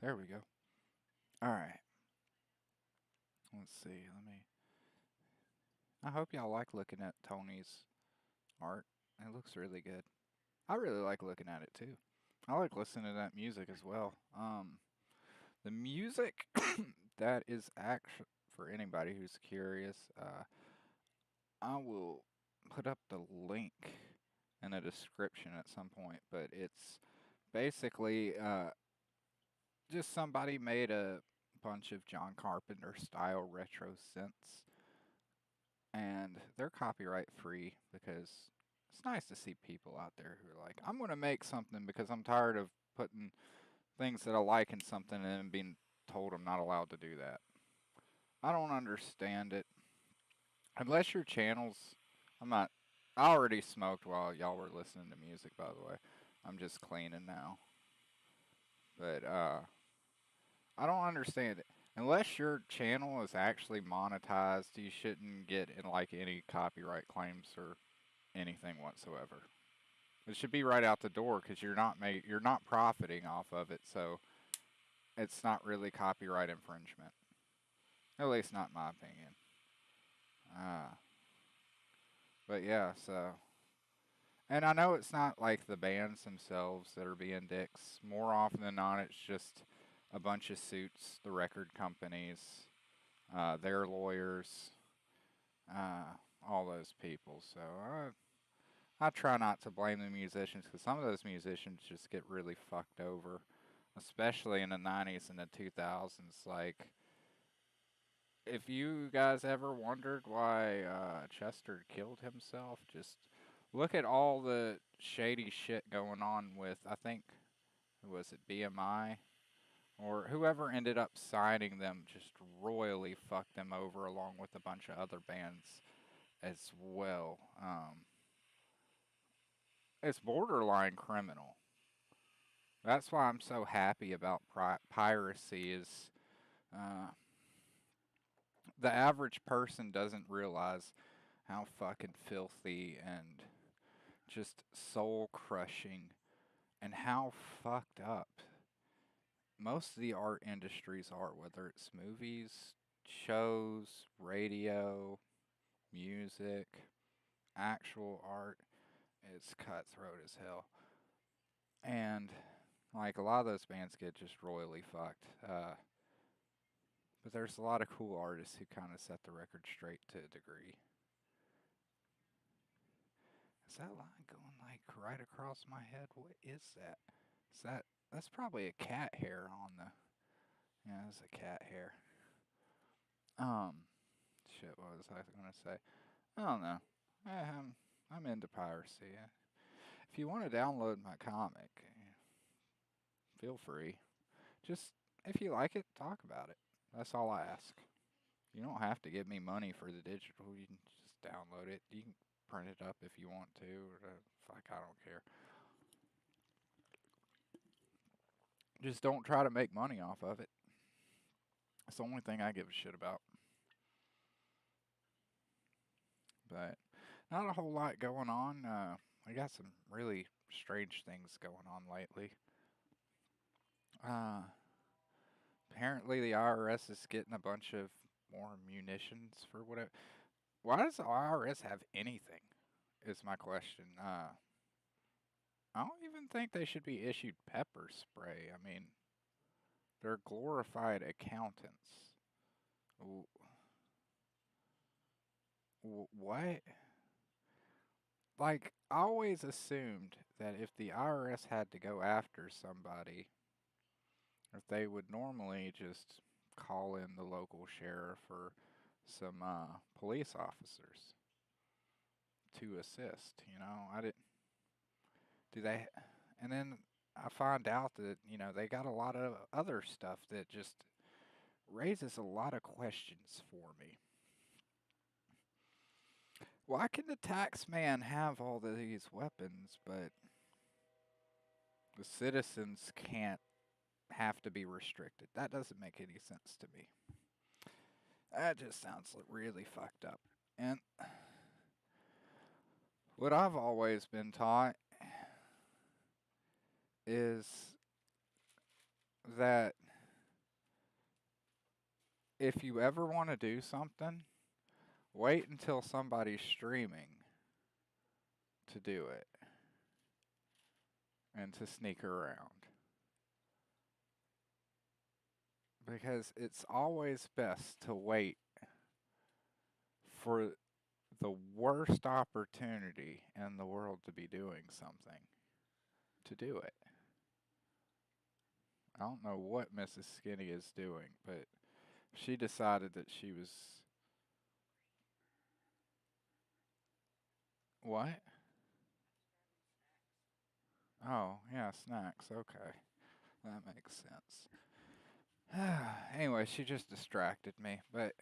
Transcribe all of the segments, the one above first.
There we go. All right. Let's see. I hope y'all like looking at Tony's art. It looks really good. I really like looking at it too. I like listening to that music as well. The music that is actually for anybody who's curious. I will put up the link in a description at some point, but it's basically just somebody made a bunch of John Carpenter style retro synths, and they're copyright free because it's nice to see people out there who are like, I'm going to make something because I'm tired of putting things that I like in something and then being told I'm not allowed to do that. I don't understand it. Unless your channel's, I'm not, I already smoked while y'all were listening to music, by the way. I'm just cleaning now. But, I don't understand it. Unless your channel is actually monetized, you shouldn't get in like any copyright claims or anything whatsoever. It should be right out the door because you're not profiting off of it, so it's not really copyright infringement. At least not in my opinion. Uh, but yeah, so and I know it's not like the bands themselves that are being dicks. More often than not, it's just a bunch of suits, the record companies, their lawyers, all those people. So I try not to blame the musicians because some of those musicians just get really fucked over, especially in the 90s and the 2000s. Like, if you guys ever wondered why Chester killed himself, just look at all the shady shit going on with, I think, who was it, BMI? Or whoever ended up signing them just royally fucked them over along with a bunch of other bands as well. It's borderline criminal. That's why I'm so happy about piracy is uh, the average person doesn't realize how fucking filthy and just soul crushing and how fucked up most of the art industries are, whether it's movies, shows, radio, music, actual art. It's cutthroat as hell. And like a lot of those bands get just royally fucked. But there's a lot of cool artists who kind of set the record straight to a degree. Is that line going like right across my head? What is that? That's probably a cat hair on the. Yeah, it's a cat hair. Um, shit. What was I gonna say? I don't know. I'm into piracy. If you want to download my comic, feel free. Just if you like it, talk about it. That's all I ask. You don't have to give me money for the digital. You can just download it. You can print it up if you want to. Or fuck, I don't care. Just don't try to make money off of it. That's the only thing I give a shit about. But not a whole lot going on. I got some really strange things going on lately. Uh, Apparently the IRS is getting a bunch of more munitions for whatever. Why does the IRS have anything? Is my question. I don't even think they should be issued pepper spray. I mean, they're glorified accountants. What? Like, I always assumed that if the IRS had to go after somebody, if they would normally just call in the local sheriff or some police officers to assist. I didn't. Do they? And then I find out that they got a lot of other stuff that just raises a lot of questions for me. Why can the tax man have all of these weapons, but the citizens can't have to be restricted? That doesn't make any sense to me. That just sounds really fucked up. And what I've always been taught is that if you ever want to do something, wait until somebody's streaming to do it and to sneak around. Because it's always best to wait for the worst opportunity in the world to be doing something to do it. I don't know what Mrs. Skinny is doing, but she decided that she was. What? Oh, yeah, snacks. Okay. That makes sense. Anyway, she just distracted me, but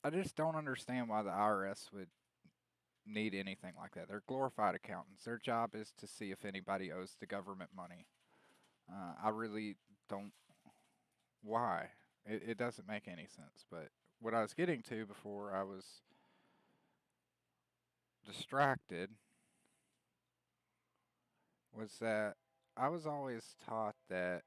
I just don't understand why the IRS would need anything like that. They're glorified accountants. Their job is to see if anybody owes the government money. I really don't. Why? It doesn't make any sense. But what I was getting to before I was distracted was that I was always taught that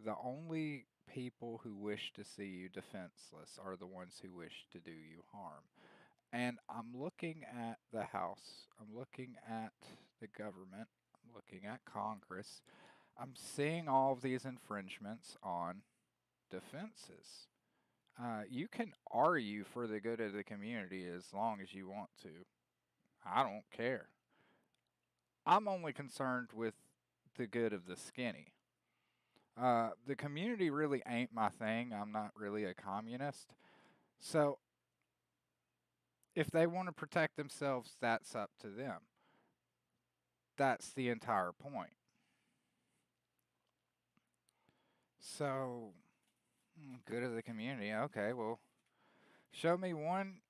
the only people who wish to see you defenseless are the ones who wish to do you harm. And I'm looking at the House, I'm looking at the government, I'm looking at Congress. I'm seeing all of these infringements on defenses. You can argue for the good of the community as long as you want to. I don't care. I'm only concerned with the good of the skinny. The community really ain't my thing. I'm not really a communist. So if they want to protect themselves, that's up to them. That's the entire point. So, good of the community. Okay, well, show me one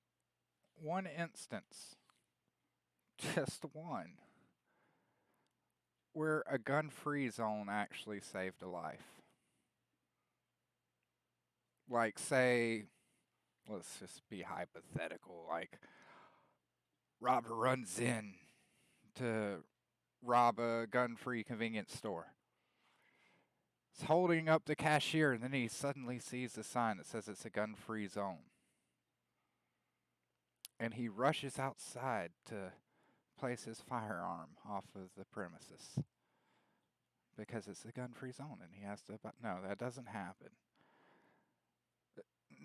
instance, just one, where a gun-free zone actually saved a life. Like, say, let's just be hypothetical. Like, robber runs in to rob a gun-free convenience store. He's holding up the cashier, and then he suddenly sees a sign that says it's a gun-free zone. And he rushes outside to place his firearm off of the premises because it's a gun-free zone, and he has to. No, that doesn't happen.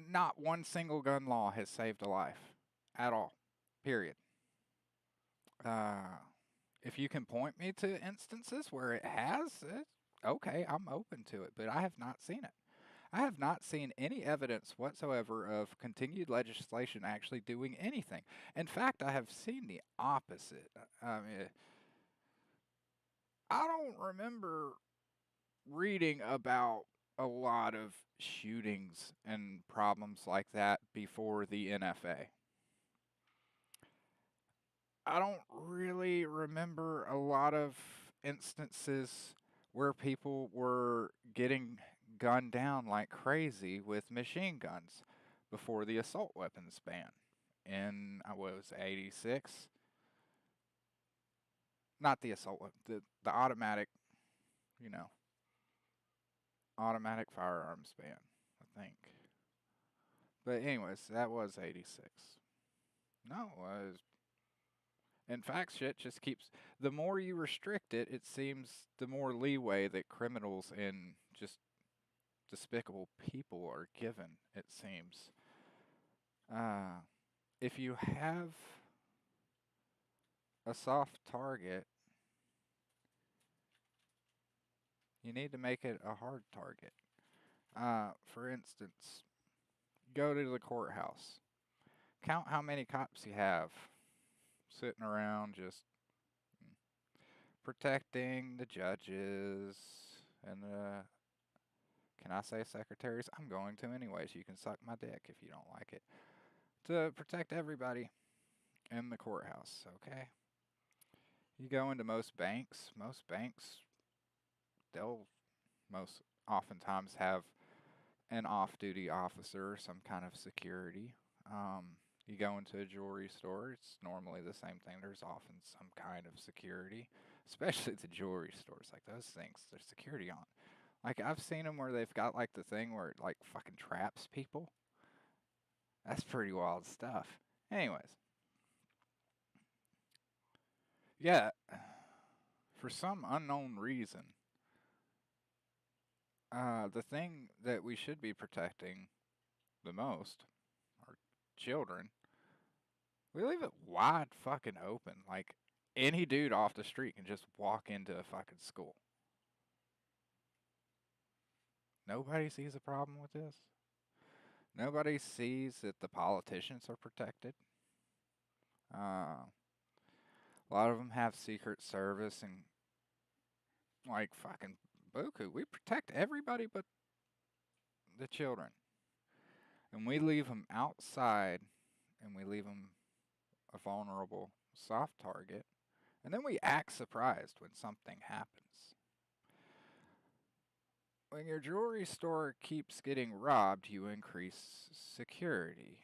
Not one single gun law has saved a life at all. Period. Uh, if you can point me to instances where it has, okay, I'm open to it, but I have not seen it. I have not seen any evidence whatsoever of continued legislation actually doing anything. In fact, I have seen the opposite. I mean, I don't remember reading about a lot of shootings and problems like that before the NFA. I don't really remember a lot of instances where people were getting gunned down like crazy with machine guns before the assault weapons ban in, I was 86. Not the assault weapon, the automatic, you know, automatic firearms ban, I think. But anyways, that was 86. No, it was. In fact, shit just keeps. The more you restrict it, it seems the more leeway that criminals and just despicable people are given, it seems. Uh, if you have a soft target, you need to make it a hard target. For instance, go to the courthouse. Count how many cops you have sitting around just protecting the judges and the. Can I say secretaries? I'm going to anyways. You can suck my dick if you don't like it. To protect everybody in the courthouse, okay? You go into most banks, they'll most oftentimes have an off duty officer or some kind of security. You go into a jewelry store, it's normally the same thing. There's often some kind of security, especially the jewelry stores. Like those things, there's security on Like I've seen them where they've got like the thing where it like fucking traps people. That's pretty wild stuff. Anyways, yeah, for some unknown reason, the thing that we should be protecting the most, our children, we leave it wide fucking open. Like any dude off the street can just walk into a fucking school. Nobody sees a problem with this. Nobody sees that the politicians are protected. Uh, a lot of them have Secret Service and like fucking buku. We protect everybody but the children. And we leave them outside and we leave them a vulnerable, soft target. And then we act surprised when something happens. When your jewelry store keeps getting robbed, you increase security.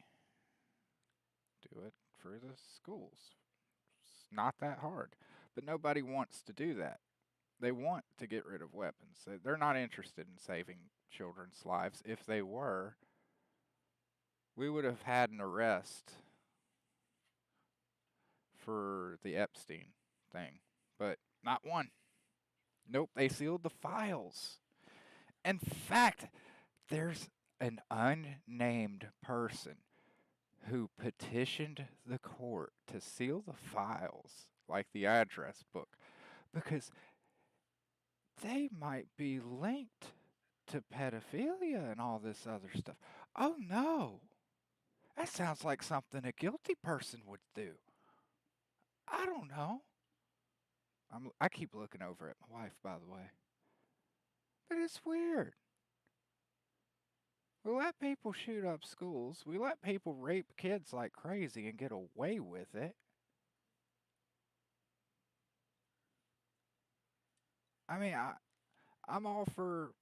Do it for the schools. It's not that hard. But nobody wants to do that. They want to get rid of weapons. They're not interested in saving children's lives. If they were, we would have had an arrest for the Epstein thing. But not one. Nope, they sealed the files. In fact, there's an unnamed person who petitioned the court to seal the files, like the address book, because they might be linked to pedophilia and all this other stuff. Oh no, that sounds like something a guilty person would do. I don't know. I keep looking over at my wife, by the way. But it's weird. We let people shoot up schools. We let people rape kids like crazy and get away with it. I mean, I'm all for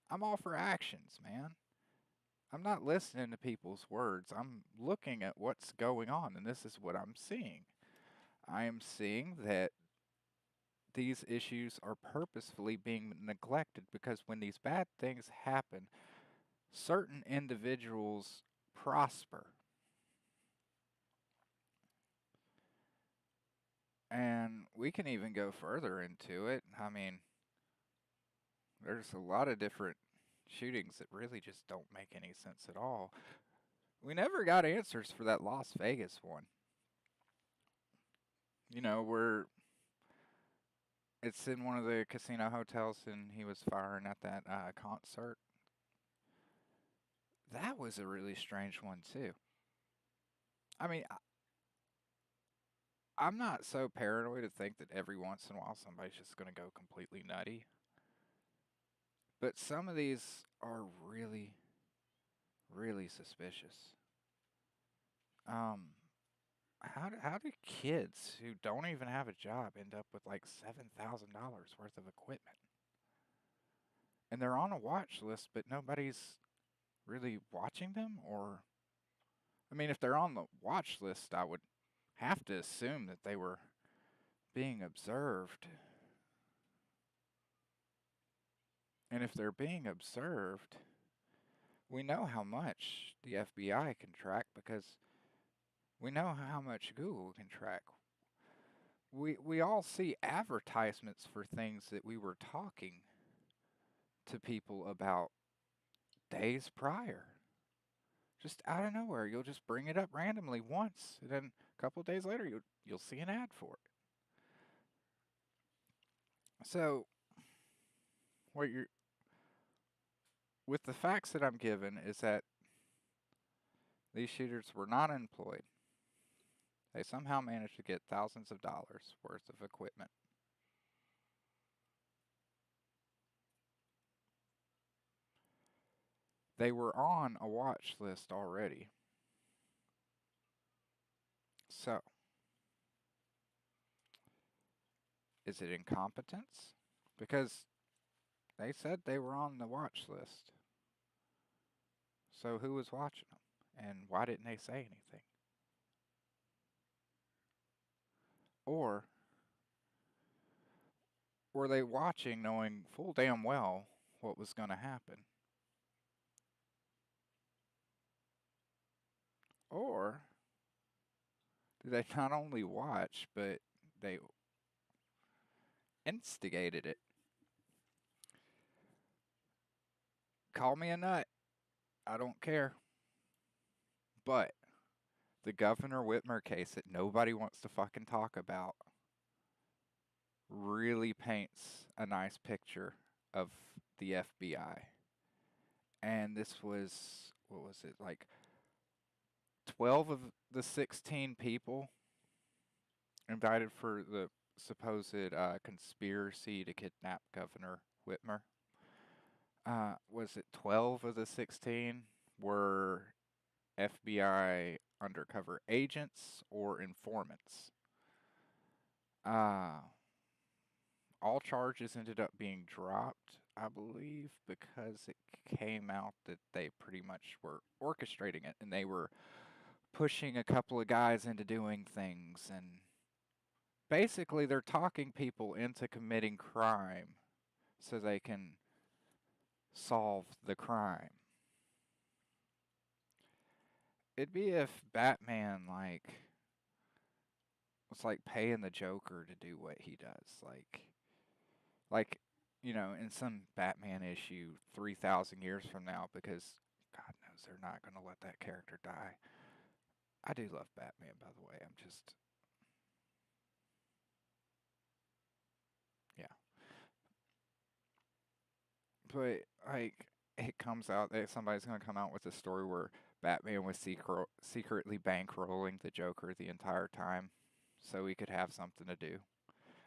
I'm all for actions, man. I'm not listening to people's words. I'm looking at what's going on, and this is what I'm seeing. I am seeing that these issues are purposefully being neglected because when these bad things happen, certain individuals prosper. And we can even go further into it. I mean, there's a lot of different shootings that really just don't make any sense at all. We never got answers for that Las Vegas one. Where it's in one of the casino hotels and he was firing at that concert. That was a really strange one, too. I mean, I'm not so paranoid to think that every once in a while somebody's just going to go completely nutty. But some of these are really, really suspicious. Um, how do kids who don't even have a job end up with like $7,000 worth of equipment? And they're on a watch list, but nobody's really watching them? Or, I mean, if they're on the watch list, I would have to assume that they were being observed. And if they're being observed, we know how much the FBI can track because we know how much Google can track. We all see advertisements for things that we were talking to people about days prior. Just out of nowhere, you'll just bring it up randomly once, and then a couple of days later, you'll see an ad for it. So, what you're with the facts that I'm given is that these shooters were not employed. They somehow managed to get thousands of dollars worth of equipment. They were on a watch list already. So, is it incompetence? Because they said they were on the watch list. So, who was watching them? And why didn't they say anything? Or were they watching knowing full damn well what was going to happen? Or did they not only watch, but they instigated it? Call me a nut. I don't care. But the Governor Whitmer case that nobody wants to fucking talk about really paints a nice picture of the FBI. And this was, what was it, like 12 of the 16 people indicted for the supposed conspiracy to kidnap Governor Whitmer. Was it 12 of the 16 were FBI undercover agents or informants? Uh, all charges ended up being dropped, I believe, because it came out that they pretty much were orchestrating it and they were pushing a couple of guys into doing things. And basically, they're talking people into committing crime so they can solve the crime. It'd be if Batman, like, was like paying the Joker to do what he does. Like, in some Batman issue 3,000 years from now, because God knows they're not going to let that character die. I do love Batman, by the way. I'm just, yeah. But, like, it comes out that somebody's going to come out with a story where Batman was secretly bankrolling the Joker the entire time so he could have something to do.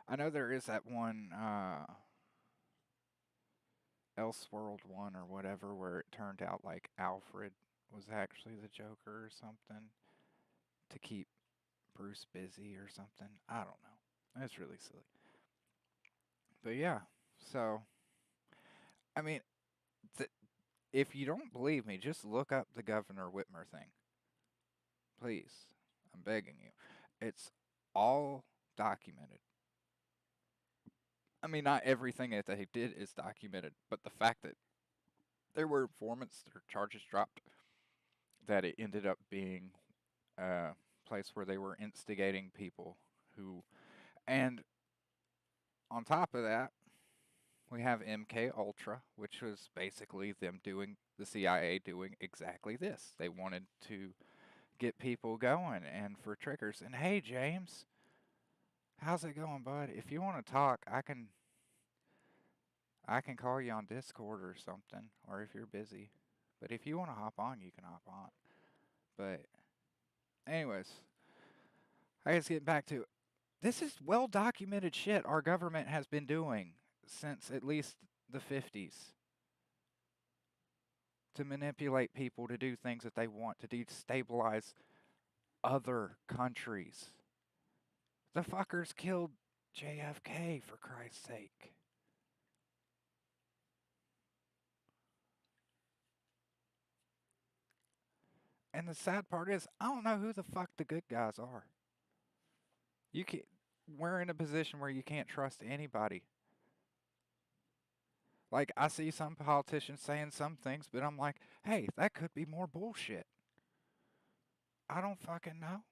I know there is that one, Elseworld one or whatever, where it turned out like Alfred was actually the Joker or something to keep Bruce busy or something. I don't know. It's really silly. But yeah, so I mean, th- if you don't believe me, just look up the Governor Whitmer thing, please. I'm begging you. It's all documented. I mean, not everything that they did is documented, but the fact that there were informants, their charges dropped, that it ended up being a place where they were instigating people who, and on top of that, we have MK Ultra, which was basically them doing the CIA doing exactly this. They wanted to get people going and for triggers. And hey, James, how's it going, bud? If you want to talk, I can call you on Discord or something, or if you're busy. But if you want to hop on, you can hop on. But anyways, I guess getting back to this is well documented shit our government has been doing since at least the 50s to manipulate people to do things that they want to destabilize other countries. The fuckers killed JFK, for Christ's sake. And the sad part is, I don't know who the fuck the good guys are. You can We're in a position where you can't trust anybody. Like, I see some politicians saying some things, but I'm like, hey, that could be more bullshit. I don't fucking know.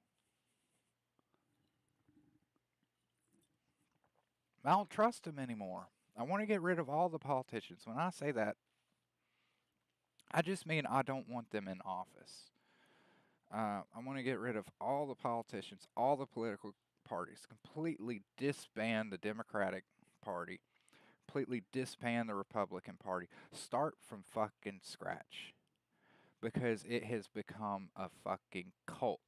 I don't trust them anymore. I want to get rid of all the politicians. When I say that, I just mean I don't want them in office. I want to get rid of all the politicians, all the political parties, completely disband the Democratic Party, completely disband the Republican Party. Start from fucking scratch. Because it has become a fucking cult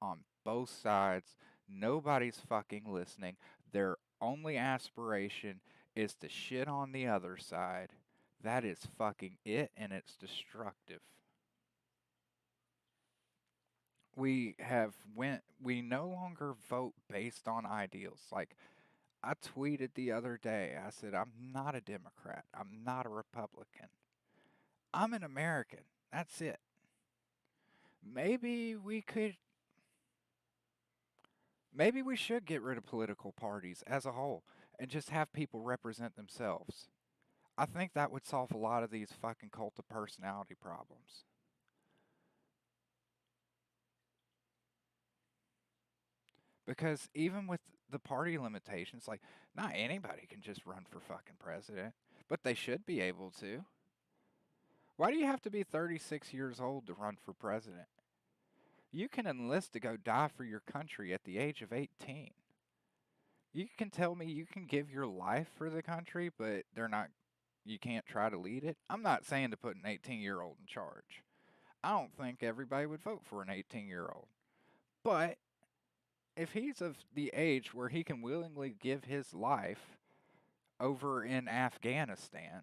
on both sides. Nobody's fucking listening. Their only aspiration is to shit on the other side. That is fucking it, and it's destructive. We no longer vote based on ideals. Like, I tweeted the other day, I said, I'm not a Democrat. I'm not a Republican. I'm an American. That's it. Maybe we could Maybe we should get rid of political parties as a whole and just have people represent themselves. I think that would solve a lot of these fucking cult of personality problems. Because even with the party limitations, like, not anybody can just run for fucking president, but they should be able to. Why do you have to be 36 years old to run for president? You can enlist to go die for your country at the age of 18. You can tell me you can give your life for the country, but you can't try to lead it. I'm not saying to put an 18-year-old in charge. I don't think everybody would vote for an 18-year-old. But if he's of the age where he can willingly give his life over in Afghanistan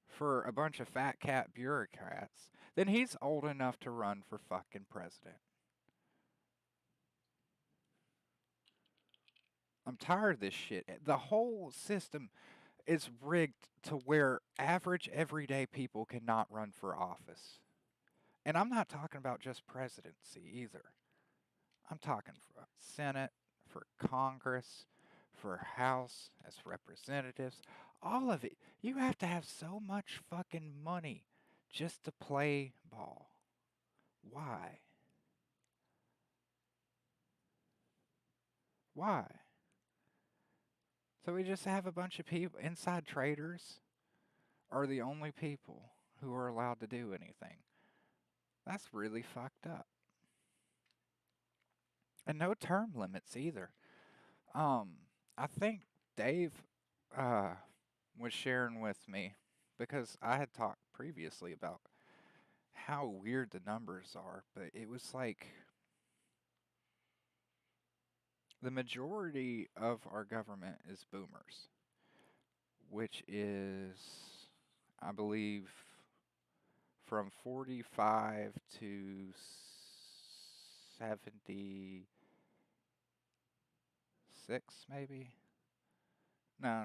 for a bunch of fat cat bureaucrats, then he's old enough to run for fucking president. I'm tired of this shit. The whole system is rigged to where average everyday people cannot run for office. And I'm not talking about just presidency either. I'm talking for Senate, for Congress, for House as representatives, all of it. You have to have so much fucking money just to play ball. Why? Why? So we just have a bunch of people, inside traders are the only people who are allowed to do anything. That's really fucked up. And no term limits either. Um, I think Dave uh, was sharing with me because I had talked previously about how weird the numbers are, but it was like the majority of our government is boomers, which is, I believe, from 45 to 76, maybe. No,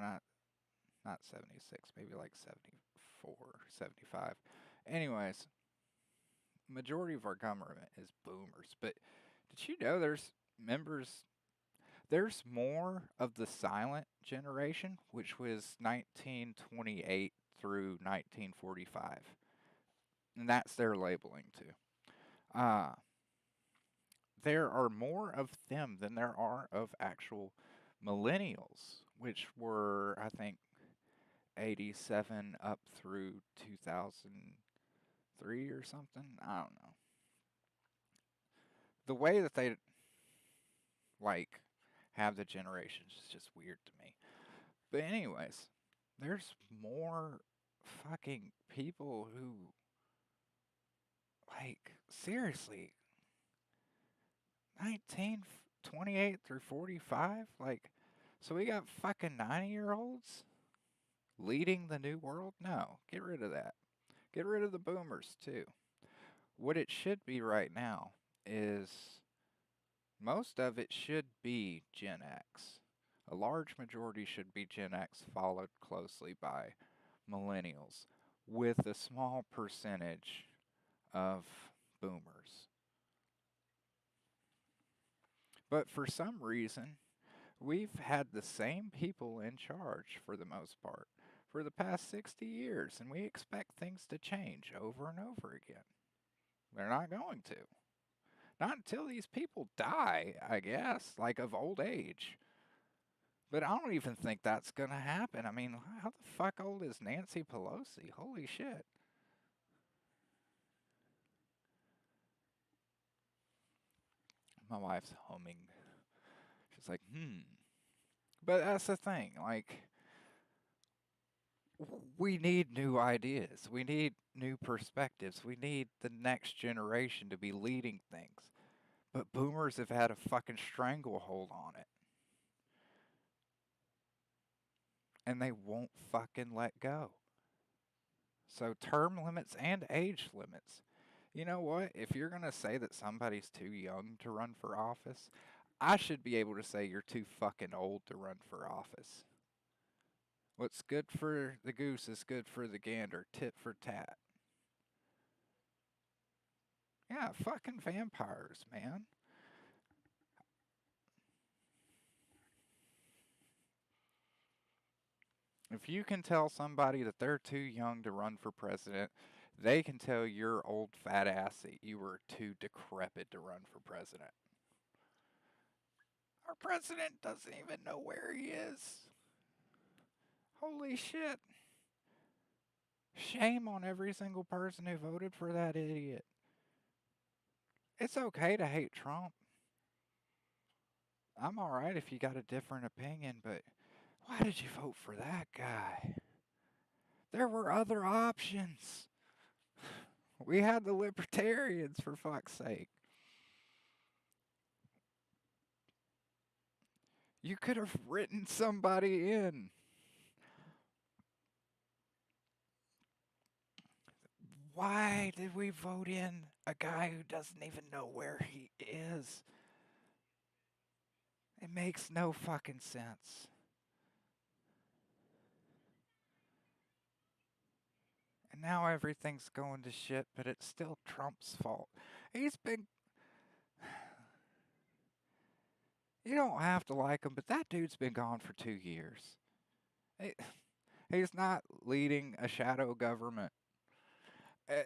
not 76, maybe like 74, 75. Anyways, majority of our government is boomers. But did you know there's more of the silent generation, which was 1928 through 1945. And that's their labeling too. There are more of them than there are of actual millennials, which were, I think, 87 up through 2003 or something. I don't know. The way that they like have the generations is just weird to me. But anyways, there's more fucking people who like seriously 1928 through 45, like, so we got fucking 90-year-olds leading the new world? No, get rid of that. Get rid of the boomers too. What it should be right now is most of it should be Gen X. A large majority should be Gen X, followed closely by millennials, with a small percentage of boomers. But for some reason, we've had the same people in charge for the most part for the past 60 years, and we expect things to change over and over again. They're not going to. Not until these people die, I guess, like of old age. But I don't even think that's going to happen. I mean, how the fuck old is Nancy Pelosi? Holy shit. My wife's humming. She's like, But that's the thing. Like, we need new ideas. We need new perspectives. We need the next generation to be leading things. But boomers have had a fucking stranglehold on it. And they won't fucking let go. So term limits and age limits. You know what? If you're going to say that somebody's too young to run for office, I should be able to say you're too fucking old to run for office. What's good for the goose is good for the gander. Tit for tat. Yeah, fucking vampires, man. If you can tell somebody that they're too young to run for president, they can tell your old fat ass that you were too decrepit to run for president. Our president doesn't even know where he is. Holy shit. Shame on every single person who voted for that idiot. It's okay to hate Trump. I'm alright if you got a different opinion, but why did you vote for that guy? There were other options. We had the libertarians, for fuck's sake. You could have written somebody in. Why did we vote in a guy who doesn't even know where he is? It makes no fucking sense. And now everything's going to shit, but it's still Trump's fault. He's been. You don't have to like him, but that dude's been gone for 2 years. He's not leading a shadow government. Uh,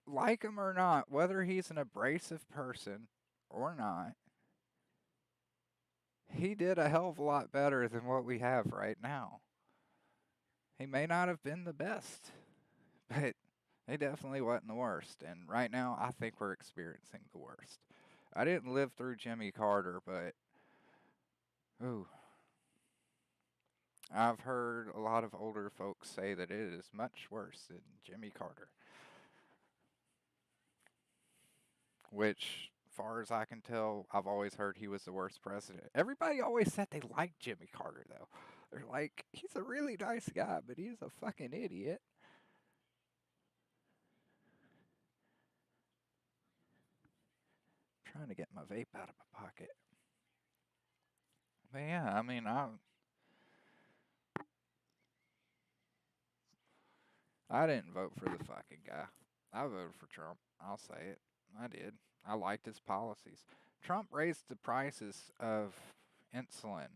like him or not, whether he's an abrasive person or not, he did a hell of a lot better than what we have right now. He may not have been the best, but he definitely wasn't the worst. And right now, I think we're experiencing the worst. I didn't live through Jimmy Carter, but ooh, I've heard a lot of older folks say that it is much worse than Jimmy Carter. Which, far as I can tell, I've always heard he was the worst president. Everybody always said they liked Jimmy Carter, though. They're like, he's a really nice guy, but he's a fucking idiot. I'm trying to get my vape out of my pocket. But yeah, I mean, I didn't vote for the fucking guy. I voted for Trump. I'll say it. I did. I liked his policies. Trump raised the prices of insulin.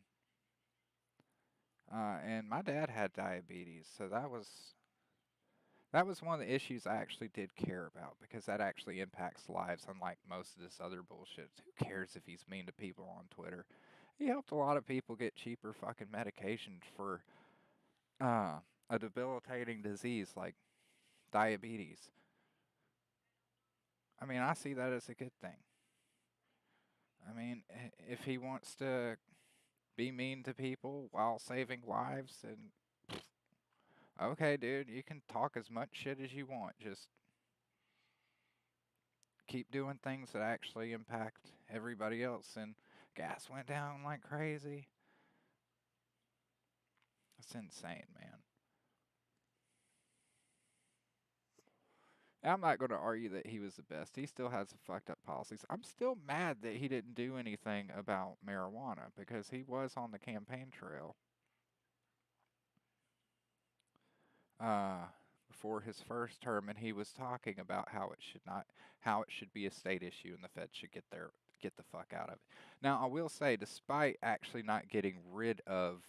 And my dad had diabetes, so that was one of the issues I actually did care about because that actually impacts lives, unlike most of this other bullshit. Who cares if he's mean to people on Twitter? He helped a lot of people get cheaper fucking medications for uh, a debilitating disease like diabetes. I mean, I see that as a good thing. I mean, if he wants to be mean to people while saving lives, then okay, dude, you can talk as much shit as you want. Just keep doing things that actually impact everybody else. And gas went down like crazy. That's insane, man. I'm not going to argue that he was the best. He still has some fucked up policies. I'm still mad that he didn't do anything about marijuana because he was on the campaign trail uh, before his first term, and he was talking about how it should be a state issue, and the Fed should get the fuck out of it. Now, I will say, despite actually not getting rid of,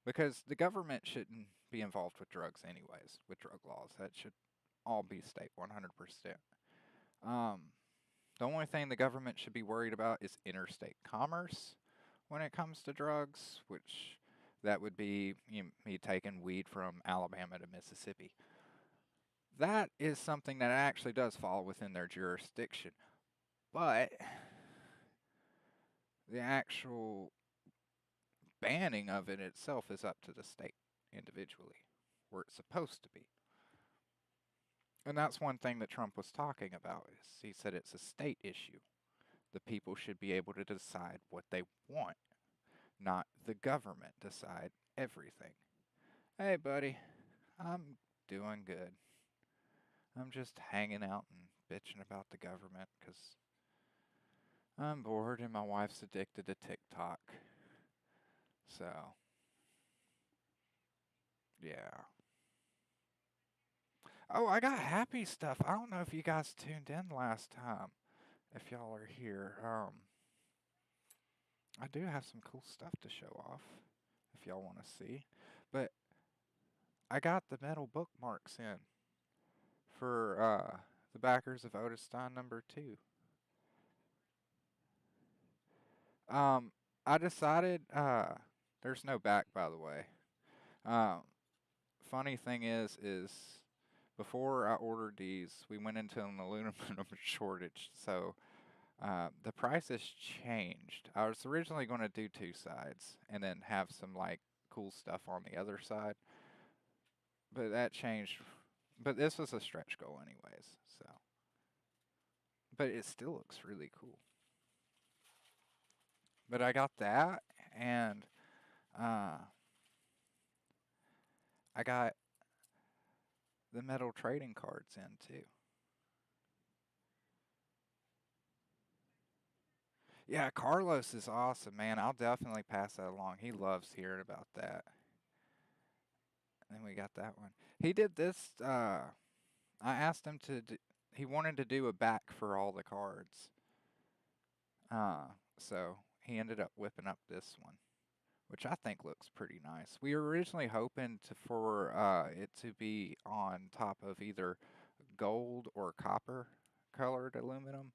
because the government shouldn't be involved with drugs anyways, with drug laws. That should all be state 100%. Um, the only thing the government should be worried about is interstate commerce when it comes to drugs, which that would be me taking weed from Alabama to Mississippi. That is something that actually does fall within their jurisdiction. But the actual banning of it itself is up to the state individually, where it's supposed to be. And that's one thing that Trump was talking about. Is he said it's a state issue. The people should be able to decide what they want, not the government decide everything. Hey, buddy, I'm doing good. I'm just hanging out and bitching about the government because I'm bored and my wife's addicted to TikTok. So, yeah. Oh, I got happy stuff. I don't know if you guys tuned in last time. If y'all are here, I do have some cool stuff to show off if y'all want to see. But I got the metal bookmarks in for the backers of Otis Stein #2. Um, I decided there's no back, by the way. Um, funny thing is before I ordered these, we went into an aluminum shortage, so the price has changed. I was originally going to do two sides and then have some like cool stuff on the other side, but that changed. But this was a stretch goal, anyways. So, but it still looks really cool. But I got that, and uh, I got the metal trading cards in too. Yeah, Carlos is awesome, man. I'll definitely pass that along. He loves hearing about that. And then we got that one. He did this. I asked him to. He wanted to do a back for all the cards. So he ended up whipping up this one, which I think looks pretty nice. We were originally hoping for it to be on top of either gold or copper colored aluminum,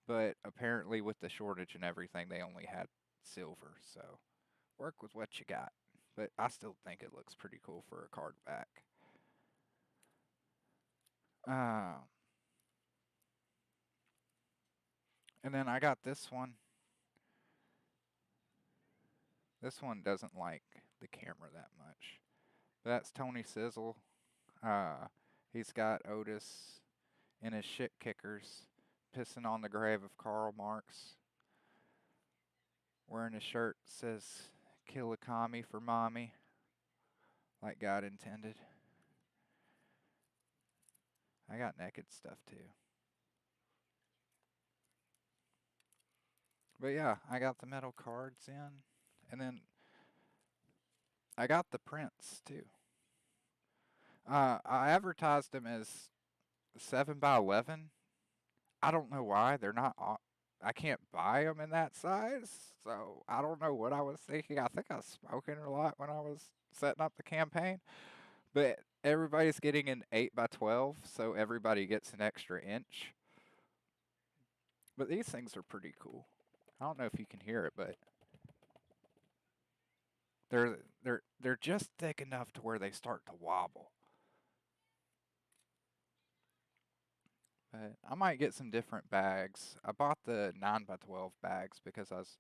but apparently with the shortage and everything, they only had silver. So work with what you got. But I still think it looks pretty cool for a card back. Uh, and then I got this one. This one doesn't like the camera that much. But that's Tony Sizzle. Uh, he's got Otis in his shit kickers, pissing on the grave of Karl Marx, wearing a shirt that says, "Kill a commie for mommy," like God intended. I got naked stuff too. But yeah, I got the metal cards in, and then I got the prints too. I advertised them as 7x11. I don't know why they're not. I can't buy them in that size, so I don't know what I was thinking. I think I was smoking a lot when I was setting up the campaign, but everybody's getting an 8x12, so everybody gets an extra inch. But these things are pretty cool. I don't know if you can hear it, but they're just thick enough to where they start to wobble. But I might get some different bags. I bought the 9x12 bags because I was,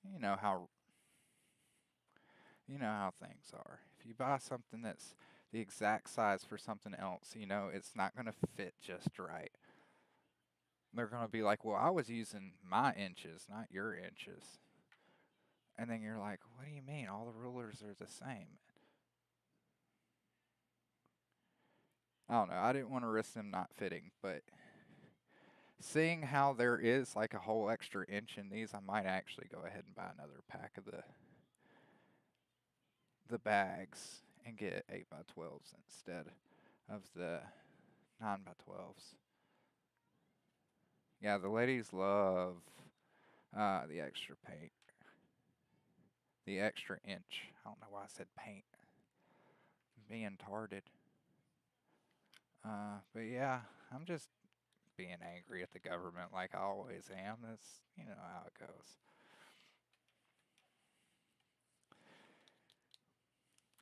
you know how you know how things are. If you buy something that's the exact size for something else, it's not going to fit just right. They're going to be like, "Well, I was using my inches, not your inches." And then you're like, "What do you mean? All the rulers are the same." I don't know. I didn't want to risk them not fitting, but seeing how there is like a whole extra inch in these, I might actually go ahead and buy another pack of the bags and get 8x12s instead of the 9x12s. Yeah, the ladies love the extra paint, the extra inch. I don't know why I said paint. I'm being tarded. But yeah, I'm just being angry at the government like I always am. That's how it goes.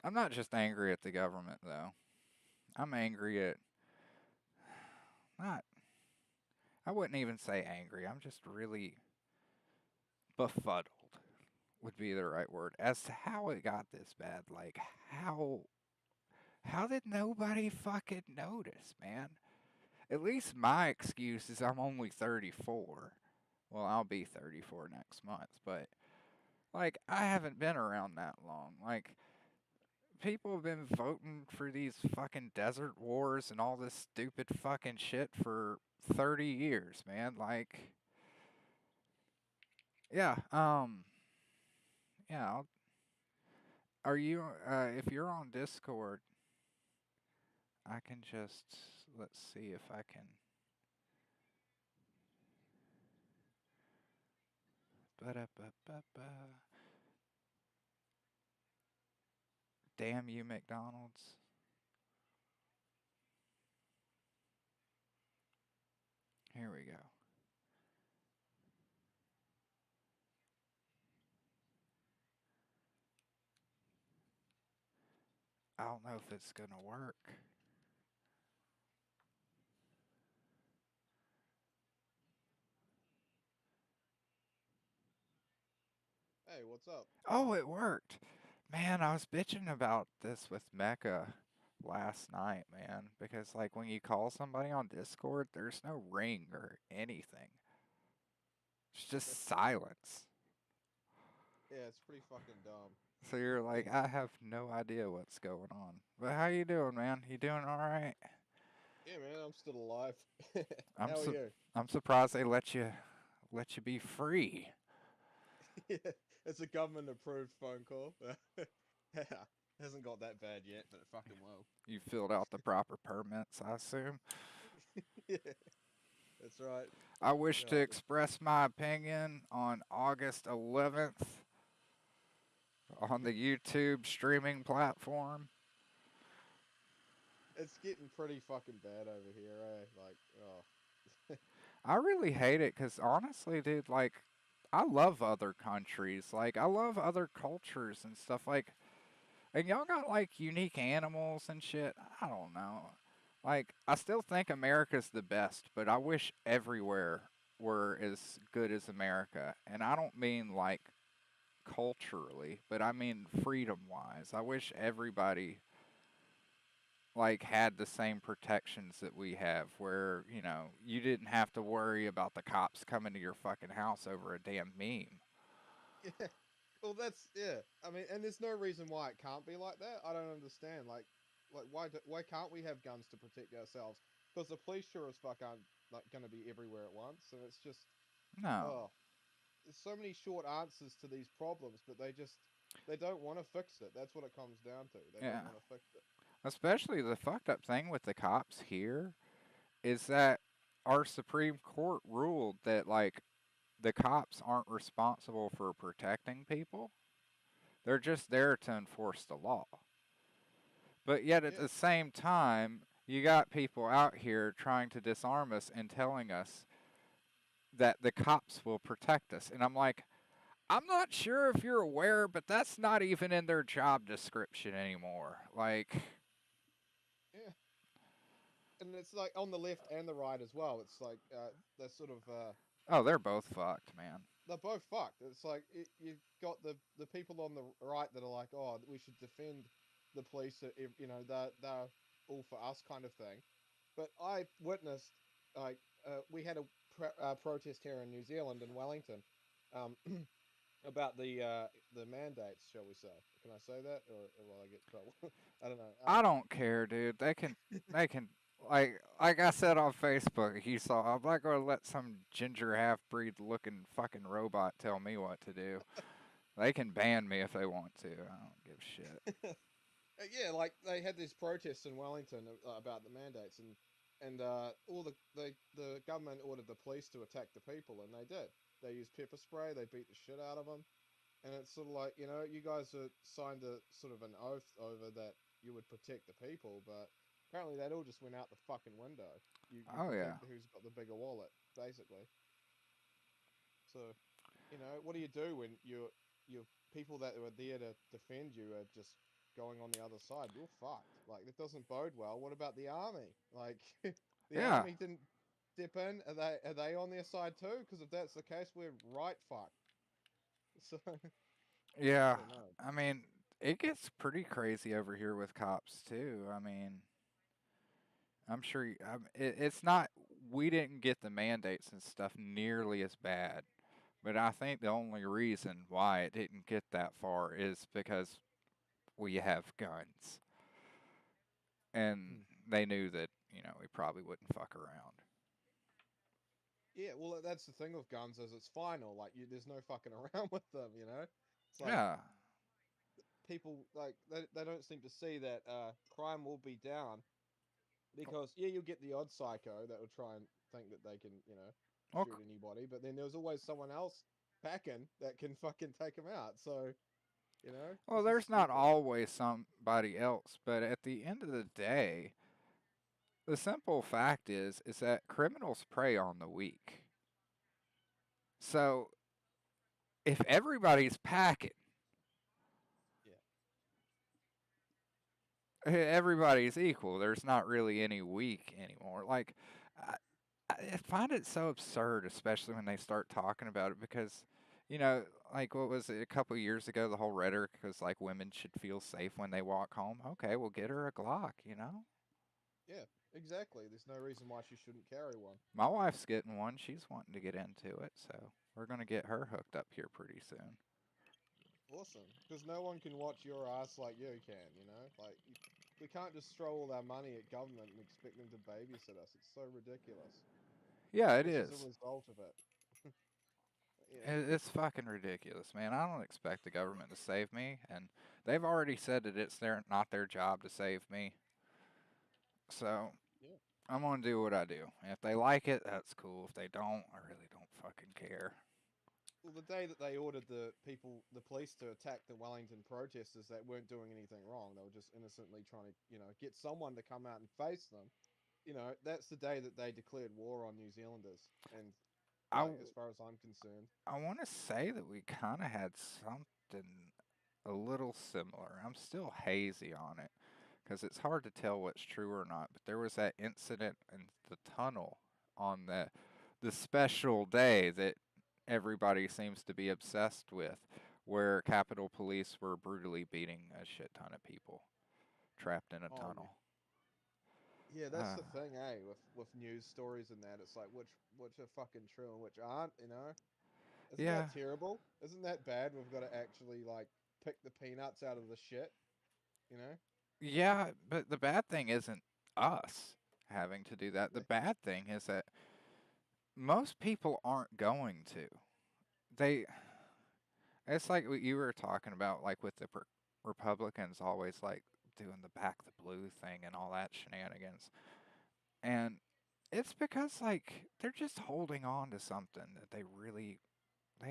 I'm not just angry at the government though. I'm angry at not. I wouldn't even say angry. I'm just really befuddled would be the right word as to how it got this bad. Like how did nobody fucking notice, man? At least my excuse is I'm only 34. Well, I'll be 34 next month, but like I haven't been around that long. Like people have been voting for these fucking desert wars and all this stupid fucking shit for 30 years, man. Like yeah, yeah, are you if you're on Discord, I can just let's see if I can Ba-da-ba-ba-ba. Damn you, McDonald's. Here we go. I don't know if it's gonna work. Hey, what's up? Oh, it worked. Man, I was bitching about this with Mecca last night, man, because like when you call somebody on Discord, there's no ring or anything. It's just silence. Yeah, it's pretty fucking dumb. So you're like, I have no idea what's going on. But how you doing, man? You doing all right? Yeah, man, I'm still alive. I'm How are su- you? I'm surprised they let you be free. Yeah, it's a government approved phone call. Yeah, hasn't got that bad yet, but it fucking will. You filled out the proper permits, I assume. Yeah, that's right. I wish to Yeah, express my opinion on August 11th on the YouTube streaming platform. it's getting pretty fucking bad over here, eh? Like, oh, I really hate it because honestly, dude, like, I love other countries. Like, I love other cultures and stuff. Like, and y'all got like unique animals and shit. I don't know. Like, I still think America's the best, but I wish everywhere were as good as America. And I don't mean like culturally, but I mean freedom wise. I wish everybody like had the same protections that we have where, you didn't have to worry about the cops coming to your fucking house over a damn meme. yeah. Well, that's yeah. I mean, and there's no reason why it can't be like that. I don't understand. Like why can't we have guns to protect ourselves? Because the police sure as fuck aren't like going to be everywhere at once, and it's just No. oh, there's so many short answers to these problems, but they don't want to fix it. That's what it comes down to. They Yeah. don't want to fix it. Especially the fucked up thing with the cops here is that our Supreme Court ruled that like the cops aren't responsible for protecting people. They're just there to enforce the law. But yet at Yeah, the same time, you got people out here trying to disarm us and telling us that the cops will protect us. And I'm like, I'm not sure if you're aware, but that's not even in their job description anymore. Like, yeah, and it's like on the left and the right as well. It's like they're sort of oh, they're both fucked, man. they're both fucked. It's like you've got the people on the right that are like, oh, we should defend the police. You know, they're all for us kind of thing. But I witnessed like we had a protest here in New Zealand in Wellington, um, about the mandates, shall we say? Can I say that, or will I get in trouble? I don't know. I don't care, dude. They can, like I said on Facebook, you saw, I'm not gonna let some ginger half breed looking fucking robot tell me what to do. They can ban me if they want to. I don't give a shit. Yeah, like they had these protests in Wellington about the mandates, and all the government ordered the police to attack the people, and they did. They used pepper spray. They beat the shit out of them, and it's sort of like, you guys signed a sort of an oath over that you would protect the people, but apparently that all just went out the fucking window. You Oh yeah, protect who's got the bigger wallet, basically. So, what do you do when your people that were there to defend you are just going on the other side? You're fucked. Like, that doesn't bode well. What about the army? Like, the yeah, army didn't dip in. Are they on their side too? Because if that's the case, we're right fucked. So I yeah. don't know. I mean, it gets pretty crazy over here with cops too. I mean, I'm sure it's not. We didn't get the mandates and stuff nearly as bad, but I think the only reason why it didn't get that far is because we have guns, and Hmm. they knew that we probably wouldn't fuck around. Yeah, well, that's the thing with guns is it's final. Like, there's no fucking around with them. It's like Yeah. people like they don't seem to see that crime will be down because yeah, you'll get the odd psycho that will try and think that they can Well, shoot anybody, but then there's always someone else. packing that can fucking take them out. So, Well, it's just there's not stupid. always somebody else, but at the end of the day, the simple fact is that criminals prey on the weak. So if everybody's packing, Yeah. everybody's equal. There's not really any weak anymore. Like, I, I find it so absurd, especially when they start talking about it, because, you know, like what was it a couple years ago? The whole rhetoric was like women should feel safe when they walk home. Okay, well, get her a Glock. You know, Yeah, exactly. There's no reason why she shouldn't carry one. my wife's getting one. She's wanting to get into it, so we're gonna get her hooked up here pretty soon. Awesome. Because no one can watch your ass like you can, Like, we can't just throw all our money at government and expect them to babysit us. It's so ridiculous. Yeah, it This is a is. result of it. Yeah. It's fucking ridiculous, man. I don't expect the government to save me, and they've already said that it's not their job to save me. So Yeah. I'm gonna do what I do. If they like it, that's cool. If they don't, I really don't fucking care. Well, the day that they ordered the police to attack the Wellington protesters that weren't doing anything wrong, they were just innocently trying to, get someone to come out and face them. That's the day that they declared war on New Zealanders. And, I like, as far as I'm concerned, I want to say that we kind of had something a little similar. I'm still hazy on it because it's hard to tell what's true or not. But there was that incident in the tunnel on the special day that everybody seems to be obsessed with, where Capitol Police were brutally beating a shit ton of people trapped in a oh yeah, tunnel. yeah, that's Uh, the thing, eh? With news stories and that, it's like which are fucking true and which aren't. Isn't yeah, that terrible? Isn't that bad? We've got to actually like pick the peanuts out of the shit. You know? yeah, but the bad thing isn't us having to do that. The Yeah. bad thing is that most people aren't going to. They, it's like what you were talking about, like with the Republicans always like doing the back the blue thing and all that shenanigans. And it's because like they're just holding on to something that they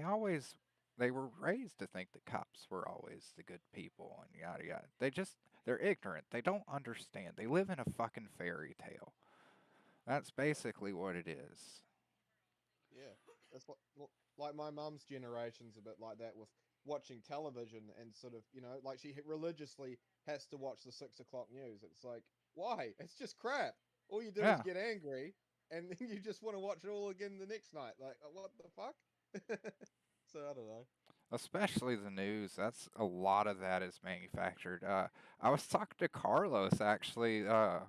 always they were raised to think that cops were always the good people and yada yada. They're ignorant. They don't understand. They live in a fucking fairy tale. That's Yeah. basically what it is. Yeah, that's like my mum's generation's a bit like that with watching television and sort of like she religiously has to watch the 6 o'clock news. It's like why? It's just crap. All you do is Yeah. get angry, and then you just want to watch it all again the next night. Like what the fuck? So I don't know. Especially the news. That's a lot of that is manufactured. I was talking to Carlos actually, my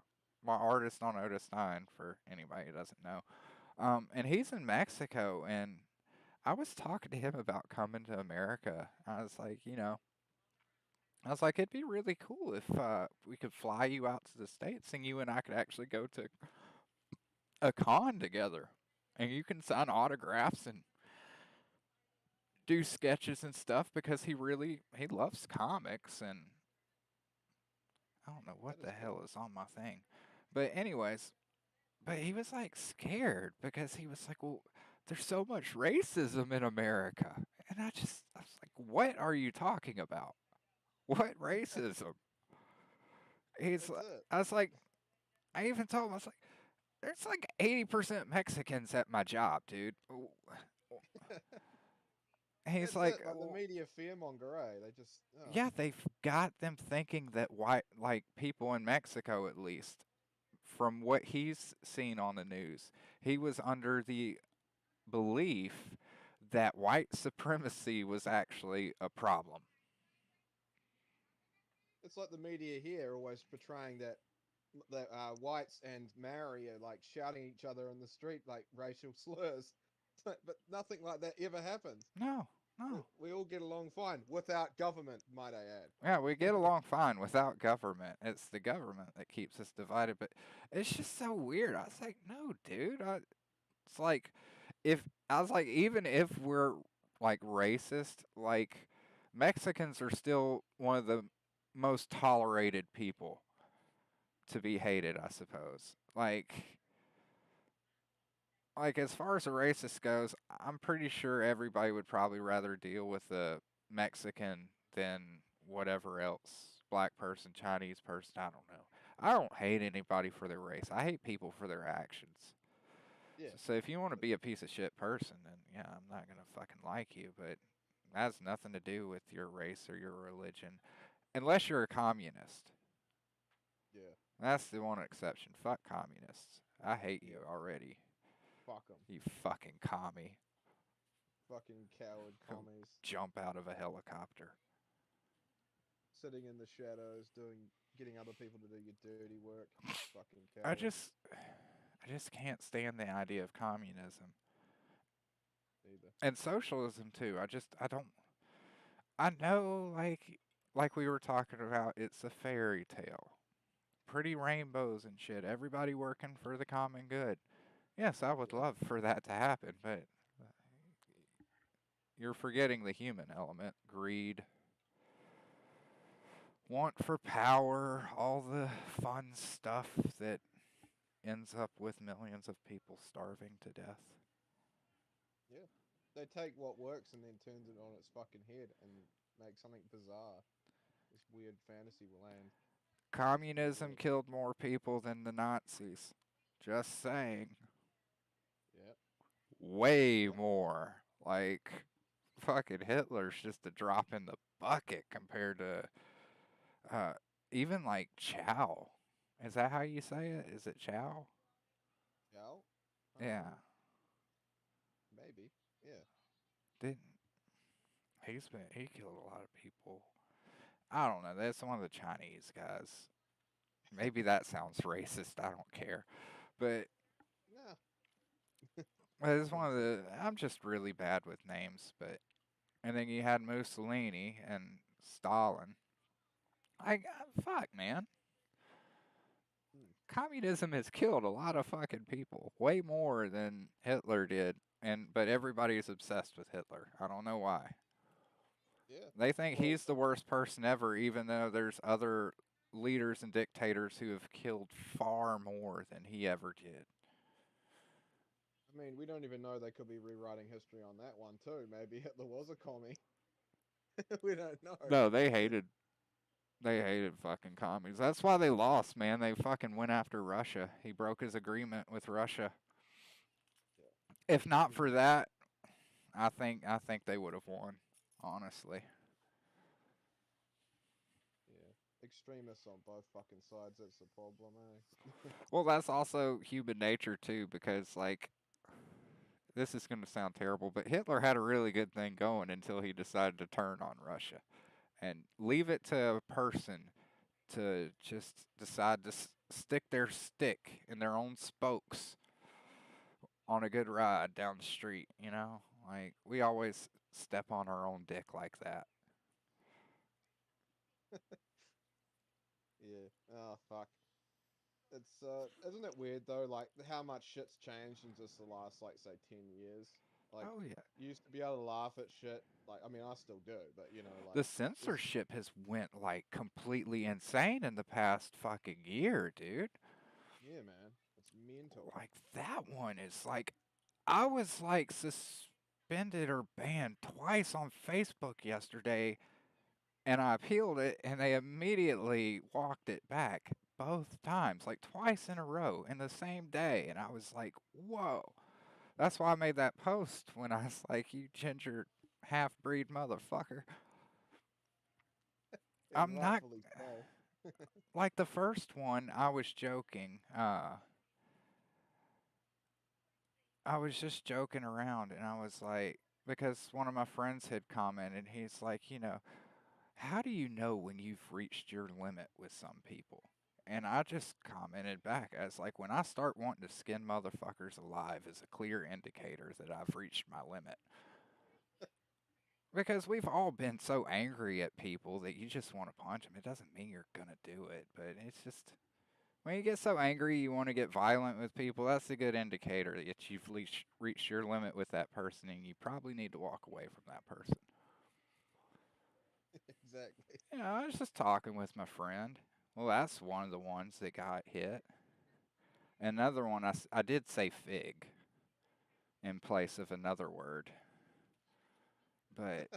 artist on Otis Stein for anybody who doesn't know. And he's in Mexico, and I was talking to him about coming to America. I was like, it'd be really cool if we could fly you out to the States and you and I could actually go to a con together. And you can sign autographs and do sketches and stuff because he loves comics and I don't know what That the is cool. hell is on my thing. But anyways, but he was like scared because he was like, "Well, there's so much racism in America." And I was like, "What are you talking about? What racism?" That's it. I was like, I even told him, I was like, "There's like 80% Mexicans at my job, dude." He's That's like, it. Like the media fearmonger, eh? They just yeah, they've got them thinking that white, like people in Mexico at least, from what he's seen on the news, he was under the belief that white supremacy was actually a problem. it's like the media here always portraying that whites and Maori are like shouting each other in the street like racial slurs, but nothing like that ever happens. No, We, no. we all get along fine without government, might I Yeah, we add. get along fine without government. It's the government that keeps us divided, but it's just so weird. I was like, no, dude. It's like if I was like, even if we're like racist, like Mexicans are still one of the most tolerated people to be hated, I suppose. Like like as far as a racist goes, I'm pretty sure everybody would probably rather deal with a Mexican than whatever else, black person, Chinese person. I don't know. I don't hate anybody for their race. I hate people for their actions. Yeah, So if you want to but be a piece of shit person, then yeah, I'm not gonna fucking like you. But that has nothing to do with your race or your religion, unless you're a communist. yeah, That's the one exception. Fuck communists. I hate you yeah. already. Fuck them. You fucking commie. Fucking coward Go commies jump out of a helicopter. sitting in the shadows, getting other people to do your dirty work. Fucking I cowards. just I just can't stand the idea of communism Either. and socialism too. I don't I know like we were talking about it's a fairy tale. Pretty rainbows and shit. Everybody working for the common good. Yes, I would Yeah, love for that to happen, but you're forgetting the human element, greed, want for power, all the fun stuff that ends up with millions of people starving to death. yeah. They take what works and then turns it on its fucking head and make something bizarre. This weird fantasy land. Communism Yeah, killed more people than the Nazis. Just saying. yeah, Way yeah. more. Like, fucking Hitler's just a drop in the bucket compared to uh, even like Chow. Is that how you say it? Is it Chow? Yeah. Yeah. Maybe. Yeah. Didn't he killed a lot of people. I don't know. That's one of the Chinese guys. Maybe that sounds racist. I don't care. But Nah. it's one Wouldn't of say the. that. I'm just really bad with names. But and then you had Mussolini and Stalin. Fuck, man. Hmm. Communism has killed a lot of fucking people, way more than Hitler did. And but everybody is obsessed with Hitler. I don't know why. Yeah. They think Well, he's the worst person ever, even though there's other leaders and dictators who have killed far more than he ever did. I mean, we don't even know they could be rewriting history on that one too. Maybe Hitler was a commie. We don't know. No, they hated fucking commies. That's why they lost, man. They fucking went after Russia. He broke his agreement with Russia. Yeah. If not He's for that, I think they would have won, honestly. yeah. Extremists on both fucking sides. That's the problem, eh? Well, that's also human nature too, because like this is going to sound terrible, but Hitler had a really good thing going until he decided to turn on Russia and leave it to a person to just decide to stick their stick in their own spokes on a good ride down the street, you know? Like we always step on our own dick like that. Yeah. Oh fuck. It's isn't it weird though, like how much shit's changed in just the last like say 10 years? Like Oh yeah. you used to be able to laugh at shit. Like I mean I still do, but you know, The like this censorship has went like completely insane in the past fucking year, dude. yeah, man. It's mental. Like that one is like I was like suspended or banned twice on Facebook yesterday and I appealed it and they immediately walked it back both times, like twice in a row in the same day. And I was like, whoa. That's why I made that post when I was like, you ginger half breed motherfucker. And I'm not rightfully so. like the first one, I was joking. I was just joking around and I was like, because one of my friends had commented, he's like, how do you know when you've reached your limit with some people? And I just commented back as like, when I start wanting to skin motherfuckers alive is a clear indicator that I've reached my limit. Because we've all been so angry at people that you just want to punch them. It doesn't mean you're gonna do it, but it's just when you get so angry you want to get violent with people. That's a good indicator that you've reached your limit with that person, and you probably need to walk away from that person. Exactly. I was just talking with my friend. Well, that's one of the ones that got hit. Another one, I did say fig. in place of another word. But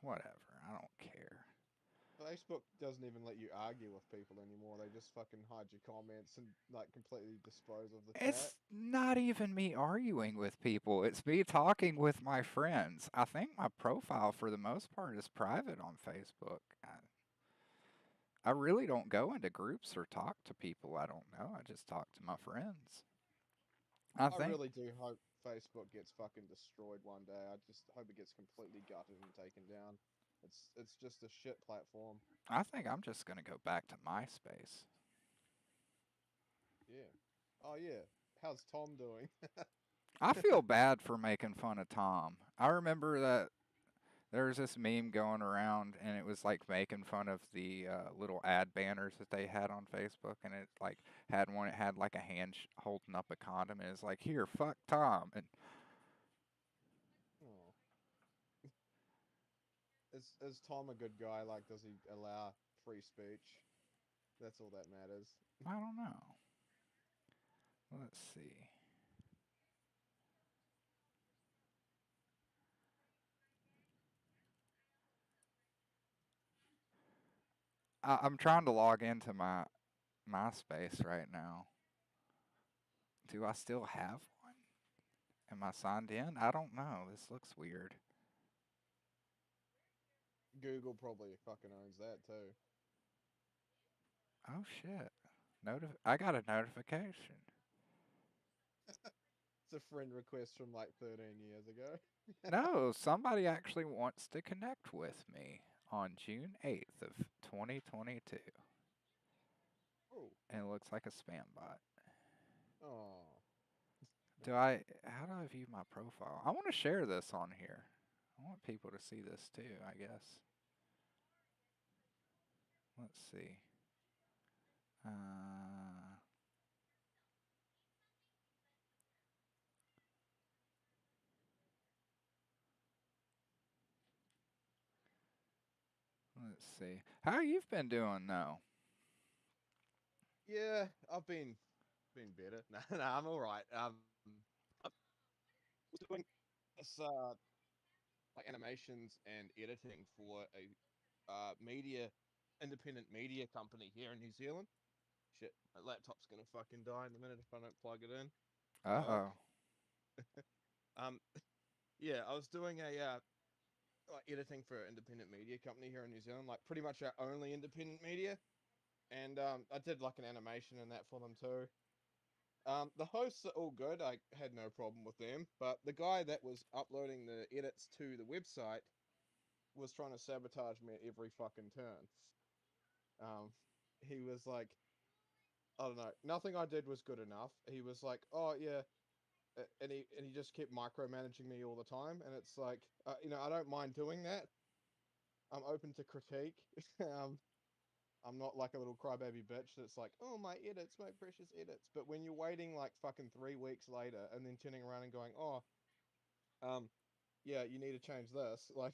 whatever, I don't care. Facebook doesn't even let you argue with people anymore. They just fucking hide your comments and like completely dispose of the chat. It's not even me arguing with people. It's me talking with my friends. I think my profile for the most part is private on Facebook. I really don't go into groups or talk to people I don't know. I just talk to my friends. I I think really do hope Facebook gets fucking destroyed one day. I just hope it gets completely gutted and taken down. It's just a shit platform. I think I'm just going to go back to MySpace. Yeah. Oh yeah. How's Tom doing? I feel bad for making fun of Tom. I remember that there was this meme going around, and it was like making fun of the little ad banners that they had on Facebook, and it like had one. It had like a hand holding up a condom, and it's like, "Here, fuck Tom." And Oh. Is Tom a good guy? Like, does he allow free speech? That's all that matters. I don't know. Let's see. I'm trying to log into my MySpace right now. Do I still have one? Am I signed in? I don't know. This looks weird. Google probably fucking owns that too. Oh shit. I got a notification. It's a friend request from like 13 years ago. No, somebody actually wants to connect with me on June 8th of 2022. Oh. And it looks like a spam bot. Oh. How do I view my profile? I want to share this on here. I want people to see this too, I guess. Let's see. Uh, let's see. How you've been doing though? Yeah, I've been better. No, I'm all right. I was doing this like animations and editing for a media independent media company here in New Zealand. Shit, my laptop's gonna fucking die in a minute if I don't plug it in. Uh Fuck. oh. Um, yeah, I was doing a like editing for an independent media company here in New Zealand, like pretty much our only independent media. And I did like an animation and that for them too. The hosts are all good. I had no problem with them, but the guy that was uploading the edits to the website was trying to sabotage me at every fucking turn. Um, he was like, I don't know, nothing I did was good enough. He was like, oh yeah, and he just kept micromanaging me all the time, and it's like, I don't mind doing that. I'm open to critique. um, I'm not like a little crybaby bitch that's like, oh my edits, my precious edits. But when you're waiting like fucking 3 weeks later and then turning around and going, oh, um, yeah, you need to change this, like,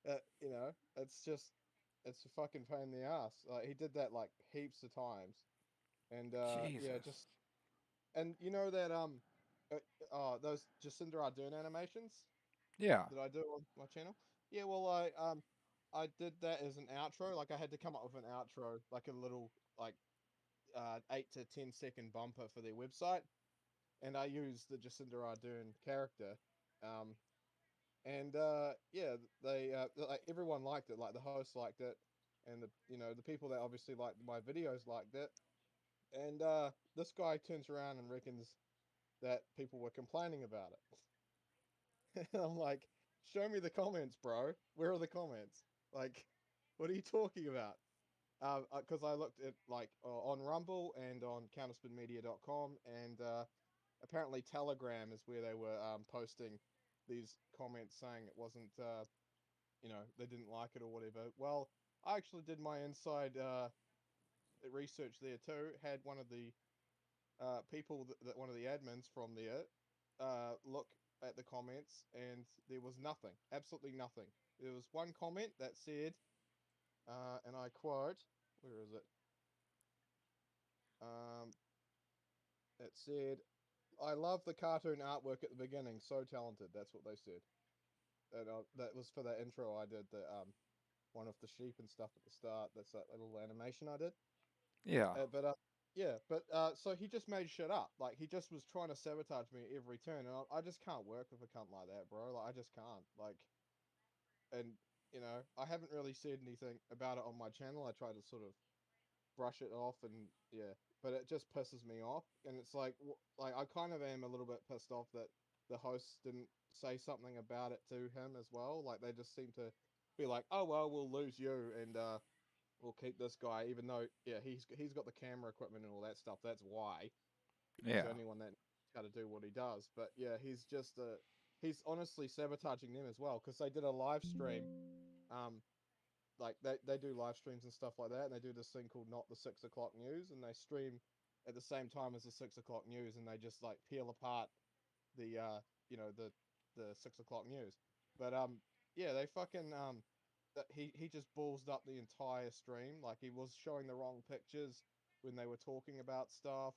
it's just, it's a fucking pain in the ass. Like he did that like heaps of times, and yeah, Jesus. just and you know that uh, those Jacinda Ardern animations Yeah. that I do on my channel. Yeah, well, I did that as an outro. Like I had to come up with an outro, like a little like 8 to 10 second bumper for their website, and I used the Jacinda Ardern character. Um, and yeah, they like everyone liked it. Like the host liked it, and the people that obviously liked my videos liked it. And this guy turns around and reckons that people were complaining about it. And I'm like, show me the comments, bro. Where are the comments? Like, what are you talking about? Because I looked at like on Rumble and on counterspinmedia.com, and apparently Telegram is where they were posting these comments saying it wasn't, they didn't like it or whatever. Well, I actually did my inside research there too. Had one of the people that one of the admins from there look at the comments, and there was nothing, absolutely nothing. There was one comment that said, and I quote, where is it? Um, it said, I love the cartoon artwork at the beginning. So talented. That's what they said. And that was for that intro I did. The one of the sheep and stuff at the start. That's that little animation I did. Yeah. But yeah. But so he just made shit up. Like he just was trying to sabotage me at every turn, and I just can't work with a cunt like that, bro. Like I just can't. Like, and I haven't really said anything about it on my channel. I try to sort of brush it off, and yeah, but it just pisses me off. And it's like I kind of am a little bit pissed off that the hosts didn't say something about it to him as well. Like they just seem to be like, oh well, we'll lose you, and we'll keep this guy, even though yeah, he's got the camera equipment and all that stuff. That's why he's the Yeah. only one that knows how to do what he does. But yeah, he's honestly sabotaging them as well because they did a live stream. Like they do live streams and stuff like that, and they do this thing called Not the 6 o'clock News, and they stream at the same time as the 6 o'clock news, and they just like peel apart the you know the 6 o'clock news. But yeah, they fucking he just ballsed up the entire stream. Like he was showing the wrong pictures when they were talking about stuff.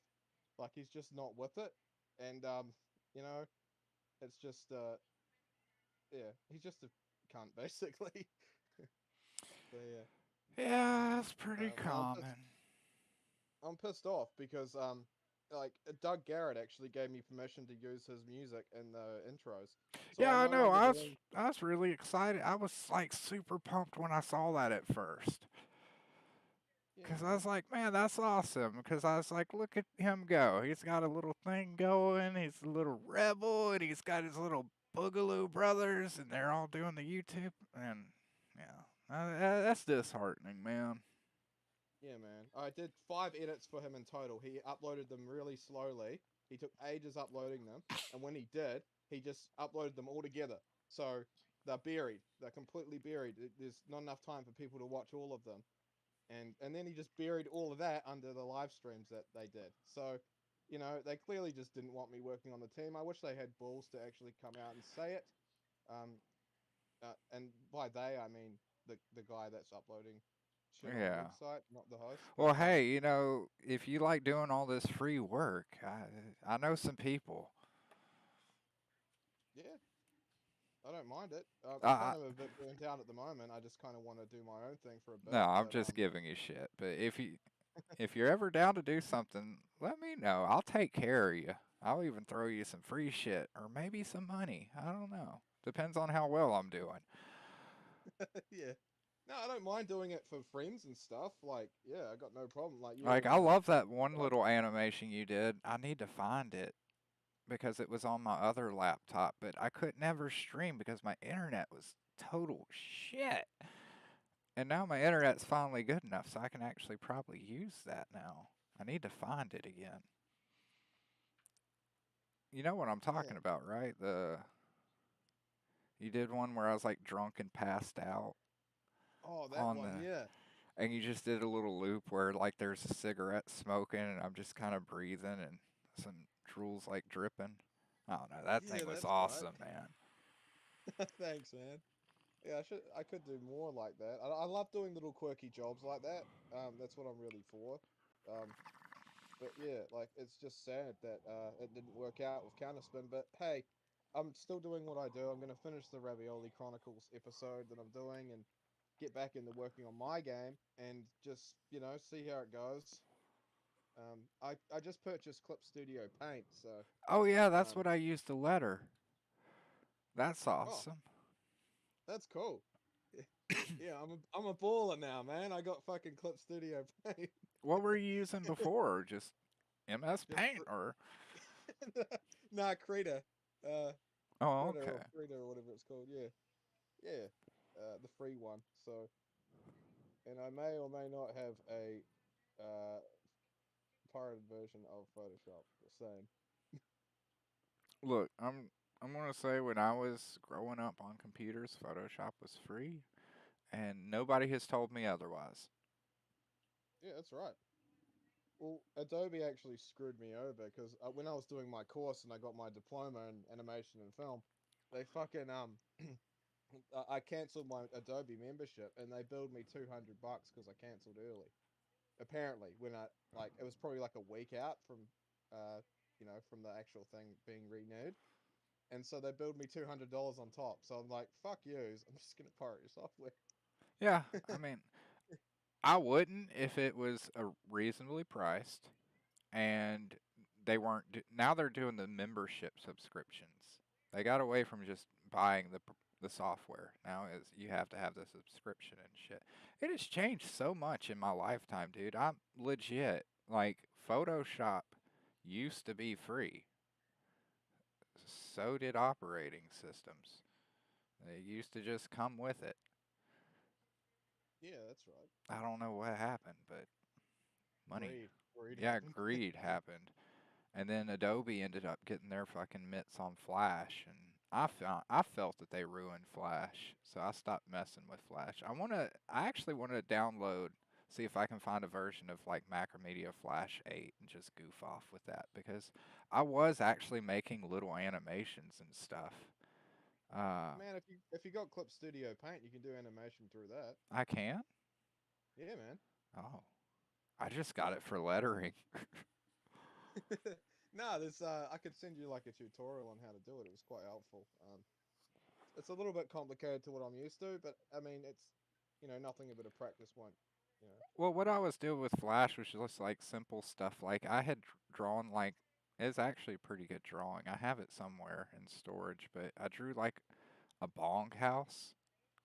Like he's just not with it, and you know it's just yeah, he's just a cunt basically. So yeah. Yeah, that's pretty And common. I'm pissed off because like Doug Garrett actually gave me permission to use his music in the intros, so Yeah, I'm I no know. longer doing. I was really excited. I was like super pumped when I saw that at first. Yeah, Cause I was man. like, man, that's awesome. Cause I was like, look at him go. He's got a little thing going. He's a little rebel, and he's got his little Boogaloo brothers, and they're all doing the YouTube. And yeah, that's disheartening, man. Yeah, man. I did 5 edits for him in total. He uploaded them really slowly. He took ages uploading them, and when he did, he just uploaded them all together. So they're buried. They're completely buried. There's not enough time for people to watch all of them. And then he just buried all of that under the live streams that they did. So, they clearly just didn't want me working on the team. I wish they had balls to actually come out and say it. Um, and by they I mean the guy that's uploading shit on the Yeah. website, not the host. But Well, hey, if you like doing all this free work, I know some people. yeah, I don't mind it. I, I'm I kind of a bit burnt out at the moment. I just kind of want to do my own thing for a no, bit. I'm But just giving you shit. But if you're ever down to do something, let me know. I'll take care of you. I'll even throw you some free shit or maybe some money. I don't know. Depends on how well I'm doing. yeah, no, I don't mind doing it for friends and stuff. Like, yeah, I got no problem. Like you Like already I know. love that one But little animation you did. I need to find it because it was on my other laptop, but I could never stream because my internet was total shit. And now my internet's finally good enough so I can actually probably use that now. I need to find it again. You know what I'm yeah, talking about, right? The You did one where I was like drunk and passed out oh, that on one, the yeah, and you just did a little loop where like there's a cigarette smoking and I'm just kind of breathing and some drool's like dripping. I don't know. That yeah, thing was that's right. awesome, man. Thanks, man. Yeah, I could do more like that. I love doing little quirky jobs like that. That's what I'm really for. Um, but yeah, like it's just sad that it didn't work out with Counterspin. But hey, I'm still doing what I do. I'm gonna finish the Ravioli Chronicles episode that I'm doing and get back into working on my game and just see how it goes. I just purchased Clip Studio Paint, so Oh yeah, that's um, what I used the letter. That's oh, awesome. that's cool. Yeah, I'm a baller now, man. I got fucking Clip Studio Paint. What were you using before? Just MS Just Paint or nah, Krita, uh, oh Krita or okay. Krita or whatever it's called. Yeah, yeah, the free one. So, and I may or may not have a uh pirated version of Photoshop. The same. Look, I'm gonna say when I was growing up on computers, Photoshop was free, and nobody has told me otherwise. Yeah, that's right. Well, Adobe actually screwed me over because when I was doing my course and I got my diploma in animation and film, they fucking I canceled my Adobe membership and they billed me $200 because I canceled early. Apparently, when I like it was probably like a week out from uh from the actual thing being renewed. And so they billed me $200 on top. So I'm like, fuck yous. I'm just gonna pirate your software. Yeah, I mean, I wouldn't if it was a reasonably priced and they weren't. Now they're doing the membership subscriptions. They got away from just buying the software. Now is you have to have the subscription and shit. It has changed so much in my lifetime, dude. I'm legit like Photoshop used to be free. So did operating systems. They used to just come with it. Yeah, that's right. I don't know what happened, but money. Greed Yeah, happened. greed happened. And then Adobe ended up getting their fucking mitts on Flash, and I felt that they ruined Flash, so I stopped messing with Flash. I actually want to download, see if I can find a version of like Macromedia Flash 8 and just goof off with that because I was actually making little animations and stuff. Uh, Man, if you got Clip Studio Paint, you can do animation through that. I can. Yeah, man. Oh, I just got Yeah. it for lettering. No, there's I could send you like a tutorial on how to do it. It was quite helpful. It's a little bit complicated to what I'm used to, but I mean, it's nothing a bit of practice won't. You know. Well, what I was doing with Flash was just like simple stuff. Like I had drawn like it's actually a pretty good drawing. I have it somewhere in storage, but I drew like a bong house,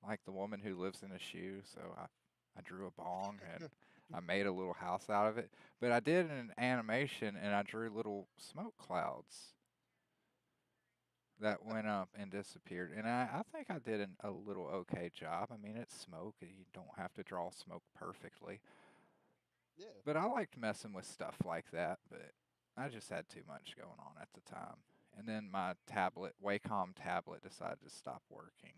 like the woman who lives in a shoe. So I drew a bong and I made a little house out of it. But I did an animation and I drew little smoke clouds that went up and disappeared. And I think I did a little okay job. I mean, it's smoke. You don't have to draw smoke perfectly. Yeah. But I liked messing with stuff like that, but I just had too much going on at the time. And then my tablet, Wacom tablet, decided to stop working,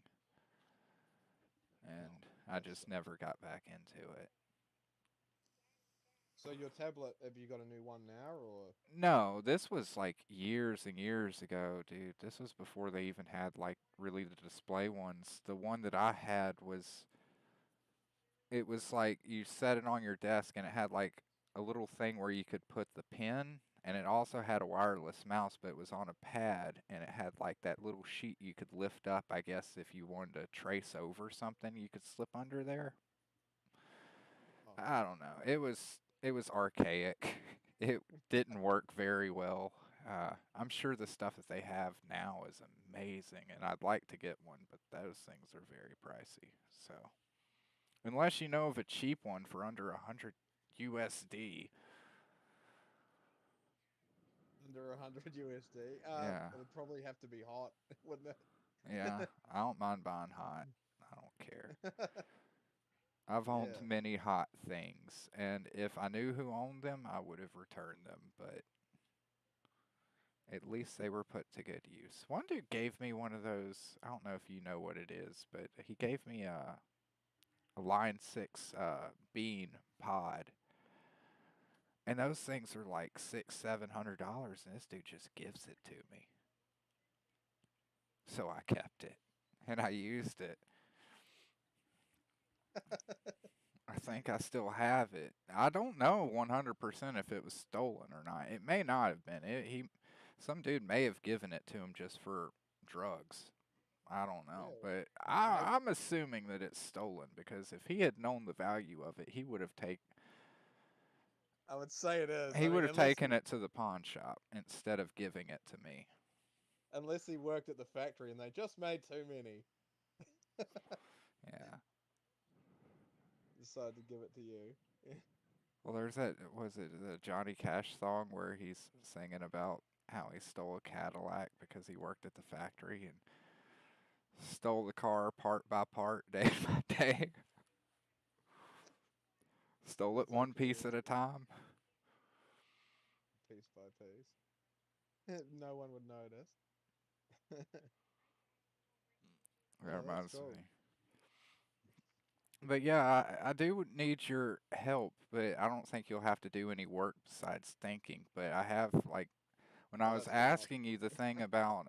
Oh, and I that just sucks. never got back into it. So your tablet, have you got a new one now, or No, this was like years and years ago, dude. This was before they even had like really the display ones. The one that I had was it was like you set it on your desk and it had like a little thing where you could put the pen and it also had a wireless mouse but it was on a pad and it had like that little sheet you could lift up, I guess if you wanted to trace over something you could slip under there. oh, I don't know. It was archaic. It didn't work very well. I'm sure the stuff that they have now is amazing and I'd like to get one, but those things are very pricey. So unless you know of a cheap one for under 100 USD. under 100 USD? Yeah. It'd probably have to be hot, wouldn't Yeah. it? I don't mind buying hot. I don't care. I've owned Yeah. many hot things, and if I knew who owned them, I would have returned them, but at least they were put to good use. One dude gave me one of those, I don't know if you know what it is, but he gave me a Line 6 bean pod. And those things are like $600-700, and this dude just gives it to me. So I kept it and I used it. I think I still have it. I don't know 100% if it was stolen or not. It may not have been. Some dude may have given it to him just for drugs. I don't know, Yeah. but Maybe I'm assuming that it's stolen because if he had known the value of it, I would say it is. he I would mean, have taken it to the pawn shop instead of giving it to me. unless he worked at the factory and they just made too many, Yeah. decided to give it to you. Well, there's that was it the Johnny Cash song where he's singing about how he stole a Cadillac because he worked at the factory and stole the car part by part, day by day. Stole it That's one actually piece at a awesome. time. Piece by piece. No one would notice. That Oh, that's reminds cool. me. But yeah, I do need your help, but I don't think you'll have to do any work besides thinking. But I have like when I Oh, was that's enough. asking you the thing about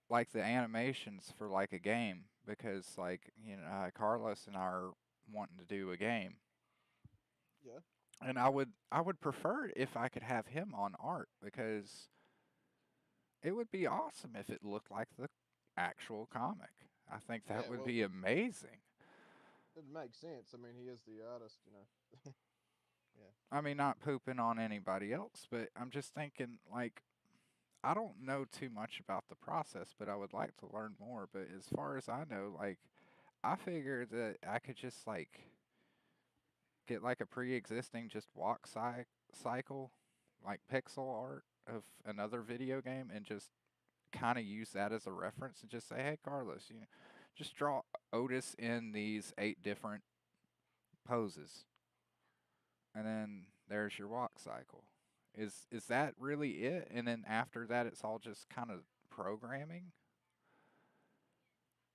like the animations for like a game because like Carlos and I are wanting to do a game. Yeah. And I would prefer it if I could have him on art because it would be awesome if it looked like the actual comic. I think that Yeah, would well, be amazing. it makes sense. I mean, he is the artist, you know. Yeah. I mean, not pooping on anybody else, but I'm just thinking, like, I don't know too much about the process, but I would like to learn more. But as far as I know, like, I figured that I could just, like, get, like, a pre existing just cycle, like, pixel art of another video game and just kind of use that as a reference and just say, hey, Carlos, just draw Otis in these 8 different poses, and then there's your walk cycle. Is that really it? And then after that, it's all just kind of programming.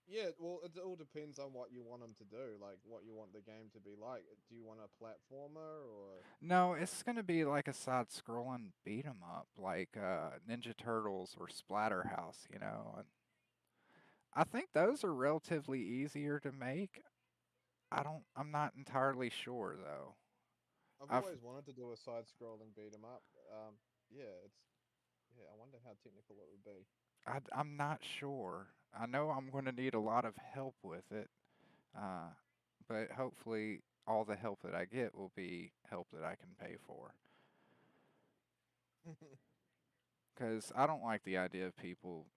Yeah, well, it all depends on what you want them to do, like what you want the game to be like. Do you want a platformer or No, uh, it's gonna be like a side-scrolling beat 'em up, like Ninja Turtles or Splatterhouse. And I think those are relatively easier to make. I'm not entirely sure though. I've I've always wanted to do a side-scrolling beat 'em up. Yeah, it's yeah. I wonder how technical it would be. I'm not sure. I know I'm going to need a lot of help with it, uh, but hopefully all the help that I get will be help that I can pay for. Because I don't like the idea of people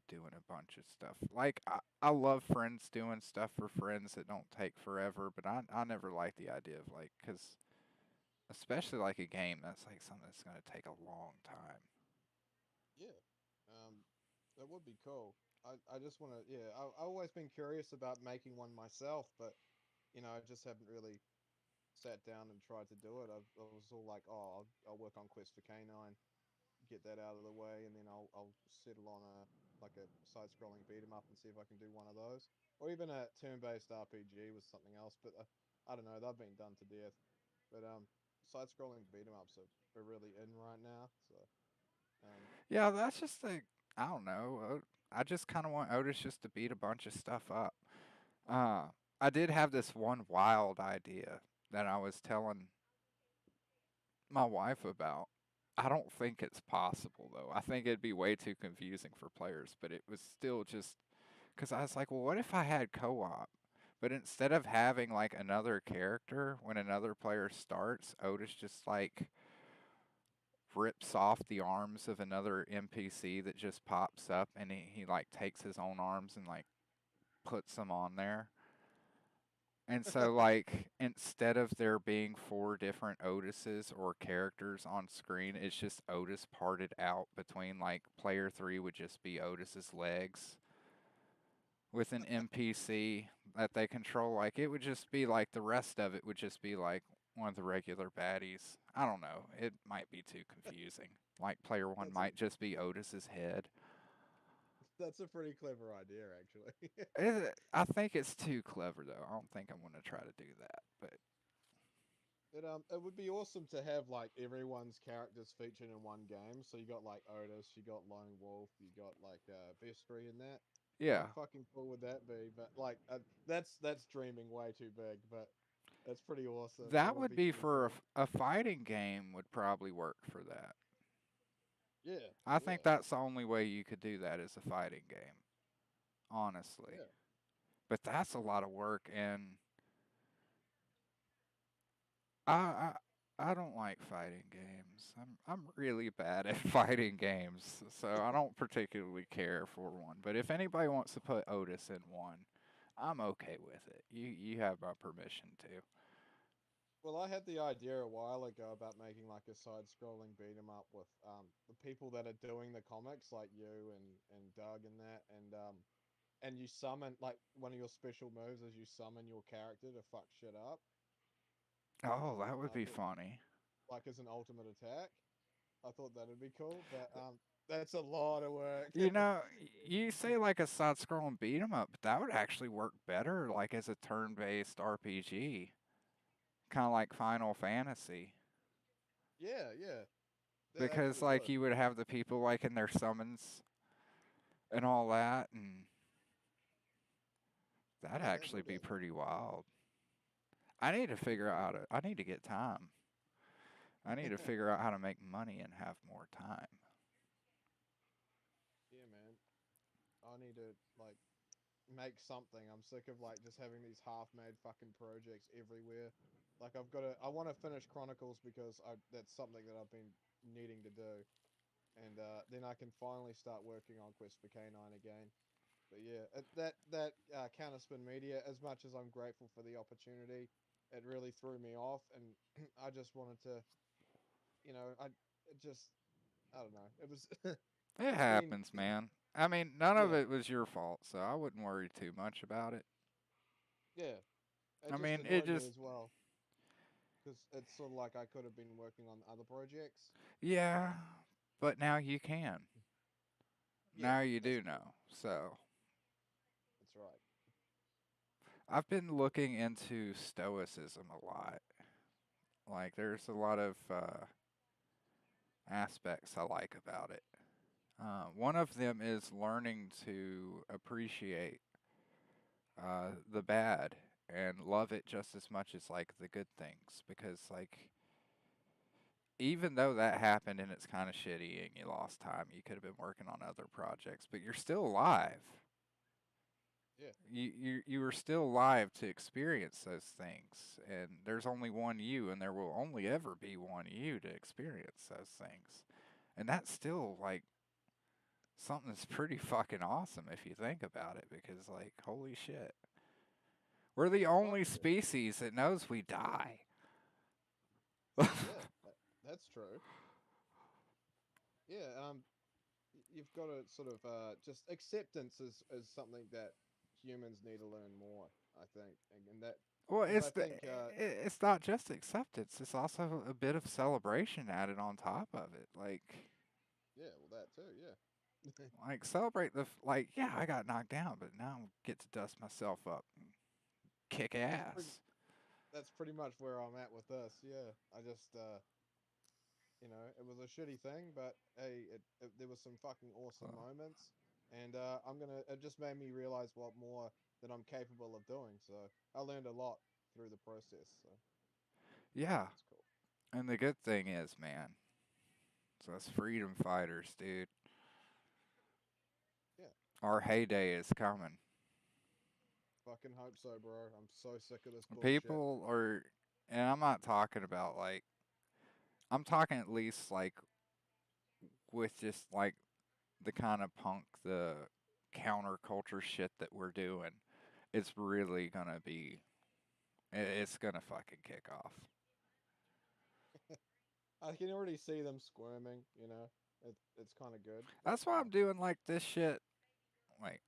doing a bunch of stuff. Like, I love friends doing stuff for friends that don't take forever, but I never like the idea of, like, because especially like a game, that's like something that's going to take a long time. Yeah, um, that would be cool. I just want to. Yeah, I've always been curious about making one myself, but I just haven't really sat down and tried to do it. I was all like, oh, I'll work on Quest for K9, get that out of the way, and then I'll settle on a like a side-scrolling beat 'em up and see if I can do one of those, or even a turn-based RPG was something else. But I don't know, they've been done to death. But side-scrolling beat 'em ups are really in right now. So um, Yeah, that's just like, I don't know. I just kind of want Otis just to beat a bunch of stuff up. Uh, I did have this one wild idea that I was telling my wife about. I don't think it's possible though. I think it'd be way too confusing for players, but it was still just because I was like, well, what if I had co op? But instead of having like another character when another player starts, Otis just like rips off the arms of another NPC that just pops up and he like takes his own arms and like puts them on there. And so, like, instead of there being 4 different Otises or characters on screen, it's just Otis parted out between, like, player 3 would just be Otis's legs with an NPC that they control. Like, it would just be like the rest of it would just be like one of the regular baddies. I don't know. It might be too confusing. Like, player 1 that's a might just be Otis's head. that's a pretty clever idea, actually. I think it's too clever, though. I don't think I'm going to try to do that. But It would be awesome to have like everyone's characters featured in one game. So you got like Otis, you got Lone Wolf, you got like Vestry in that. How yeah. fucking cool would that be? But like that's dreaming way too big. But that's pretty awesome. That That would would be be pretty for cool. a fighting game would probably work for that. Yeah, I think yeah, that's the only way you could do that is a fighting game, honestly. yeah. But that's a lot of work, and I I don't like fighting games. I'm really bad at fighting games, so I don't particularly care for one. But if anybody wants to put Otis in one, I'm okay with it. You have my permission to. Well, I had the idea a while ago about making like a side-scrolling beat 'em up with the people that are doing the comics, like you and Doug and that, and you summon like one of your special moves is you summon your character to fuck shit up. Oh, that would I be thought funny. like as an ultimate attack. I thought that'd be cool, but that's a lot of work. You say like a side-scrolling beat 'em up, but that would actually work better, like as a turn-based RPG, kind of like Final Fantasy, Yeah, yeah, that because actually like would. you would have the people like in their summons and all that, and that'd Yeah, that actually would be actually pretty be cool. wild. I need to figure out how to. I need to get time. I need to figure out how to make money and have more time. Yeah, man. I need to like make something. I'm sick of like just having these half-made fucking projects everywhere. Like I want to finish Chronicles because I that's something that I've been needing to do, and then I can finally start working on Quest for K9 again. But yeah, that Counterspin Media, as much as I'm grateful for the opportunity, it really threw me off, and I just wanted to, it just I don't know. It was It it's been happens, man. I mean, none of yeah, it was your fault, so I wouldn't worry too much about it. yeah. It I just mean, it annoyed me just, as well because it's sort of like I could have been working on other projects. yeah, but now you can. Yeah, Now you that's do true. know. So, That's right. I've been looking into Stoicism a lot. Like, there's a lot of aspects I like about it. One of them is learning to appreciate the bad and love it just as much as like the good things because like even though that happened and it's kind of shitty and you lost time, you could have been working on other projects, but you're still alive. Yeah, You were still alive to experience those things, and there's only one you, and there will only ever be one you to experience those things, and that's still like something that's pretty fucking awesome if you think about it, because like holy shit, we're the fuck only yeah, species that knows we die. yeah. That's true. Yeah, you've got to sort of just acceptance is something that humans need to learn more. I think, and that Well, because I think it's not just acceptance; it's also a bit of celebration added on top of it. yeah, well that too, yeah. Celebrate like yeah, I got knocked down, but now I get to dust myself up and kick that's pretty ass. that's pretty much where I'm at with this. Yeah, I just it was a shitty thing, but hey, there was some fucking awesome So, moments, and it just made me realize what more that I'm capable of doing. So I learned a lot through the process. So yeah, that's cool. and the good thing is, man, so us freedom fighters, dude, Yeah, our heyday is coming. fucking hope so, bro. I'm so sick of this bullshit. People are, and I'm not talking about like, I'm talking at least like with just like the kind of punk, the counterculture shit that we're doing. It's really gonna be, it's gonna fucking kick off. I can already see them squirming. It's kind of good, but That's why I'm doing like this shit, like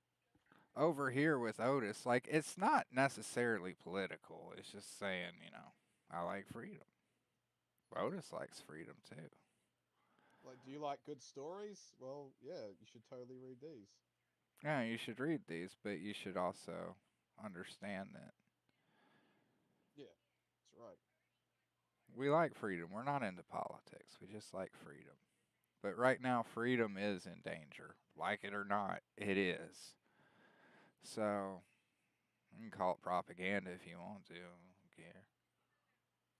over here with Otis. Like, it's not necessarily political. It's just saying, I like freedom. Otis likes freedom too. like, do you like good stories? Well, yeah, you should totally read these. Yeah, you should read these, but you should also understand that Yeah, that's right. we like freedom. We're not into politics. We just like freedom. But right now, freedom is in danger. Like it or not, it is. So, you can call it propaganda if you want to. I don't care.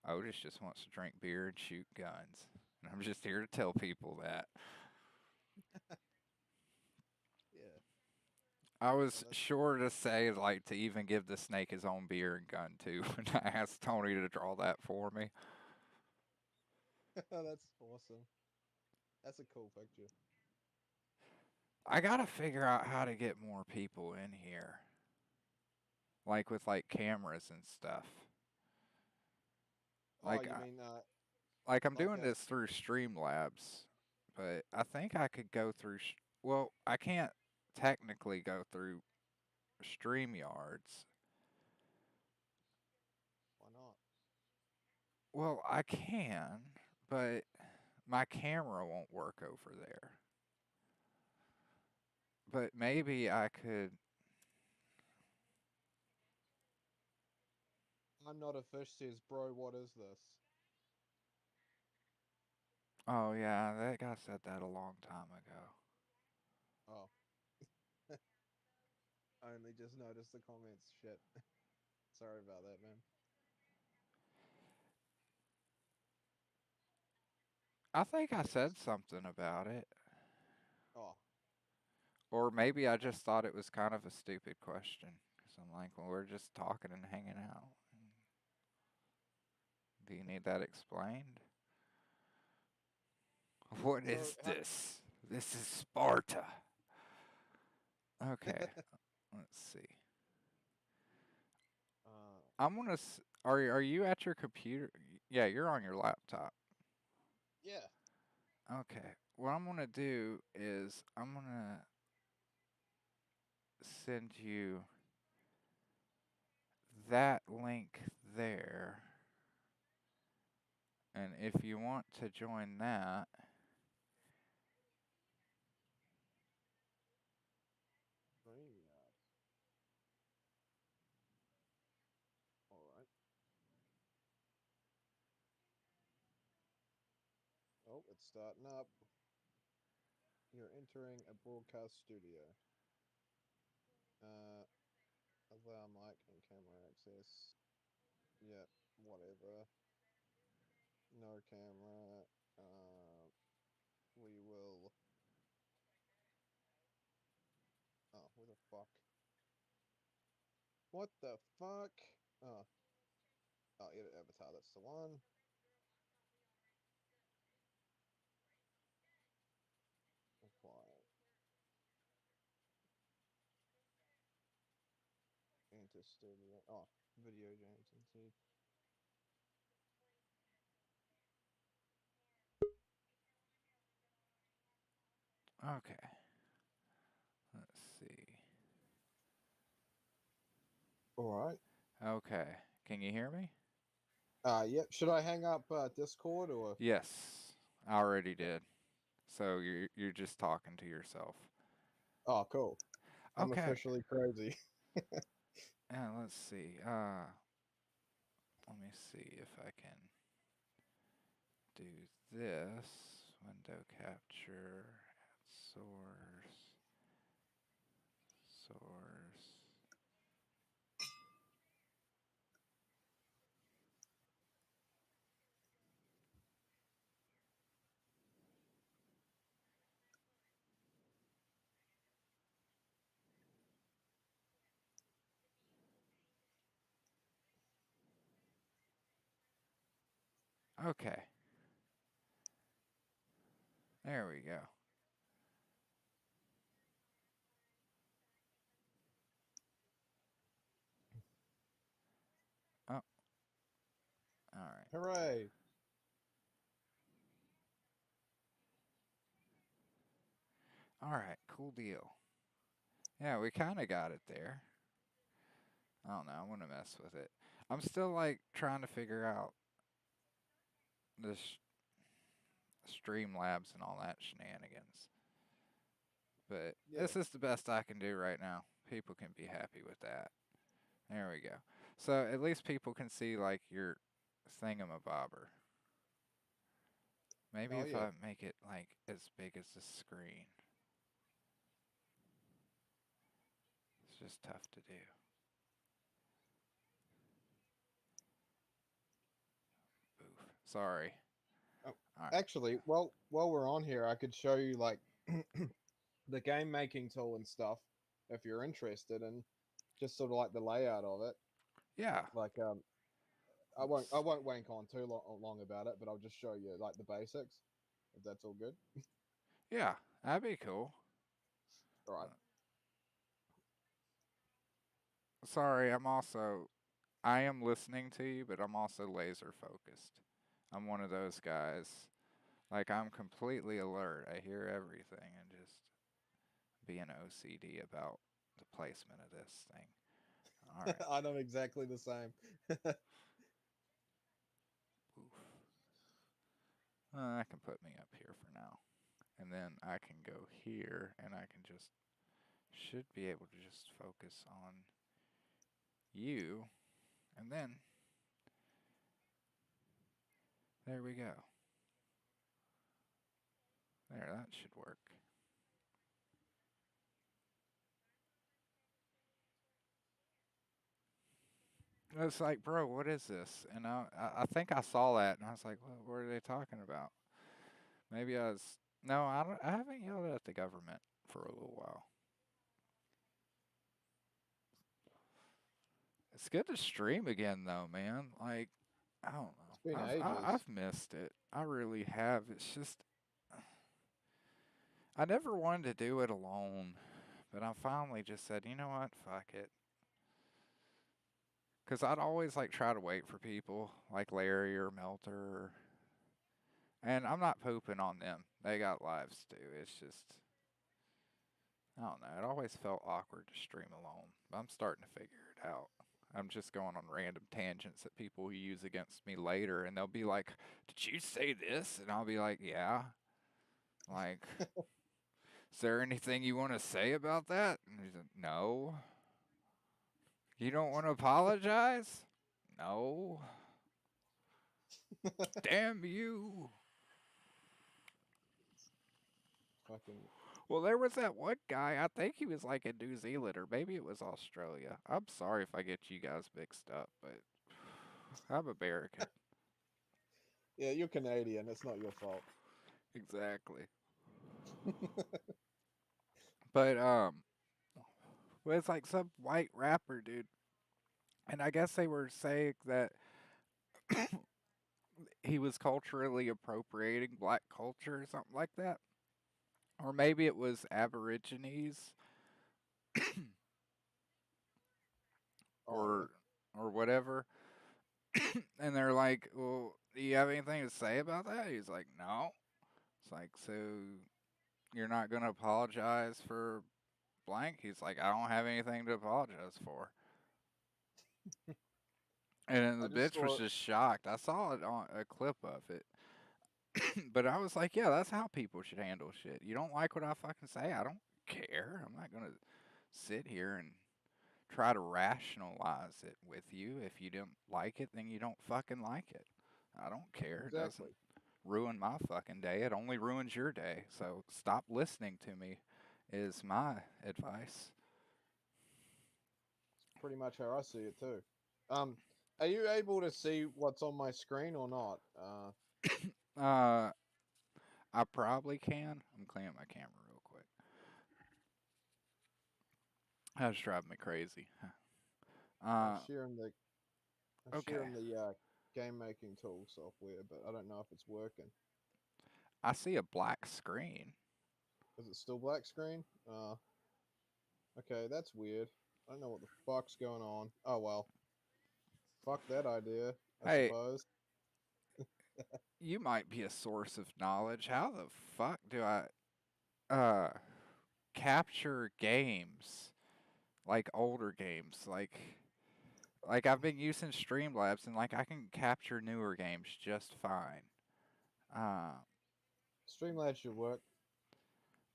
Otis just wants to drink beer and shoot guns. And I'm just here to tell people that. Yeah, I no, was that's sure to say, like, to even give the snake his own beer and gun, too, when I asked Tony to draw that for me. that's awesome. That's a cool picture. I gotta figure out how to get more people in here. Like, with, like, cameras and stuff. Oh, Like, you mean I'm like doing this through Streamlabs, but I think I could go through. Well, I can't technically go through StreamYards. why not? Well, I can, but my camera won't work over there. But maybe I could. I'm not a fish. Says, bro, what is this? Oh yeah, that guy said that a long time ago. Oh, I only just noticed the comments. Shit. Sorry about that, man. I think I said something about it. Oh, Or maybe I just thought it was kind of a stupid question. Because I'm like, well, we're just talking and hanging out. Do you need that explained? What so is this? This is Sparta. Okay, let's see. uh, I'm gonna. Are you at your computer? Yeah, you're on your laptop. yeah. Okay. What I'm gonna do is I'm gonna send you that link there, and if you want to join that, StreamYard. All right. Oh, it's starting up. You're entering a broadcast studio. Uh, allow mic and camera access. Yeah, whatever. No camera. We will. Oh, where the fuck? What the fuck? Oh, oh, edit avatar. That's the one. Apply. Enter studio. Oh, video games and see. okay. Let's see. All right. Okay. Can you hear me? Yep. Should I hang up Discord or? Yes, I already did. So you're just talking to yourself. Oh, cool. I'm Okay. officially crazy. Yeah, let's see. Let me see if I can do this. Window capture, source, source. Okay, there we go. Oh, all right. Hooray! All right, cool deal. Yeah, we kind of got it there. I don't know. I'm gonna mess with it. I'm still like trying to figure out this Streamlabs and all that shenanigans. But Yeah. this is the best I can do right now. People can be happy with that. There we go. So at least people can see like your thingamabobber. Maybe Oh if yeah. I make it like as big as the screen. It's just tough to do. Oof. Sorry. Oh, All right. actually, well, while we're on here, I could show you like the game making tool and stuff if you're interested, and just sort of like the layout of it. Yeah. Like, I Let's. won't wank on too long about it, but I'll just show you like the basics, if that's all good. Yeah, that'd be cool. All right. Uh, Sorry, I am listening to you, but I'm also laser focused. I'm one of those guys. Like I'm completely alert. I hear everything and just being OCD about the placement of this thing. All right. I know exactly the same. Oof. That can put me up here for now. And then I can go here and I can just, should be able to just focus on you. And then, there we go. There, that should work. It's like, bro, what is this? And I think I saw that and I was like, what are they talking about? Maybe I was. No, I don't. I haven't yelled at the government for a little while. It's good to stream again, though, man. Like, I don't know. It's been I've ages. missed it. I really have. It's just I never wanted to do it alone, but I finally just said, you know what, fuck it. Cause I'd always like try to wait for people like Larry or Melter, and I'm not pooping on them. They got lives too. It's just I don't know. It always felt awkward to stream alone. But I'm starting to figure it out. I'm just going on random tangents that people will use against me later, and they'll be like, "Did you say this?" And I'll be like, "Yeah." Like, is there anything you want to say about that? And he's like, "No." You don't want to apologize? No. Damn you. Fucking Well, there was that one guy, I think he was like in New Zealand or maybe it was Australia. I'm sorry if I get you guys mixed up, but I'm American. yeah, you're Canadian. It's not your fault. Exactly. But well, it's like some white rapper dude. And I guess they were saying that he was culturally appropriating black culture or something like that. Or maybe it was Aborigines Oh yeah. or whatever. And they're like, "Well, do you have anything to say about that?" He's like, "No." It's like, "So you're not gonna apologize for blank?" He's like, "I don't have anything to apologize for." And then I the just bitch was saw. just shocked. I saw it on a clip of it, but I was like, "Yeah, that's how people should handle shit. You don't like what I fucking say? I don't care. I'm not gonna sit here and try to rationalize it with you. If you don't like it, then you don't fucking like it. I don't care. It doesn't Exactly. ruin my fucking day. It only ruins your day. So stop listening to me, is my advice." It's pretty much how I see it too. Um, are you able to see what's on my screen or not? Uh, I probably can. I'm cleaning my camera real quick. That's driving me crazy. I'm Uh, sharing the I'm okay. sharing the game making tool software, but I don't know if it's working. I see a black screen. Is it still black screen? Okay, that's weird. I don't know what the fuck's going on. Oh well, fuck that idea. I Hey, suppose. you might be a source of knowledge. How the fuck do I uh capture games like older games like I've been using Streamlabs and like I can capture newer games just fine. Uh, Streamlabs should work.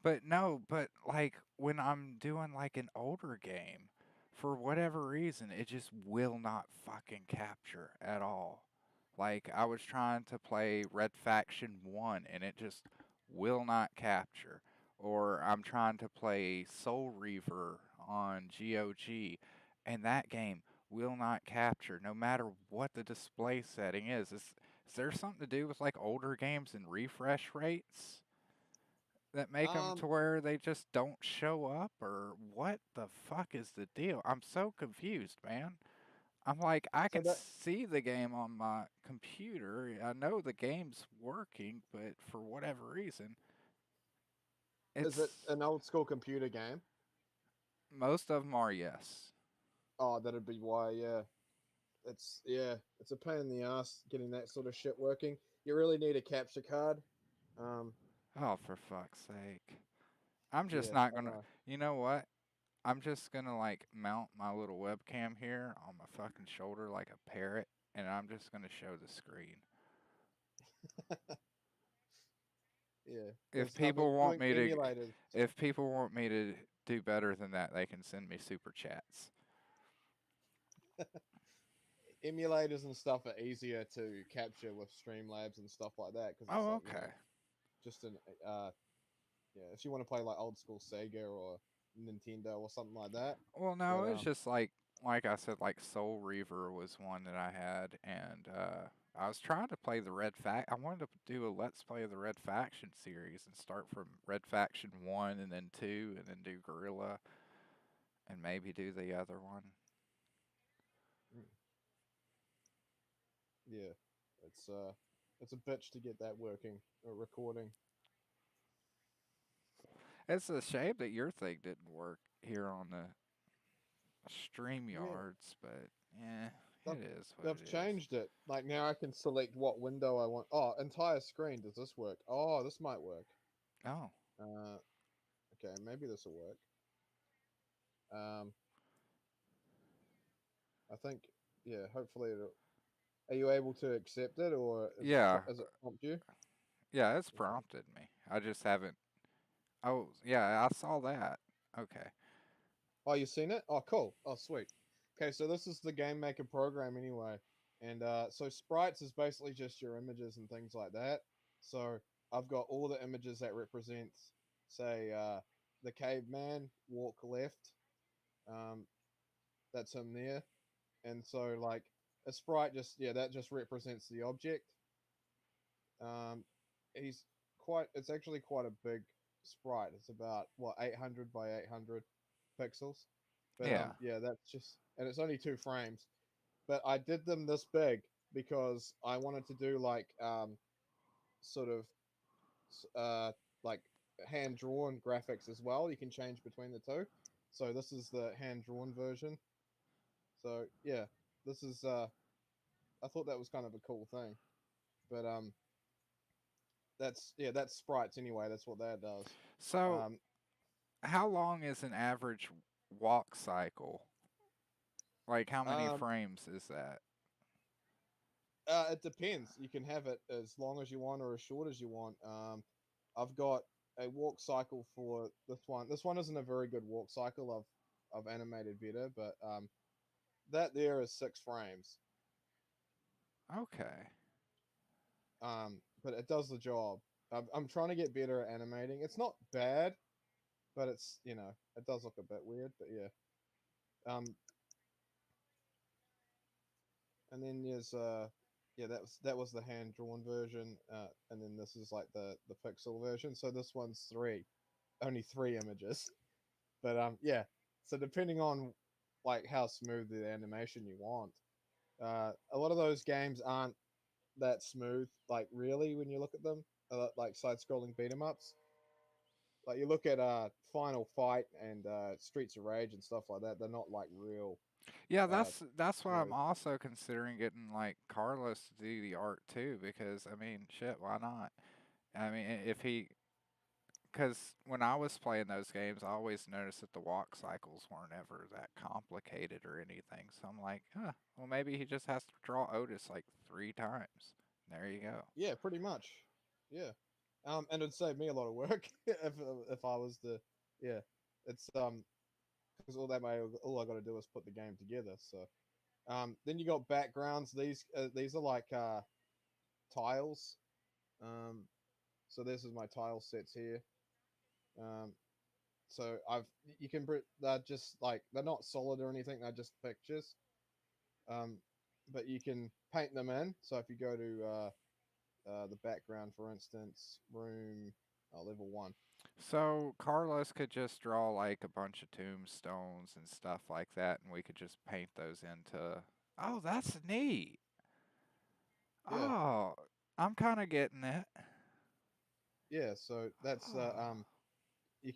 but no, but like when I'm doing like an older game, for whatever reason, it just will not fucking capture at all. Like I was trying to play Red Faction 1 and it just will not capture. Or I'm trying to play Soul Reaver on GOG and that game will not capture no matter what the display setting is. Is there something to do with like older games and refresh rates that make them Um, to where they just don't show up? Or what the fuck is the deal? I'm so confused, man. I'm like, I so can that see the game on my computer. I know the game's working, but for whatever reason, is it's it an old school computer game? most of them are yes. Oh, that'd be why. Yeah, it's a pain in the ass getting that sort of shit working. You really need a capture card. Um, Oh, for fuck's sake. I'm just yeah, not I gonna, know. you know what? I'm just gonna like mount my little webcam here on my fucking shoulder like a parrot, and I'm just gonna show the screen. Yeah, If because I've been people want doing me to, emulators. if people want me to do better than that, they can send me super chats. Emulators and stuff are easier to capture with Streamlabs and stuff like that because it's Oh, like okay. just an yeah. If you want to play like old school Sega or Nintendo or something like that, Well, no, but it's just like I said, like Soul Reaver was one that I had, and I was trying to play the Red Fact. I wanted to do a Let's Play of the Red Faction series and start from Red Faction 1 and then 2 and then do Gorilla and maybe do the other one. Mm, yeah, it's uh, it's a bitch to get that working or recording. It's a shame that your thing didn't work here on the Yeah, StreamYards, but yeah, they've, it is what they've it is. changed it. Like now, I can select what window I want. Oh, entire screen. Does this work? Oh, this might work. Oh, Uh, okay, maybe this will work. Um, I think, yeah. Hopefully, are you able to accept it, or yeah, does it prompt you? yeah, it's Okay. prompted me. I just haven't. Oh, yeah, I saw that. Okay. Oh, you seen it? Oh, cool. Oh, sweet. Okay, so this is the game maker program anyway, and so sprites is basically just your images and things like that. So I've got all the images that represent, say, the caveman walk left. Um, that's him there, and so like a sprite just that just represents the object. Um, he's quite. It's actually quite a big sprite. It's about what 800 by 800 pixels. But Yeah. yeah, that's just and it's only 2 frames. But I did them this big because I wanted to do like sort of uh like hand drawn graphics as well. You can change between the two. So this is the hand drawn version. So yeah, this is I thought that was kind of a cool thing. But that's sprites anyway. That's what that does. So, Um, how long is an average walk cycle? Like, how many um, frames is that? it depends. You can have it as long as you want or as short as you want. I've got a walk cycle for this one. This one isn't a very good walk cycle. I've animated better, but that there is 6 frames. Okay. But it does the job. I'm trying to get better at animating. It's not bad, but it's it does look a bit weird. But yeah. And then there's yeah, that was the hand drawn version, and then this is like the pixel version. So this one's only 3 images. But yeah. So depending on like how smooth the animation you want, a lot of those games aren't that smooth. Like really, when you look at them, like side scrolling beat 'em ups. Like you look at Final Fight and Streets of Rage and stuff like that, they're not like real Yeah, uh, that's why I'm smooth. also considering getting like Carlos to do the art too, because I mean, shit, why not? I mean, if he, because when I was playing those games, I always noticed that the walk cycles weren't ever that complicated or anything. So I'm like, huh, well, maybe he just has to draw Otis like 3 times. There you go. Yeah, pretty much. Yeah. And it'd save me a lot of work if I was to, yeah. It's because all I got to do is put the game together. So then you got backgrounds. These are like tiles. Um, so this is my tile sets here. Um, so you can they're just like they're not solid or anything. They're just pictures. Um, but you can paint them in. So if you go to the background, for instance, room level 1. So Carlos could just draw like a bunch of tombstones and stuff like that, and we could just paint those into. Oh, that's neat. Yeah, Oh, I'm kind of getting it. yeah. So that's Oh. you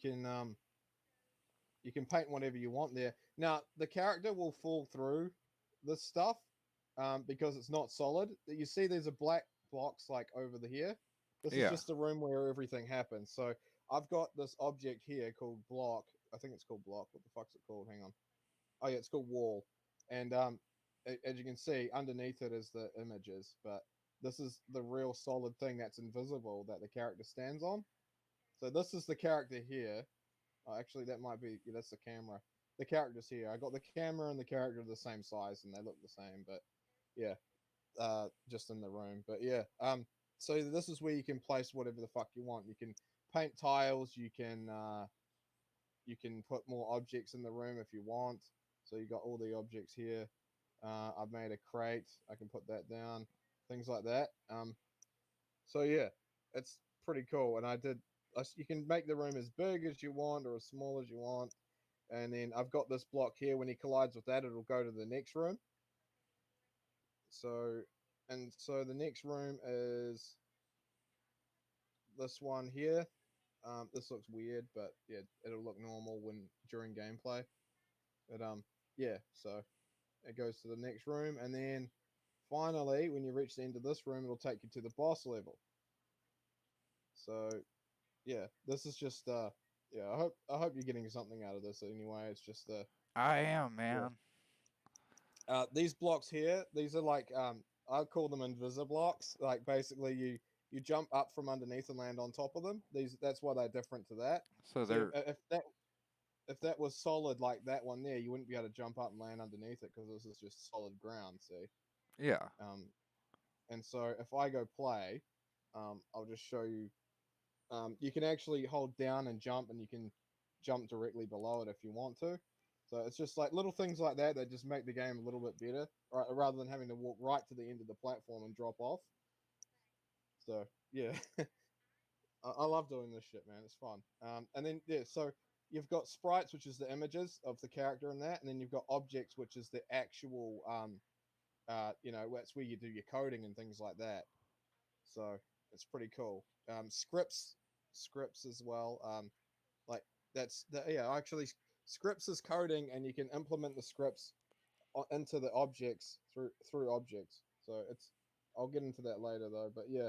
can paint whatever you want there. Now the character will fall through this stuff because it's not solid. You see, there's a black box like over the here. This is Yeah. just the room where everything happens. So I've got this object here called block. I think it's called block. What the fuck's it called? Hang on. Oh yeah, it's called wall. And as you can see, underneath it is the images, but this is the real solid thing that's invisible that the character stands on. So this is the character here. Oh, actually, that might be that's the camera. The character's here. I got the camera and the character the same size, and they look the same. But yeah, just in the room. But yeah, so this is where you can place whatever the fuck you want. You can paint tiles. You can put more objects in the room if you want. So you got all the objects here. I've made a crate. I can put that down. things like that. So yeah, it's pretty cool. And you can make the room as big as you want or as small as you want. And then I've got this block here. When he collides with that, it'll go to the next room. So, and so the next room is this one here. This looks weird, but yeah, it'll look normal when during gameplay. But yeah. So it goes to the next room, and then finally, when you reach the end of this room, it'll take you to the boss level. So yeah, this is just yeah. I hope you're getting something out of this anyway. It's just I am, yeah. man. These blocks here, these are like I call them blocks. Like basically you jump up from underneath and land on top of them. These That's why they're different to that. So See, they're if that was solid like that one there, you wouldn't be able to jump up and land underneath it because this is just solid ground. See, yeah. um, and so if I go play, I'll just show you. You can actually hold down and jump, and you can jump directly below it if you want to. So it's just like little things like that that just make the game a little bit better, right? Rather than having to walk right to the end of the platform and drop off. So yeah, I love doing this shit, man. It's fun. And then yeah, so you've got sprites, which is the images of the character in that, and then you've got objects, which is the actual that's where you do your coding and things like that. So it's pretty cool. Scripts as well. Like that's the yeah actually scripts is coding, and you can implement the scripts into the objects through objects. So it's I'll get into that later though. But yeah,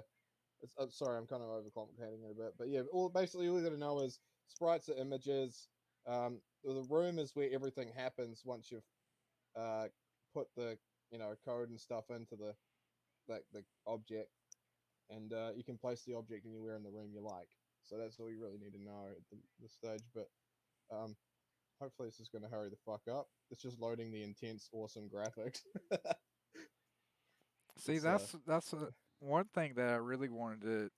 it's sorry, I'm kind of overcomplicating it a bit. But yeah, all you got to know is sprites are images. The room is where everything happens once you've uh, put the code and stuff into the object, and you can place the object anywhere in the room you like. So that's all you really need to know at the stage. But um, hopefully this is going to hurry the fuck up. It's just loading the intense, awesome graphics. See, it's that's one thing that I really wanted to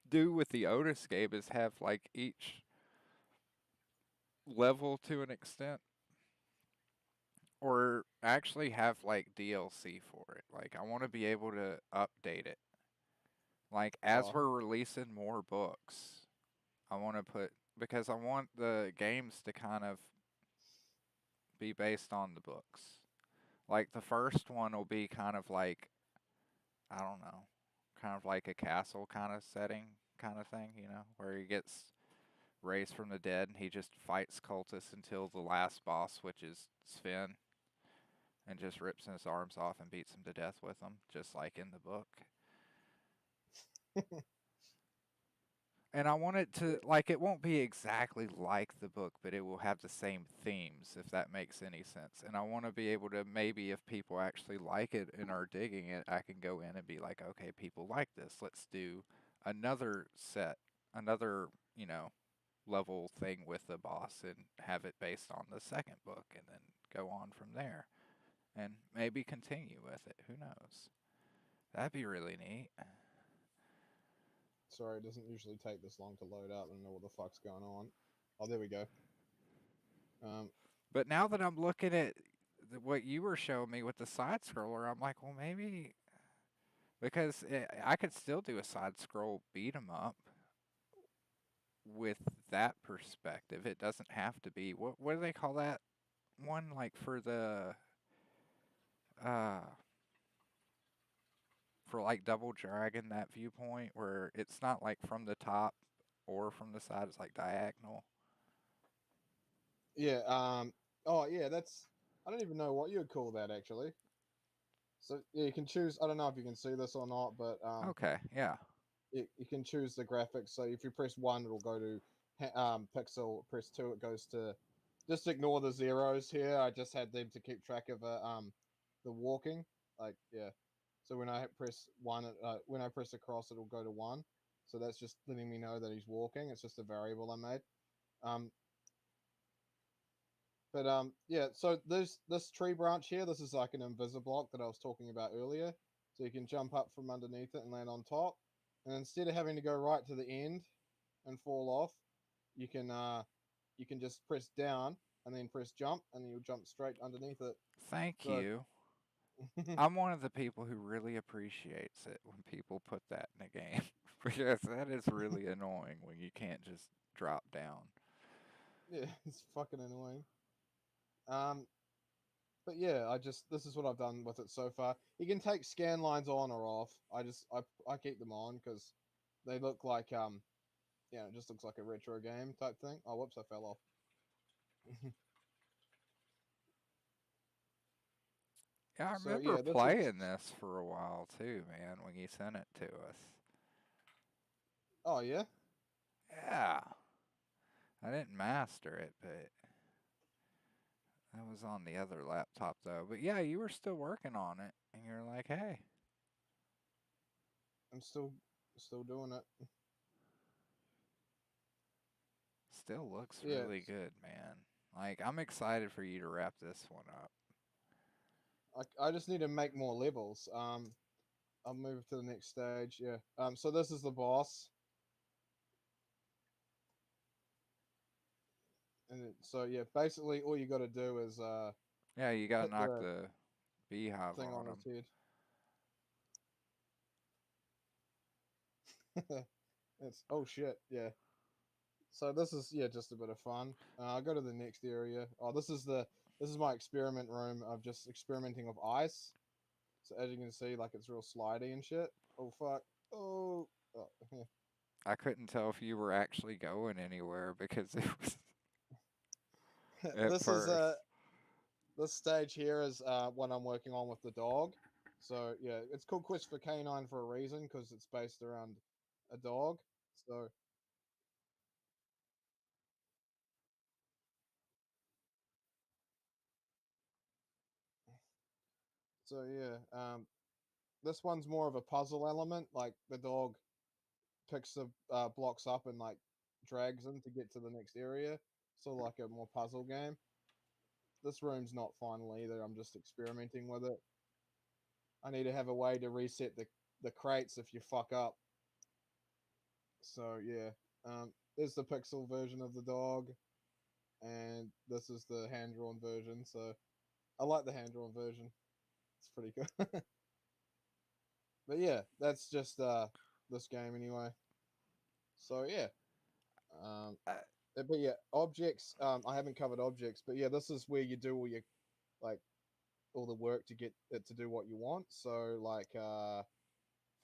do with the Otis game is have like each level to an extent, or actually have like DLC for it. Like I want to be able to update it. Like as oh we're releasing more books, I want to put because I want the games to kind of be based on the books. Like the first one will be kind of like I don't know, kind of like a castle kind of setting kind of thing, where he gets raised from the dead and he just fights cultists until the last boss, which is Sven, and just rips his arms off and beats him to death with them, just like in the book. And I want it to, like, it won't be exactly like the book, but it will have the same themes, if that makes any sense. And I want to be able to, maybe if people actually like it and are digging it, I can go in and be like, okay, people like this. Let's do another set, another, level thing with the boss and have it based on the second book and then go on from there and maybe continue with it. Who knows? That'd be really neat. sorry, it doesn't usually take this long to load up and know what the fuck's going on. Oh, there we go. Um, But now that I'm looking at what you were showing me with the side scroller, I'm like, well, maybe because I could still do a side scroll beat 'em up with that perspective. It doesn't have to be what do they call that one like uh for like Double Dragon, that viewpoint where it's not like from the top or from the side, it's like diagonal. yeah. Oh yeah, that's I don't even know what you would call that actually. So yeah, you can choose. I don't know if you can see this or not, but Okay, yeah. you can choose the graphics. So if you press one, it'll go to pixel. Press two, it goes to. Just ignore the zeros here. I just had them to keep track of the walking. Like yeah. So when I press one, when I press across, it'll go to one. So that's just letting me know that he's walking. It's just a variable I made. Um, but yeah. So this tree branch here. This is like an block that I was talking about earlier. So you can jump up from underneath it and land on top. And instead of having to go right to the end and fall off, you can uh you can just press down and then press jump, and you'll jump straight underneath it. Thank So you. I'm one of the people who really appreciates it when people put that in a game because that is really annoying when you can't just drop down. Yeah, it's fucking annoying. Um, but yeah, I just this is what I've done with it so far. You can take scan lines on or off. I keep them on because they look like it just looks like a retro game type thing. Oh, whoops, I fell off. Yeah, I So remember yeah, this is. playing this for a while too, man, when you sent it to us. Oh yeah, Yeah, I didn't master it, but that was on the other laptop though. But yeah, you were still working on it, and you're like, hey, I'm still doing it. still looks Yeah, really good, man. Like, I'm excited for you to wrap this one up. I just need to make more levels. I'll move to the next stage. Yeah. So this is the boss, and so yeah, basically all you got to do is Yeah, you gotta hit knock the the beehive thing on on him. his head. It's oh shit, yeah. So this is yeah, just a bit of fun. I'll go to the next area. Oh, this is my experiment room of just experimenting with ice. So as you can see, like it's real slidey and shit. Oh fuck. Oh. Oh. I couldn't tell if you were actually going anywhere because it was at This is first. this stage here is what I'm working on with the dog. So yeah, it's called Quest for Canine for a reason because it's based around a dog. So yeah, this one's more of a puzzle element. Like the dog picks the blocks up and like drags them to get to the next area. So like a more puzzle game. This room's not final either. I'm just experimenting with it. I need to have a way to reset the crates if you fuck up. So yeah, there's the pixel version of the dog, and this is the hand drawn version. So I like the hand drawn version. It's pretty good. But yeah, that's just this game anyway. So yeah, um, Uh, but yeah, objects. I haven't covered objects, but yeah, this is where you do all your like all the work to get it to do what you want. So like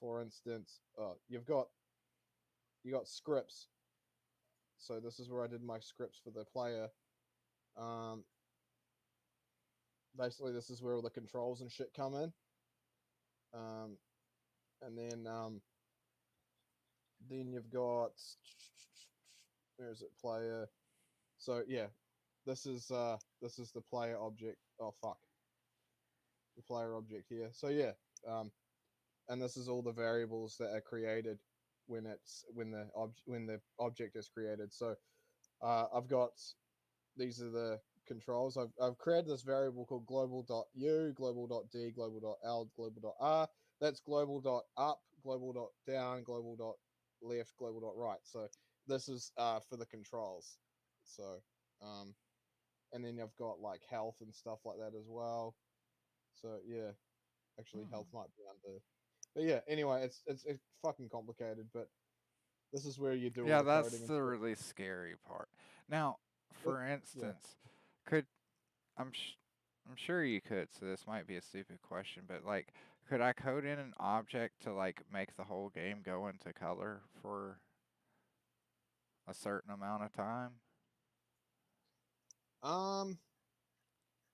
for instance, you got scripts. So this is where I did my scripts for the player. Um, Basically, this is where all the controls and shit come in. Um, and then you've got where is it player? So yeah, this is the player object. Oh fuck, the player object here. So yeah, um, and this is all the variables that are created when the object is created. So I've got these are the controls. I've created this variable called global.u, global.d, global.l, global.r. That's global.up, global.down, global.left, global.right. So this is for the controls. So, um, and then I've got like health and stuff like that as well. So yeah, actually hmm. health might be under. But yeah, anyway, it's fucking complicated, but this is where you do all Yeah, the that's coding and the shit. really scary part. Now, It, for yeah. instance, could I'm sh- I'm sure you could, so this might be a stupid question, but like, could I code in an object to like make the whole game go into color for a certain amount of time? Um,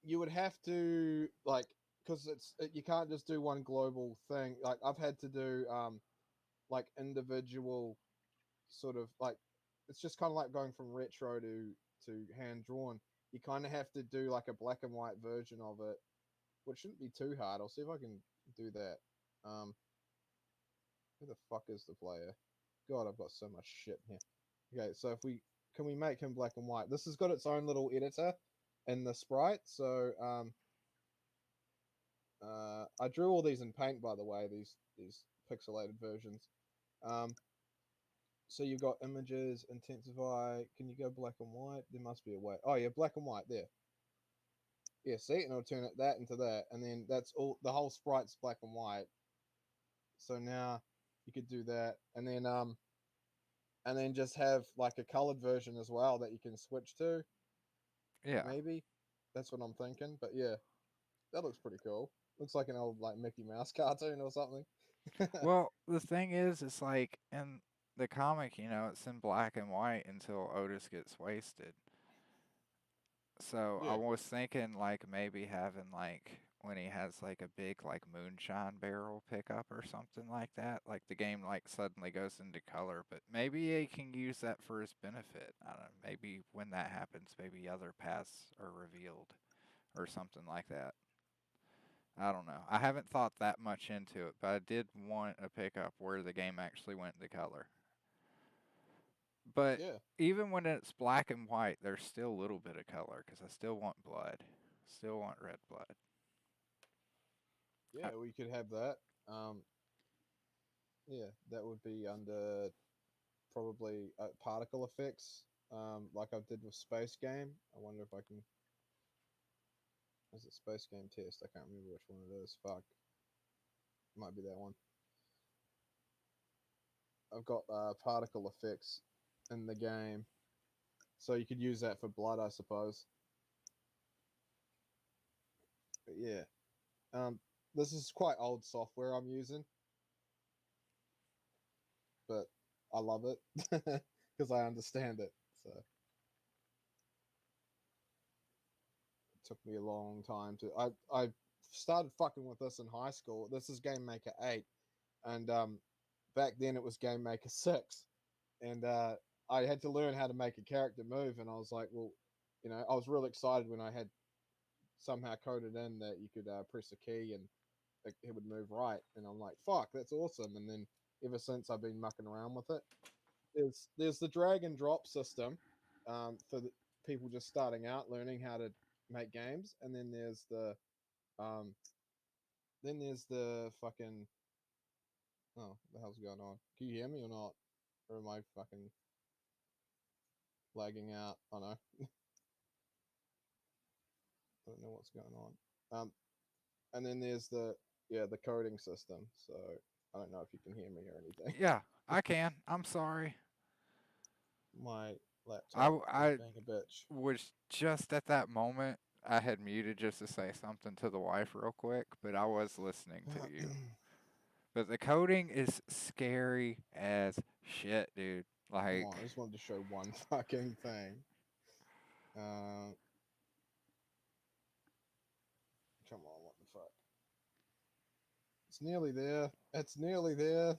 you would have to like because you can't just do one global thing. Like I've had to do like individual sort of like it's just kind of like going from retro to hand drawn. You kind of have to do like a black and white version of it, which shouldn't be too hard. I'll see if I can do that. Um, who the fuck is the player? God, I've got so much shit here. Okay, so if we can we make him black and white? This has got its own little editor in the sprite. So I drew all these in Paint, by the way. These pixelated versions. Um, so you've got images, intensify. Can you go black and white? There must be a way. Oh yeah, black and white there. Yeah, see, and it'll turn it that into that, and then that's all. The whole sprite's black and white. So now you could do that, and then just have like a colored version as well that you can switch to. Yeah. Maybe that's what I'm thinking. But yeah, that looks pretty cool. Looks like an old like Mickey Mouse cartoon or something. Well, the thing is, it's like in the comic, it's in black and white until Otis gets wasted. So I Yeah, was thinking like maybe having like when he has like a big like moonshine barrel pickup or something like that, like the game like suddenly goes into color, but maybe he can use that for his benefit. I don't know. Maybe when that happens, maybe other paths are revealed or something like that. I don't know. I haven't thought that much into it, but I did want a pickup where the game actually went into color. But yeah, even when it's black and white, there's still a little bit of color because I still want blood. Still want red blood. I, yeah. We could have that. Um, yeah, that would be under probably particle effects, like I did with Space Game. I wonder if I can. Is it Space Game Test? I can't remember which one it is. Fuck, might be that one. I've got particle effects in the game, so you could use that for blood, I suppose. But yeah, um, this is quite old software I'm using, but I love it because I understand it. So it took me a long time to. I started fucking with this in high school. This is Game Maker 8, and back then it was Game Maker 6, and I had to learn how to make a character move, and I was like, well, I was really excited when I had somehow coded in that you could press a key and it would move right, and I'm like, fuck, that's awesome. And then ever since I've been mucking around with it. There's the drag and drop system for the people just starting out learning how to make games, and um, then there's the fucking oh, what the hell's going on? Can you hear me or not? Or am I fucking lagging out? I know. I don't know what's going on. And then there's the coding system. So I don't know if you can hear me or anything. yeah, I can. I'm sorry. My I, laptop is I being a bitch. was just at that moment, I had muted just to say something to the wife real quick, but I was listening to you. But the coding is scary as shit, dude. Come on, I Like, just wanted to show one fucking thing. Uh, Come on, what the fuck? It's nearly there. It's nearly there.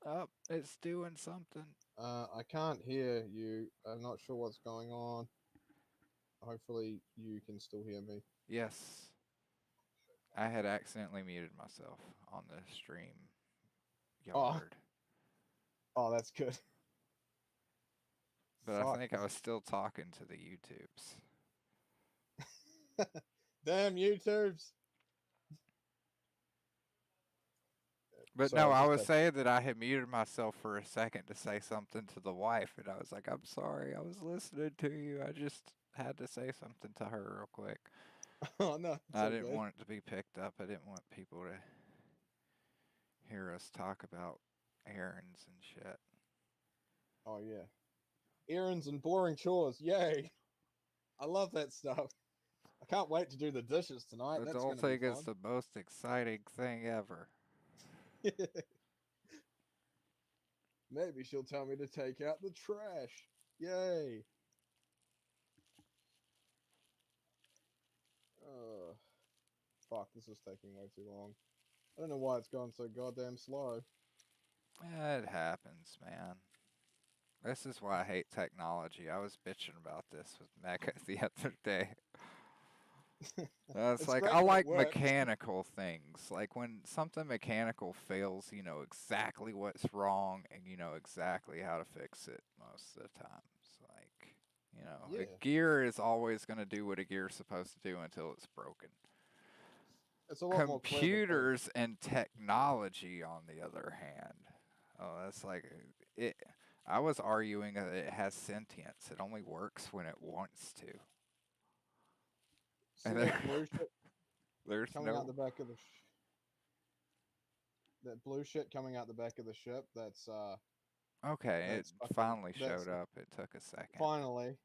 oh, it's doing something. I can't hear you. I'm not sure what's going on. Hopefully, you can still hear me. Yes, I had accidentally muted myself on the stream Oh, yard. oh, that's good. But I Fuck. think I was still talking to the YouTubes. Damn YouTubes. But Sorry, I no, was I just was taking. saying that I had muted myself for a second to say something to the wife, and I was like, I'm sorry, I was listening to you. I just had to say something to her real quick. Oh no, it's I all didn't good. want it to be picked up. I didn't want people to hear us talk about errands and shit. Oh yeah, errands and boring chores. Yay! I love that stuff. I can't wait to do the dishes tonight. That's Adult gonna be think it's fun. the most exciting thing ever. Maybe she'll tell me to take out the trash. Yay! Uh, Fuck, this is taking way too long. I don't know why it's going so goddamn slow. It happens, man. This is why I hate technology. I was bitching about this with Mecca the other day. It's It's like great I when it like works. mechanical things. Like when something mechanical fails, you know exactly what's wrong and you know exactly how to fix it most of the time. It's like, a Yeah, gear is always going to do what a gear's supposed to do until it's broken. it's a lot more clever too. Computers and technology, on the other hand, oh, that's like it. I was arguing that it has sentience. It only works when it wants to. See And that blue shit there's coming out the no. back of the that blue shit coming out the back of the ship? Okay, it finally That's showed up. It took a second. finally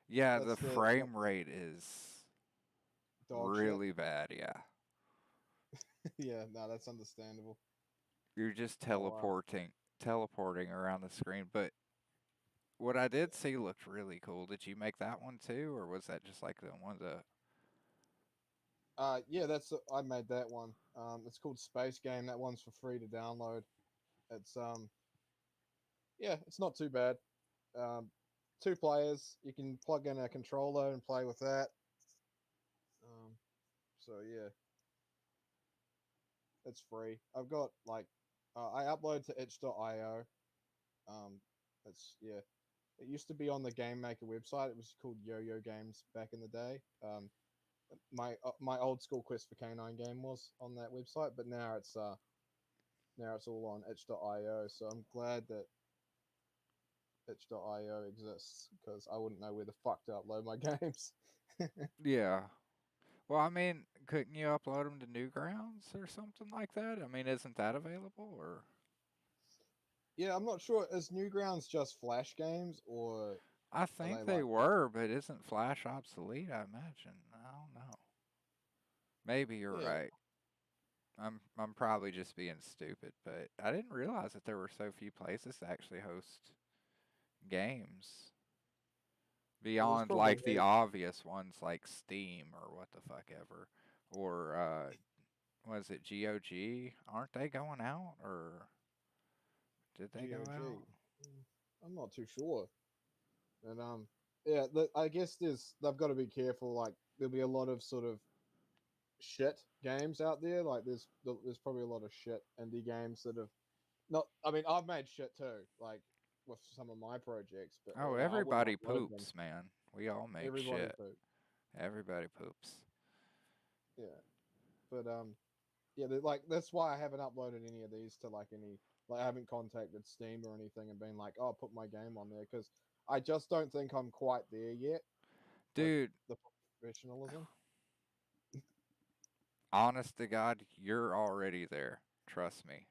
Yeah, the that's frame rate is dog shit. really bad. Yeah. Yeah, no, that's understandable. You're just I'll teleporting around the screen. But what I did see looked really cool. Did you make that one too, or was that just like the one of the? yeah, that's I made that one. It's called Space Game. That one's for free to download. It's yeah, it's not too bad. Um, two players. You can plug in a controller and play with that. Um, so yeah, it's free. I've got like I upload to itch.io. It's yeah. It used to be on the Game Maker website. It was called Yo-Yo Games back in the day. My old school Quest for Canine game was on that website, but now it's all on itch.io. So I'm glad that itch.io exists because I wouldn't know where the fuck to upload my games. Yeah. Well, I mean, couldn't you upload them to Newgrounds or something like that? I mean, isn't that available or? Yeah, I'm not sure. Is Newgrounds just Flash games or I are they think they like were, but isn't Flash obsolete? I imagine. I don't know. Maybe you're yeah? right. I'm probably just being stupid, but I didn't realize that there were so few places to actually host games Well, there's beyond probably like the obvious ones like Steam or what the fuck ever. Or was it GOG? Aren't they going out or did they go GOG. out? I'm not too sure. And yeah, I guess they've got to be careful. Like there'll be a lot of sort of shit games out there. Like there's probably a lot of shit indie games that have not. I mean, I've made shit too, like with some of my projects, but Oh, I wouldn't everybody upload them. poops, man. We all make Everybody shit. poop. Everybody poops. Yeah, but yeah, like that's why I haven't uploaded any of these to like any. Like I haven't contacted Steam or anything and been like, oh, put my game on there because I just don't think I'm quite there yet. Like Dude, the professionalism. honest to God, you're already there. Trust me.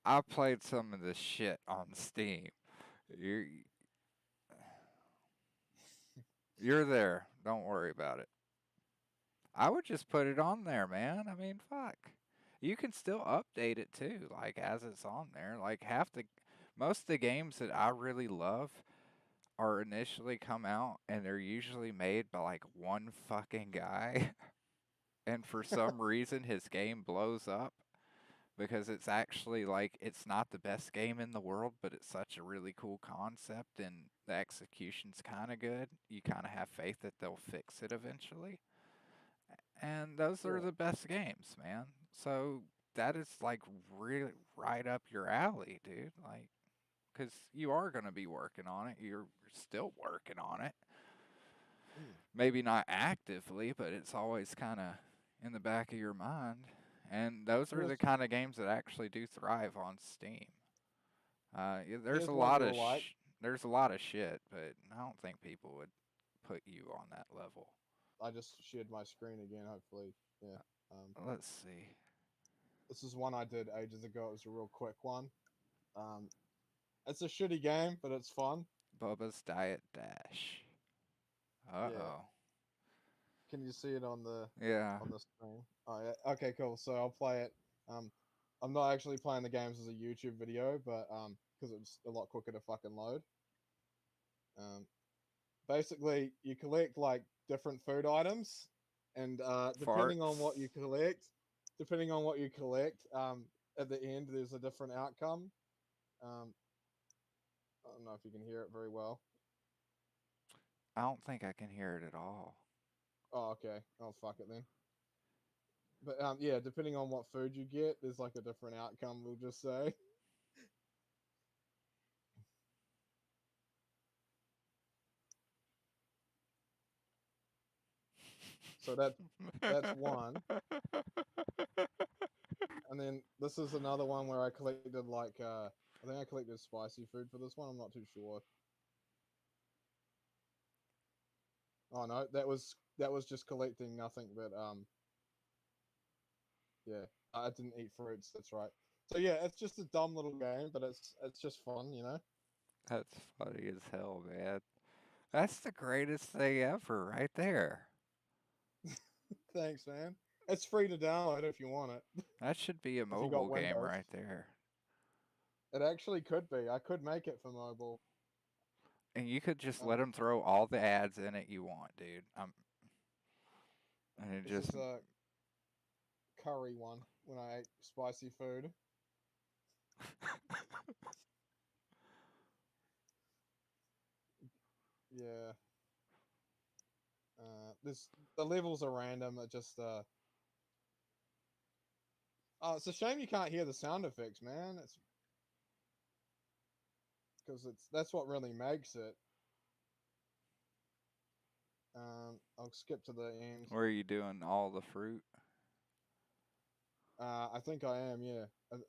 I played some of this shit on Steam. You're you're there. Don't worry about it. I would just put it on there, man. I mean, fuck. You can still update it too, like as it's on there. Like most of the games that I really love are initially come out and they're usually made by like one fucking guy. And for some reason his game blows up because it's actually like it's not the best game in the world, but it's such a really cool concept and the execution's kind of good. You kind of have faith that they'll fix it eventually. And those are Yeah. the best games, man. So that is like really right up your alley, dude. Like, because you are going to be working on it. You're still working on it. Mm. Maybe not actively, but it's always kind of in the back of your mind. And those are the Here's kind of games that actually do thrive on Steam. There's a here's one lot of you'll like. there's a lot of shit, but I don't think people would put you on that level. I just shared my screen again. Hopefully, yeah. Um, Let's see. this is one I did ages ago. It was a real quick one. Um, it's a shitty game, but it's fun. Bubba's Diet Dash. Uh Yeah. oh. Can you see it Yeah. on the screen? Oh yeah. Okay, cool. So I'll play it. Um, I'm not actually playing the games as a YouTube video, but because it's a lot quicker to fucking load. Um, basically, you collect like different food items, and Farts. depending on what you collect, at the end there's a different outcome. Um, I don't know if you can hear it very well. I don't think I can hear it at all. Oh, okay. Oh, fuck it then. But yeah, depending on what food you get, there's like a different outcome. We'll just say. So that's one, and then this is another one where I collected like I think I collected spicy food for this one. I'm not too sure. Oh no, that was that was just collecting nothing but yeah. I didn't eat fruits. That's right. So yeah, it's just a dumb little game, but it's just fun, you know. That's funny as hell, man. That's the greatest thing ever, right there. Thanks, man. It's free to download if you want it. That should be a If you got mobile game Windows, right there. it actually could be. I could make it for mobile. And you could just let Um, them throw all the ads in it you want, dude. And it this just, is a curry one when I ate spicy food. Yeah. This the levels are random. It just oh, it's a shame you can't hear the sound effects, man. It's because it's that's what really makes it. I'll skip to the end. where are you doing all the fruit? I think I am. Yeah.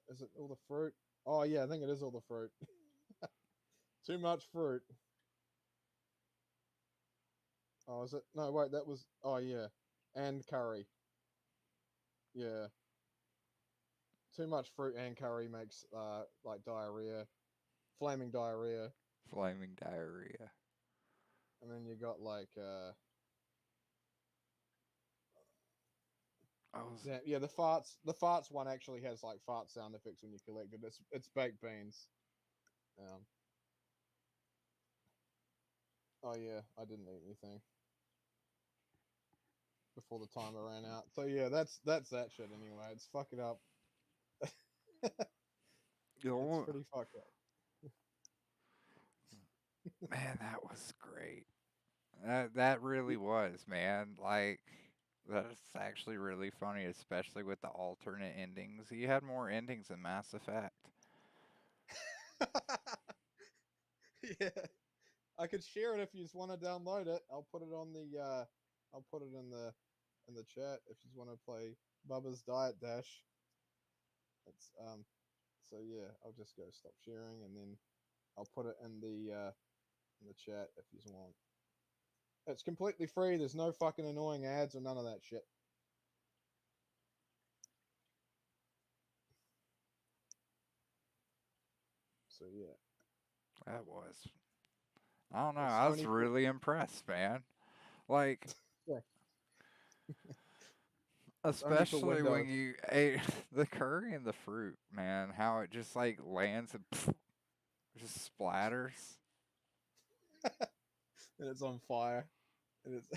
Is it all the fruit? Oh yeah, I think it is all the fruit. Too much fruit. Oh, is it? No, wait. That was. Oh yeah, and curry. Yeah. Too much fruit and curry makes like diarrhea, flaming diarrhea, Flaming diarrhea. and then you got like I was, yeah, the farts one actually has like fart sound effects when you collect it. It's baked beans. Um, oh yeah, I didn't eat anything before the timer ran out. So yeah, that's that shit anyway. It's fucking up. It's oh, pretty fucked up. man, that was great. That really Y- was, man. Like, that's actually really funny, especially with the alternate endings. You had more endings than Mass Effect. yeah, I could share it if you just want to download it. I'll put it on the I'll put it in the chat if you just want to play Bubba's Diet Dash. It's so yeah, I'll just go stop sharing and then I'll put it in the chat if you want. It's completely free. There's no fucking annoying ads or none of that shit. So yeah, That was. I don't know. it's I was only for really impressed, man. Like, yeah, it's only for especially when Windows. you ate the curry and the fruit, man. How it just like lands and just splatters. And it's on fire. And it's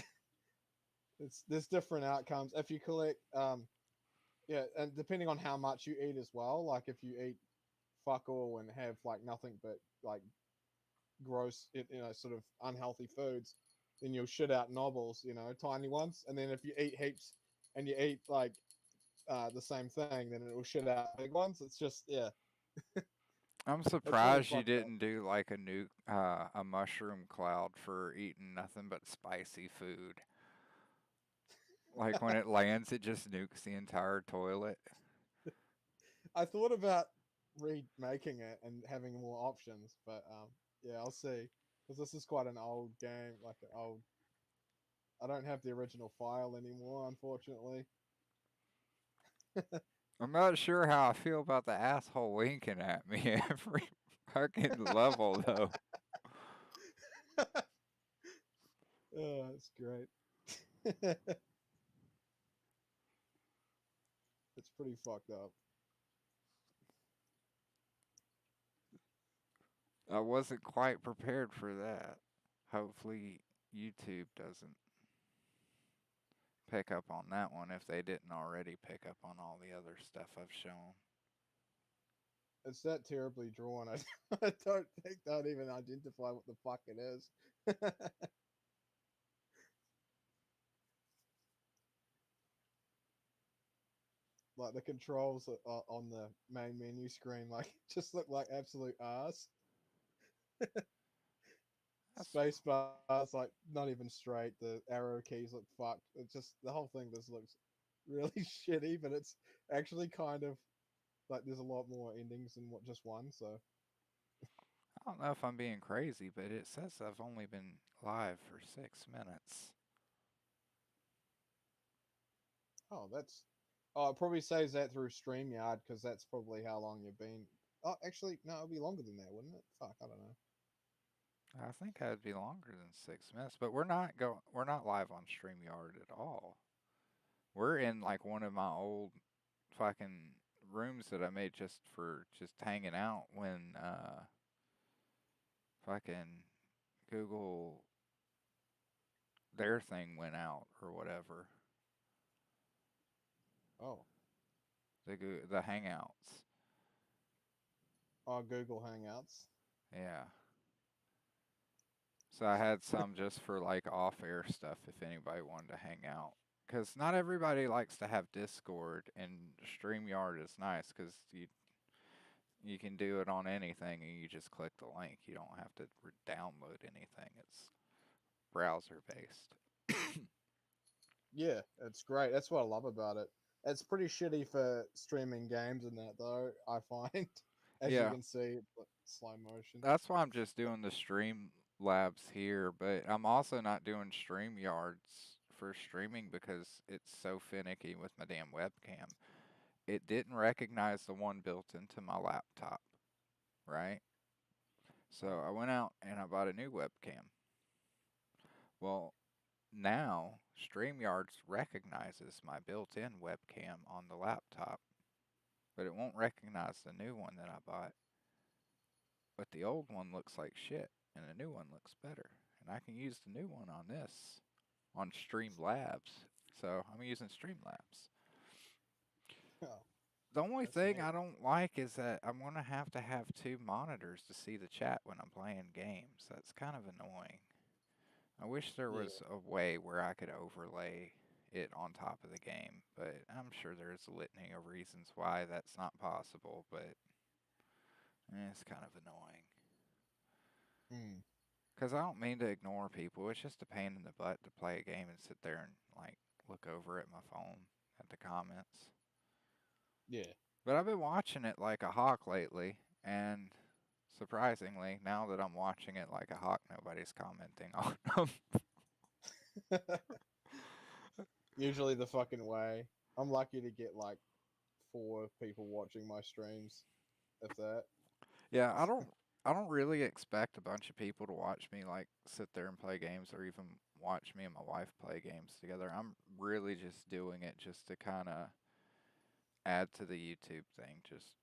it's there's different outcomes if you collect yeah, and depending on how much you eat as well. Like if you eat fuck all and have like nothing but like gross, sort of unhealthy foods, then you'll shit out nobbles, tiny ones. And then if you eat heaps and you eat like the same thing, then it will shit out big ones. It's just yeah, I'm it's really surprised you fucked up. didn't do like a mushroom cloud for eating nothing but spicy food. Like when it lands, it just nukes the entire toilet. I thought about remaking it and having more options, but yeah, I'll see. Because this is quite an old game, like an old. I don't have the original file anymore, unfortunately. I'm not sure how I feel about the asshole winking at me every fucking level, though. Oh, it's great. It's pretty fucked up. I wasn't quite prepared for that. Hopefully, YouTube doesn't pick up on that one if they didn't already pick up on all the other stuff I've shown. It's that terribly drawn. I don't think they'd even identify what the fuck it is. Like the controls on the main menu screen, like just look like absolute ass. That's Space bars like not even straight. The arrow keys look fucked. It's just the whole thing just looks really shitty. But it's actually kind of like there's a lot more endings than what just one. So I don't know if I'm being crazy, but it says I've only been live for 6 minutes. Oh, that's. Oh, it probably saves that through StreamYard because that's probably how long you've been. Oh, actually, no, it'll be longer than that, wouldn't it? Fuck, I don't know. I think that'd be longer than 6 minutes, but we're not live on StreamYard at all. We're in like one of my old fucking rooms that I made just for just hanging out when fucking Google their thing went out or whatever. Oh, The Hangouts. oh, Google Hangouts. Yeah. So I had some just for like off-air stuff if anybody wanted to hang out. Cuz not everybody likes to have Discord, and StreamYard is nice cuz you can do it on anything and you just click the link. You don't have to download anything. It's browser based. Yeah, it's great. That's what I love about it. It's pretty shitty for streaming games and that though. I find, as you Yeah, can see, it's like slow motion. that's why I'm just doing the stream labs here, but I'm also not doing stream yards for streaming because it's so finicky with my damn webcam. It didn't recognize the one built into my laptop, right? So Oh, I went out and I bought a new webcam. Well, now StreamYards recognizes my built-in webcam on the laptop, but it won't recognize the new one that I bought. But the old one looks like shit, and the new one looks better. And I can use the new one on this, on Streamlabs. So I'm using Streamlabs. oh, The only that's thing neat. I don't like is that I'm going to have two monitors to see the chat when I'm playing games. That's kind of annoying. I wish there Yeah. was a way where I could overlay it on top of the game, but I'm sure there's a litany of reasons why that's not possible, but it's kind of annoying. Hmm. Because I don't mean to ignore people. It's just a pain in the butt to play a game and sit there and, like, look over at my phone at the comments. Yeah. But I've been watching it like a hawk lately, and surprisingly, now that I'm watching it like a hawk, nobody's commenting on them. Usually the fucking way. I'm lucky to get like 4 people watching my streams, if that. Yeah, I don't really expect a bunch of people to watch me like sit there and play games or even watch me and my wife play games together. I'm really just doing it just to kind of add to the YouTube thing, just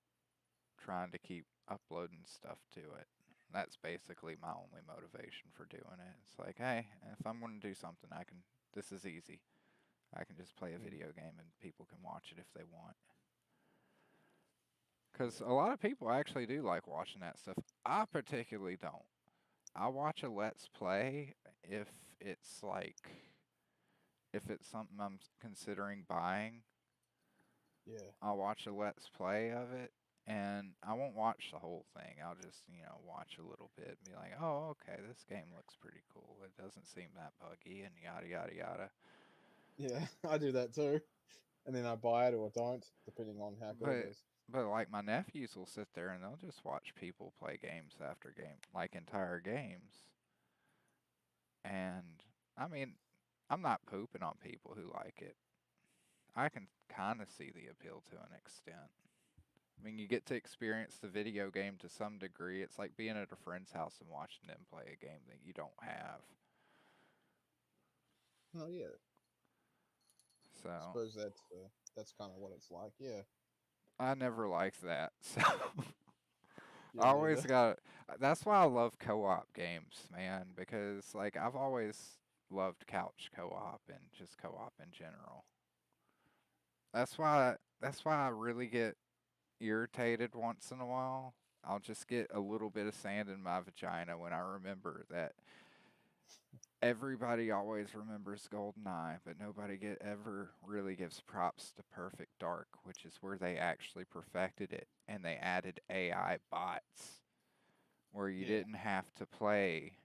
trying to keep uploading stuff to it. That's basically my only motivation for doing it. It's like, hey, if I'm going to do something, this is easy. I can just play a Hmm. video game and people can watch it if they want. Because Yeah. a lot of people actually do like watching that stuff. I particularly don't. I watch a Let's Play if it's like, if it's something I'm considering buying. Yeah. I'll watch a Let's Play of it, and I won't watch the whole thing. I'll just, watch a little bit and be like, oh, okay, this game looks pretty cool. It doesn't seem that buggy, and yada, yada, yada. Yeah. I do that too. And then I buy it or don't, depending on how good it But, is. but like my nephews will sit there and they'll just watch people play games after game, like entire games. And, I mean, I'm not pooping on people who like it. I can kind of see the appeal to an extent. I mean, you get to experience the video game to some degree. It's like being at a friend's house and watching them play a game that you don't have. Oh yeah. I So suppose that's kind of what it's like. Yeah. I never liked that. So Yeah. I always Neither. got. That's why I love co-op games, man. Because like I've always loved couch co-op and just co-op in general. That's why I really get irritated once in a while. I'll just get a little bit of sand in my vagina when I remember that everybody always remembers GoldenEye, but ever really gives props to Perfect Dark, which is where they actually perfected it and they added AI bots where you Yeah. didn't have to play,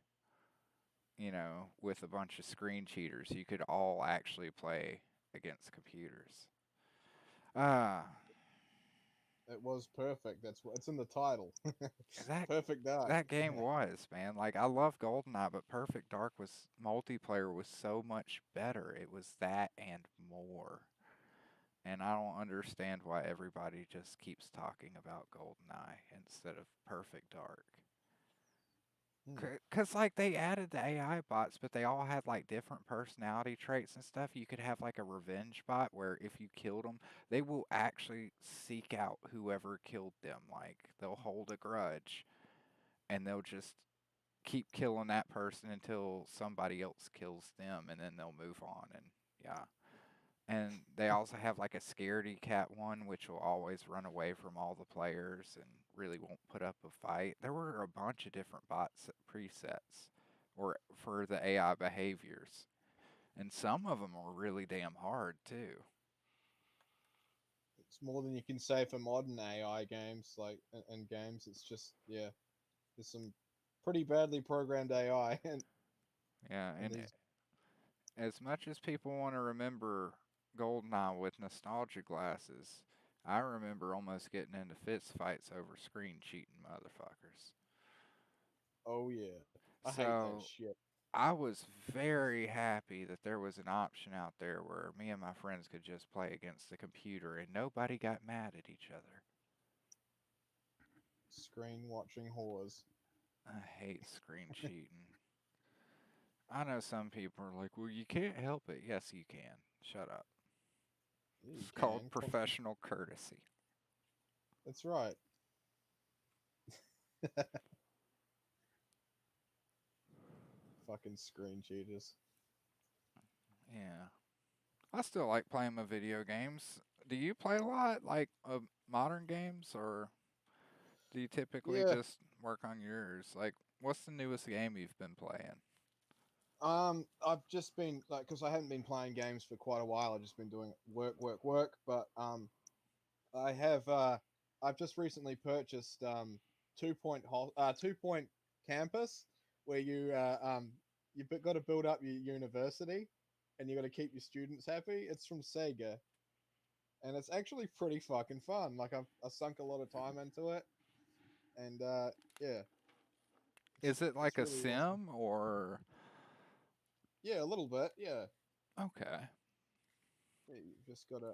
with a bunch of screen cheaters. You could all actually play against computers. Ah, It was perfect. That's what it's in the title. that Perfect Dark. that game was, man. Like I love GoldenEye, but Perfect Dark was multiplayer was so much better. It was that and more. And I don't understand why everybody just keeps talking about GoldenEye instead of Perfect Dark. Hmm. Cause like they added the AI bots, but they all had like different personality traits and stuff. You could have like a revenge bot where if you killed them, they will actually seek out whoever killed them. Like they'll hold a grudge and they'll just keep killing that person until somebody else kills them, and then they'll move on. And yeah, and they also have like a scaredy cat one, which will always run away from all the players and really won't put up a fight. There were a bunch of different presets or for the AI behaviors, and some of them were really damn hard too. It's more than you can say for modern AI games, like and games. It's just yeah, there's some pretty badly programmed AI, Yeah, and and these. as much as people want to remember Goldeneye with nostalgia glasses, I remember almost getting into fist fights over screen cheating motherfuckers. Oh yeah, I hate that So shit. I was very happy that there was an option out there where me and my friends could just play against the computer and nobody got mad at each other. Screen watching whores. I hate screen cheating. I know some people are like, well, you can't help it. Yes, you can. Shut up. Yeah, you It's called can. professional courtesy. That's right. Fucking screen cheaters. Yeah. I still like playing my video games. Do you play a lot, like modern games, or do you typically Yeah. just work on yours? Like, what's the newest game you've been playing? I've just been like, because I haven't been playing games for quite a while. I've just been doing work, work, work. But I have I've just recently purchased 2 Point Campus, where you've got to build up your university, and you got to keep your students happy. It's from Sega, and it's actually pretty fucking fun. Like I sunk a lot of time into it, and yeah, Is it like it's a really awesome. sim or Yeah, a little bit. Yeah, okay? yeah you just gotta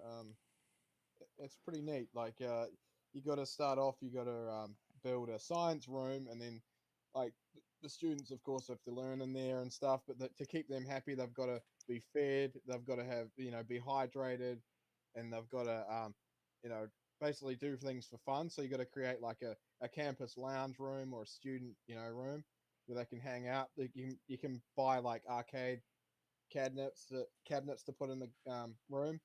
it's pretty neat. Like you got to start off. You got to build a science room, and then like the students, of course, have to learn in there and stuff. But to keep them happy, they've got to be fed. They've got to have be hydrated, and they've got to you know basically do things for fun. So you got to create like a campus lounge room or a student room where they can hang out. You can buy like arcade cabinets to put in the room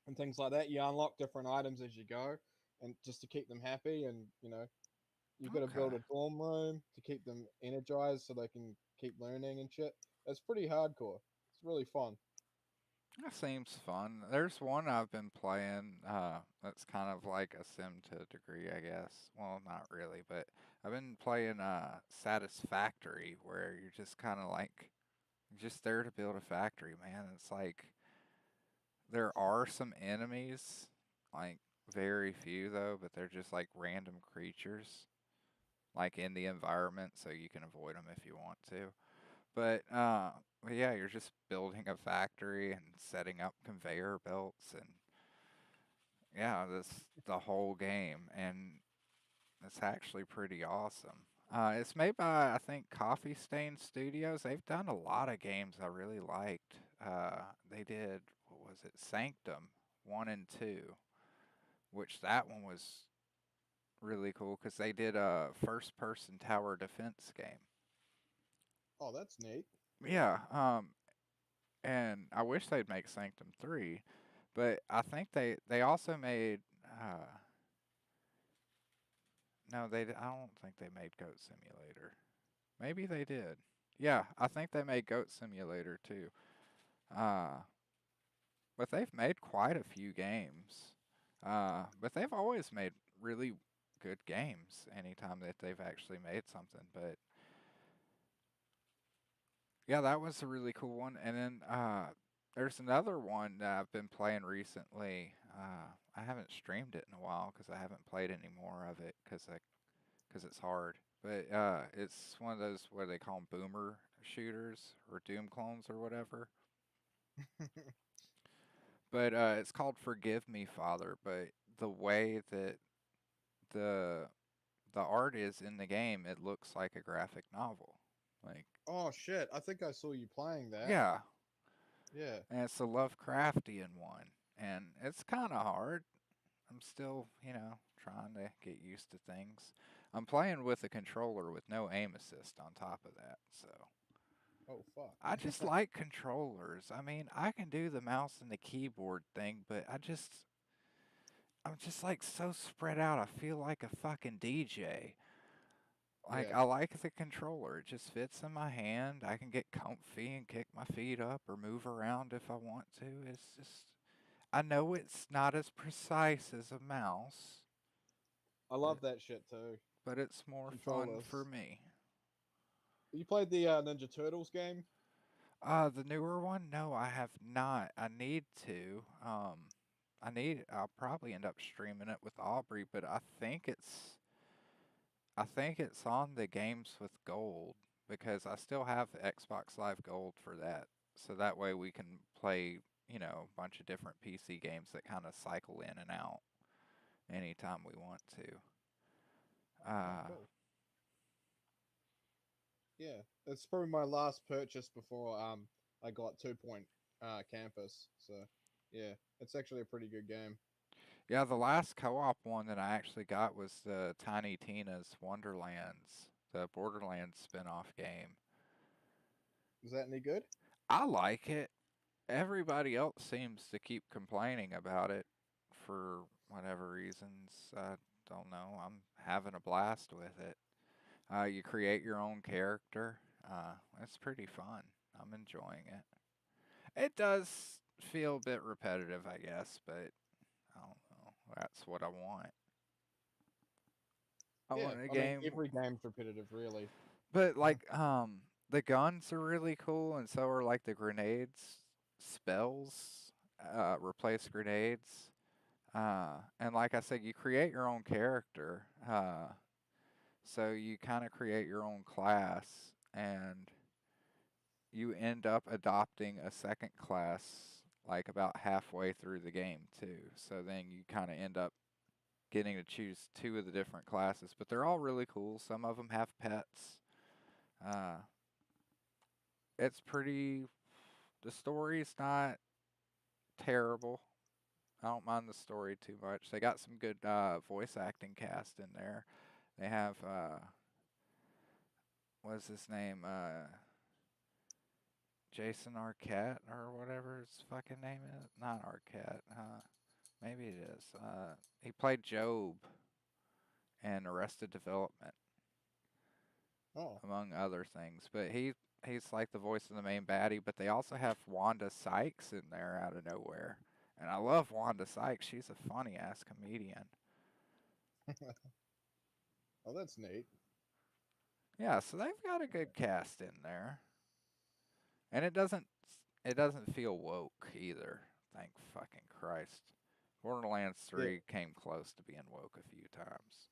and things like that. You unlock different items as you go, and just to keep them happy. And you've got to build Okay. a dorm room to keep them energized so they can keep learning and shit. It's pretty hardcore. It's really fun. That seems fun. There's one I've been playing that's kind of like a sim to a degree, I guess. Well, not really, but I've been playing Satisfactory where you're just kind of like just there to build a factory, man. It's like there are some enemies, like very few though, but they're just like random creatures like in the environment so you can avoid them if you want to. But yeah, you're just building a factory and setting up conveyor belts and yeah, this the whole game and it's actually pretty awesome. It's made by I think Coffee Stain Studios. They've done a lot of games I really liked. They did what was it, Sanctum 1 and 2, which that one was really cool because they did a first-person tower defense game. Oh, that's neat. Yeah, and I wish they'd make Sanctum 3, but I think they also made no, I don't think they made Goat Simulator. Maybe they did. Yeah, I think they made Goat Simulator too. Uh, but they've made quite a few games. But they've always made really good games anytime that they've actually made something. But yeah, that was a really cool one. And then there's another one that I've been playing recently. I haven't streamed it in a while because I haven't played any more of it because it's hard. But it's one of those what they call them boomer shooters or doom clones or whatever. But it's called Forgive Me, Father. But the way that the the art is in the game, it looks like a graphic novel. Like, Oh shit! I think I saw you playing that. yeah, Yeah, and it's a Lovecraftian one, and it's kind of hard. I'm still, trying to get used to things. I'm playing with a controller with no aim assist on top of that, so oh fuck. I just like controllers. I mean, I can do the mouse and the keyboard thing, but I'm just like so spread out. I feel like a fucking DJ. Like, Yeah, I like the controller. It just fits in my hand. I can get comfy and kick my feet up or move around if I want to. It's just, I know it's not as precise as a mouse, I but love that shit too. it's more fun for Controllers. me. You played the Ninja Turtles game? The newer one? No, I have not. I need to. I'll probably end up streaming it with Aubrey, but I think it's on the games with gold because I still have Xbox Live Gold for that. So that way we can play, a bunch of different PC games that kind of cycle in and out anytime we want to. Oh, Uh, cool. Yeah, it's probably my last purchase before I got 2 Point Campus. So yeah, it's actually a pretty good game. yeah, the last co-op one that I actually got was the Tiny Tina's Wonderlands, the Borderlands spin-off game. Is that any good? I like it. Everybody else seems to keep complaining about it for whatever reasons. I don't know. I'm having a blast with it. You create your own character. It's pretty fun. I'm enjoying it. It does feel a bit repetitive, I guess, but I don't know. That's what I want. I Yeah, want a I mean game, every game's repetitive, really. but the guns are really cool, and so are like the grenades. Spells replace grenades. And like I said, you create your own character. So you kind of create your own class, and you end up adopting a second class like about halfway through the game too. So then you kind of end up getting to choose two of the different classes, but they're all really cool. Some of them have pets. Uh, it's pretty. The story's not terrible. I don't mind the story too much. They got some good voice acting cast in there. They have what's his name? Jason Arquette or whatever his fucking name is. Not Arquette. Maybe it is. He played Job in Arrested Development, Oh, among other things. But he's like the voice of the main baddie. But they also have Wanda Sykes in there out of nowhere, and I love Wanda Sykes. She's a funny ass comedian. oh, that's neat. Yeah, so they've got a good cast in there, and it doesn't feel woke either. Thank fucking Christ. Borderlands Yeah. 3 came close to being woke a few times.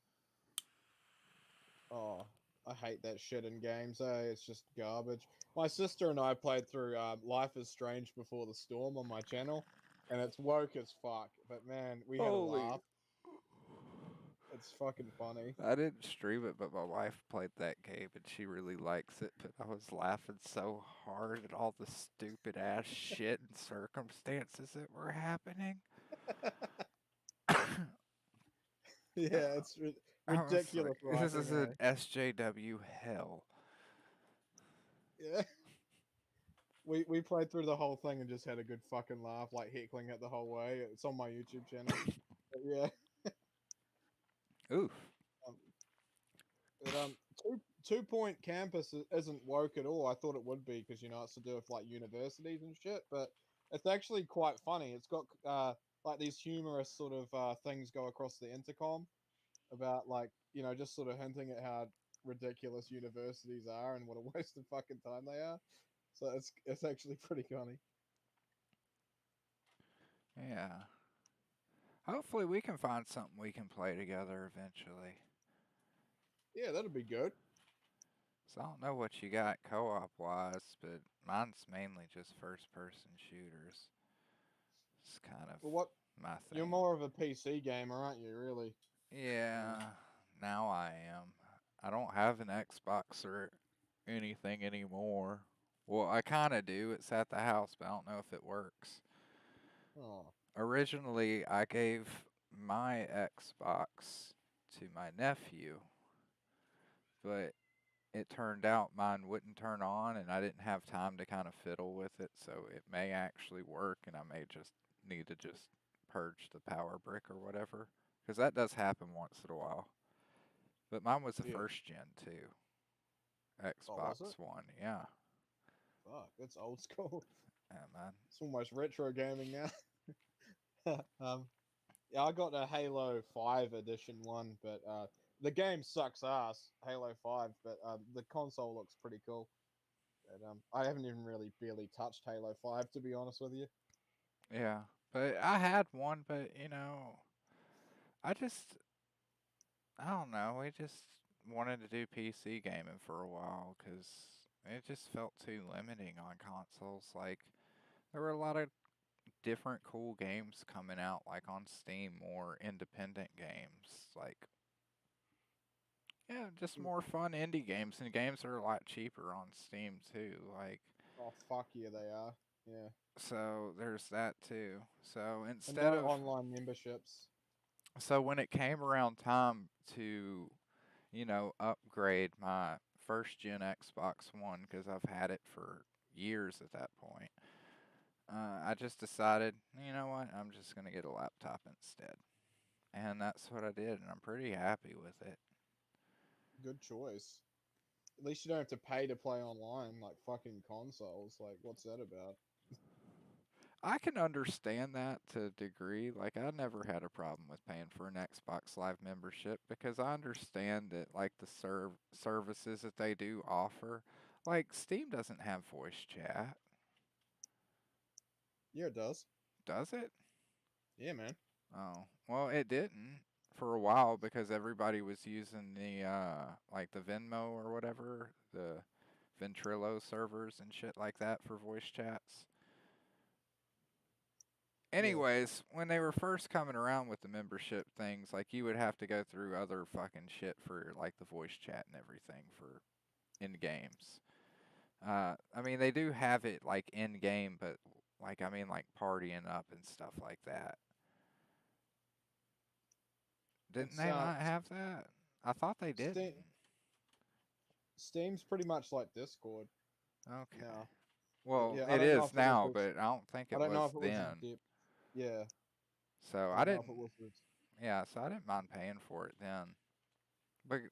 Oh, I hate that shit in games. It's just garbage. My sister and I played through Life is Strange Before the Storm on my channel, and it's woke as fuck. But man, we had a Holy. laugh. It's fucking funny. I didn't stream it, but my wife played that game and she really likes it. But I was laughing so hard at all the stupid ass shit and circumstances that were happening. Yeah, it's I was like, ridiculous this writing, is an eh? SJW hell. Yeah. We played through the whole thing and just had a good fucking laugh, like heckling it the whole way. It's on my YouTube channel. But yeah. Oof. Um, but 2 Point Campus isn't woke at all. I thought it would be because it's to do with like universities and shit, but it's actually quite funny. It's got like these humorous sort of things go across the intercom about like just sort of hinting at how ridiculous universities are and what a waste of fucking time they are. So it's actually pretty funny. Yeah. Hopefully we can find something we can play together eventually. Yeah, that'd be good. So I don't know what you got co-op wise, but mine's mainly just first person shooters. It's kind of But what my you're thing. more of a PC gamer, aren't you? Really? Yeah, Uh, now I am. I don't have an Xbox or anything anymore. Well, I kind of do. It's at the house, but I don't know if it works. oh, Originally, I gave my Xbox to my nephew, but it turned out mine wouldn't turn on and I didn't have time to kind of fiddle with it, so it may actually work and I may just need to just purge the power brick or whatever. Because that does happen once in a while. But mine was the yeah. first gen too. Oh, was it? Xbox One, yeah. Fuck, that's old school. Yeah, man. It's almost retro gaming now. Yeah, I got a Halo 5 edition one, but the game sucks ass, Halo 5, but the console looks pretty cool. But I haven't even really barely touched Halo 5 to be honest with you. Yeah. But I had one, but I just, I don't know. We just wanted to do PC gaming for a while because it just felt too limiting on consoles. Like, there were a lot of different cool games coming out, like on Steam, more independent games. Like, yeah, just Mm. more fun indie games, and games are a lot cheaper on Steam too. Like, Oh fuck yeah, they are. Yeah, so there's that too. So and instead no of, online memberships. so when it came around time to, upgrade my first gen Xbox One, because I've had it for years at that point, I just decided, you know what, I'm just going to get a laptop instead. And that's what I did, and I'm pretty happy with it. Good choice. At least you don't have to pay to play online like fucking consoles. Like, what's that about? I can understand that to a degree. Like, I never had a problem with paying for an Xbox Live membership because I understand that, like, the services that they do offer, like, Steam doesn't have voice chat, Yeah, it does. does it? Yeah, man. Oh, well, it didn't for a while because everybody was using the, like, the Venmo or whatever, the Ventrilo servers and shit like that for voice chats. Yeah. Anyways, when they were first coming around with the membership things, like you would have to go through other fucking shit for like the voice chat and everything for in games. I mean, they do have it like in game, but like I mean, like partying up and stuff like that. Didn't It's they not have that? I thought they didn't. Steam. Steam's pretty much like Discord Okay. now. But Well, yeah, I it don't know is if it was now, with. but I don't think I it don't know was if it was with then. Dip. Yeah, So I I don't know if it didn't. was with. Yeah, so I didn't mind paying for it then.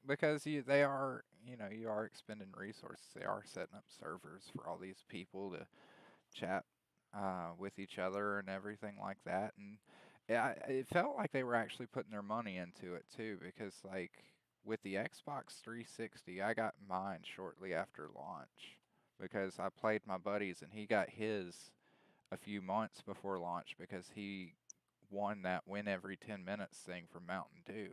Because they are, you are expending resources. They are setting up servers for all these people to chat with each other and everything like that. And yeah, it felt like they were actually putting their money into it too, because like with the Xbox 360, I got mine shortly after launch because I played my buddies and he got his a few months before launch because he won that win every 10 minutes thing from Mountain Dew.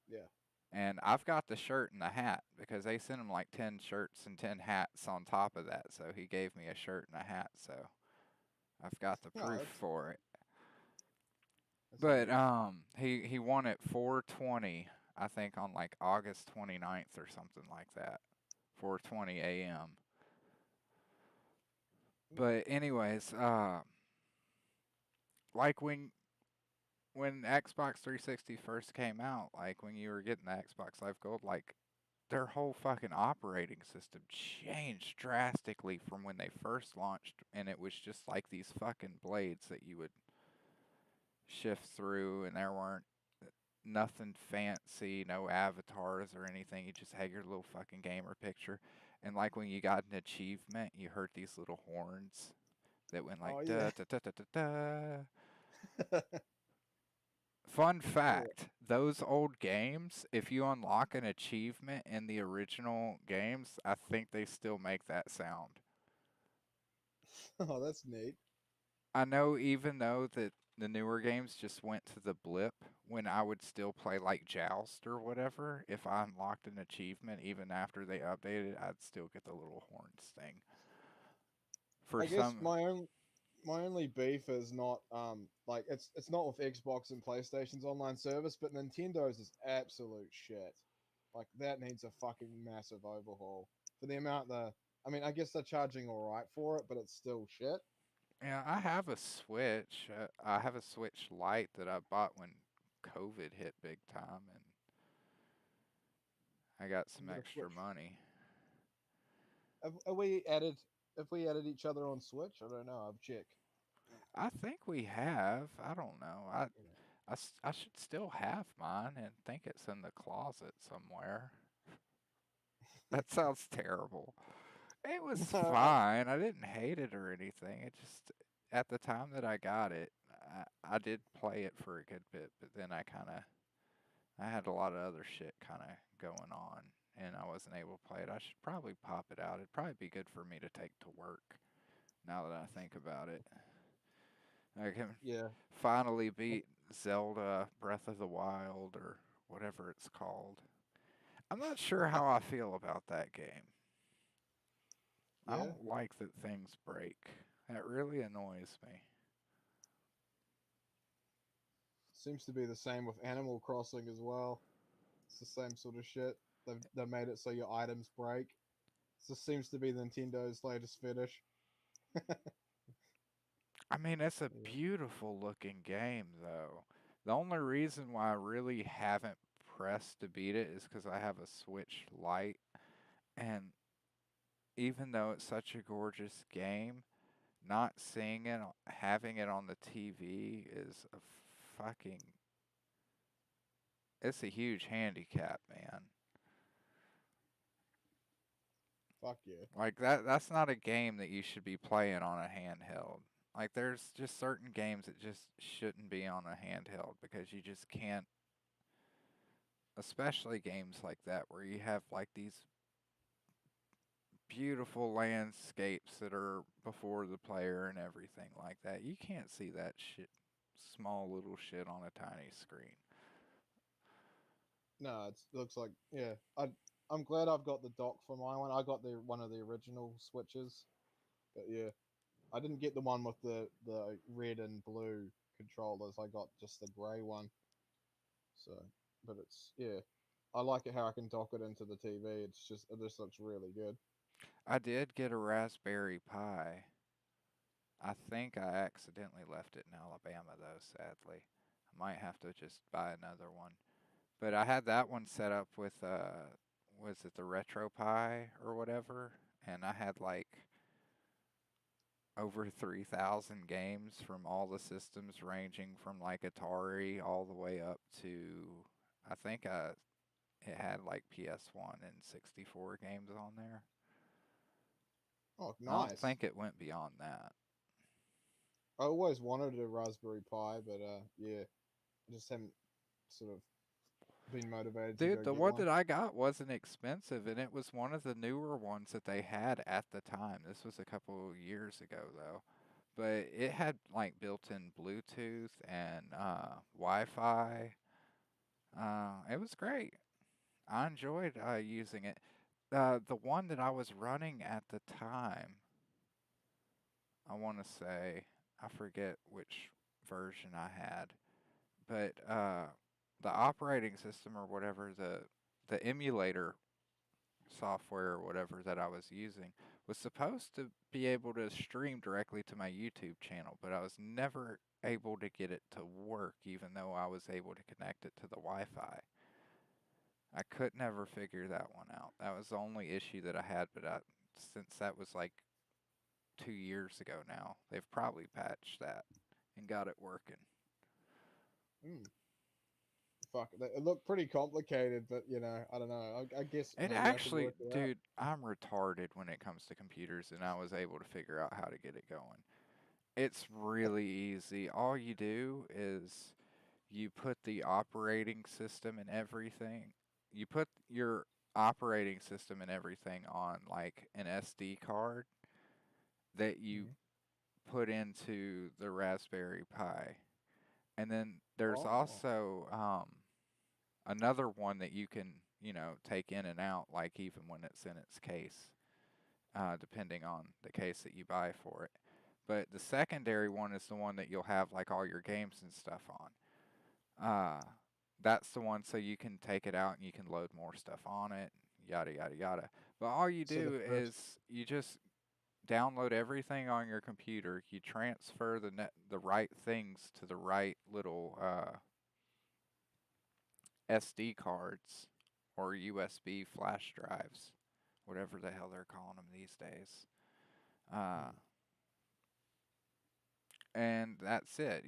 Yeah. And I've got the shirt and the hat because they sent him like 10 shirts and 10 hats on top of that. So he gave me a shirt and a hat. So I've got the No, proof for it. that's But neat. he won at 4:20, I think on like August 29th or something like that. 4:20 a.m. But anyways, like when Xbox 360 first came out, like when you were getting the Xbox Live Gold, like their whole fucking operating system changed drastically from when they first launched, and it was just like these fucking blades that you would shift through, and there weren't nothing fancy, no avatars or anything. You just had your little fucking gamer picture, and like when you got an achievement, you heard these little horns that went Oh like yeah. da da da da da da. Fun Yeah. fact, those old games, if you unlock an achievement in the original games, I think they still make that sound. Oh, that's neat. I know even though that the newer games just went to the blip, when I would still play like Joust or whatever, if I unlocked an achievement even after they updated, I'd still get the little horns thing. For I guess some, my my only beef is not like it's not with Xbox and PlayStation's online service, but Nintendo's is absolute shit. Like that needs a fucking massive overhaul for the amount the. I mean, I guess they're charging all right for it, but it's still shit. Yeah, I have a Switch. I have a Switch Lite that I bought when COVID hit big time, and I got I've some got a extra Switch. money. Have we added? Have we added each other on Switch? I don't know. I've checked. I think we have. I don't know. You I should still have mine and think it's in the closet somewhere. That sounds terrible. It was know. fine. I didn't hate it or anything. It just, at the time that I got it, I did play it for a good bit, but then I had a lot of other shit kind of going on, and I wasn't able to play it. I should probably pop it out. It'd probably be good for me to take to work now that I think about it. I can Yeah. finally beat Zelda Breath of the Wild or whatever it's called. I'm not sure how I feel about that game. I Yeah. don't like that things break. That really annoys me. Seems to be the same with Animal Crossing as well. It's the same sort of shit. They've made it so your items break. This seems to be Nintendo's latest fetish. I mean, it's a Yeah. beautiful looking game, though. The only reason why I really haven't pressed to beat it is because I have a Switch Lite, and even though it's such a gorgeous game, not seeing it, having it on the TV is a fucking, it's a huge handicap, man. Fuck yeah. Like that's not a game that you should be playing on a handheld. Like there's just certain games that just shouldn't be on a handheld because you just can't, especially games like that where you have like these beautiful landscapes that are before the player and everything like that. You can't see that shit, small little shit on a tiny screen. No, it looks like yeah. I'm glad I've got the dock for my one. I got the one of the original switches, but yeah, I didn't get the one with the red and blue controllers. I got just the grey one. So, but it's yeah. I like it how I can dock it into the TV. It just looks really good. I did get a Raspberry Pi. I think I accidentally left it in Alabama though, sadly. I might have to just buy another one. But I had that one set up with was it the Retro Pi or whatever? And I had like over 3,000 games from all the systems ranging from like Atari all the way up to I think it had like PS1 and 64 games on there. Oh, I don't nice. think it went beyond that. I always wanted a Raspberry Pi, but yeah, I just haven't sort of been motivated to Dude, go the get one one. that I got wasn't expensive, and it was one of the newer ones that they had at the time. This was a couple of years ago, though. But it had like built-in Bluetooth and Wi-Fi. It was great. I enjoyed using it. The one that I was running at the time, I want to say, I forget which version I had, but the operating system or whatever, the emulator software or whatever that I was using was supposed to be able to stream directly to my YouTube channel, but I was never able to get it to work even though I was able to connect it to the Wi-Fi. I could never figure that one out. That was the only issue that I had, but since that was like 2 years ago now, they've probably patched that and got it working. Mm, fuck, it looked pretty complicated, but you know, I don't know. I guess It maybe I could actually, work it out. dude, I'm retarded when it comes to computers, and I was able to figure out how to get it going. It's really easy. All you do is you put the operating system and everything. You put your operating system and everything on like an SD card that you Mhm. put into the Raspberry Pi. And then there's Oh, also another one that you can, take in and out, like even when it's in its case, depending on the case that you buy for it. But the secondary one is the one that you'll have like all your games and stuff on. That's the one so you can take it out and you can load more stuff on it, yada yada yada. But all you So the do first, is you just download everything on your computer. You transfer the right things to the right little SD cards or USB flash drives, whatever the hell they're calling them these days. Uh, hmm, and that's it.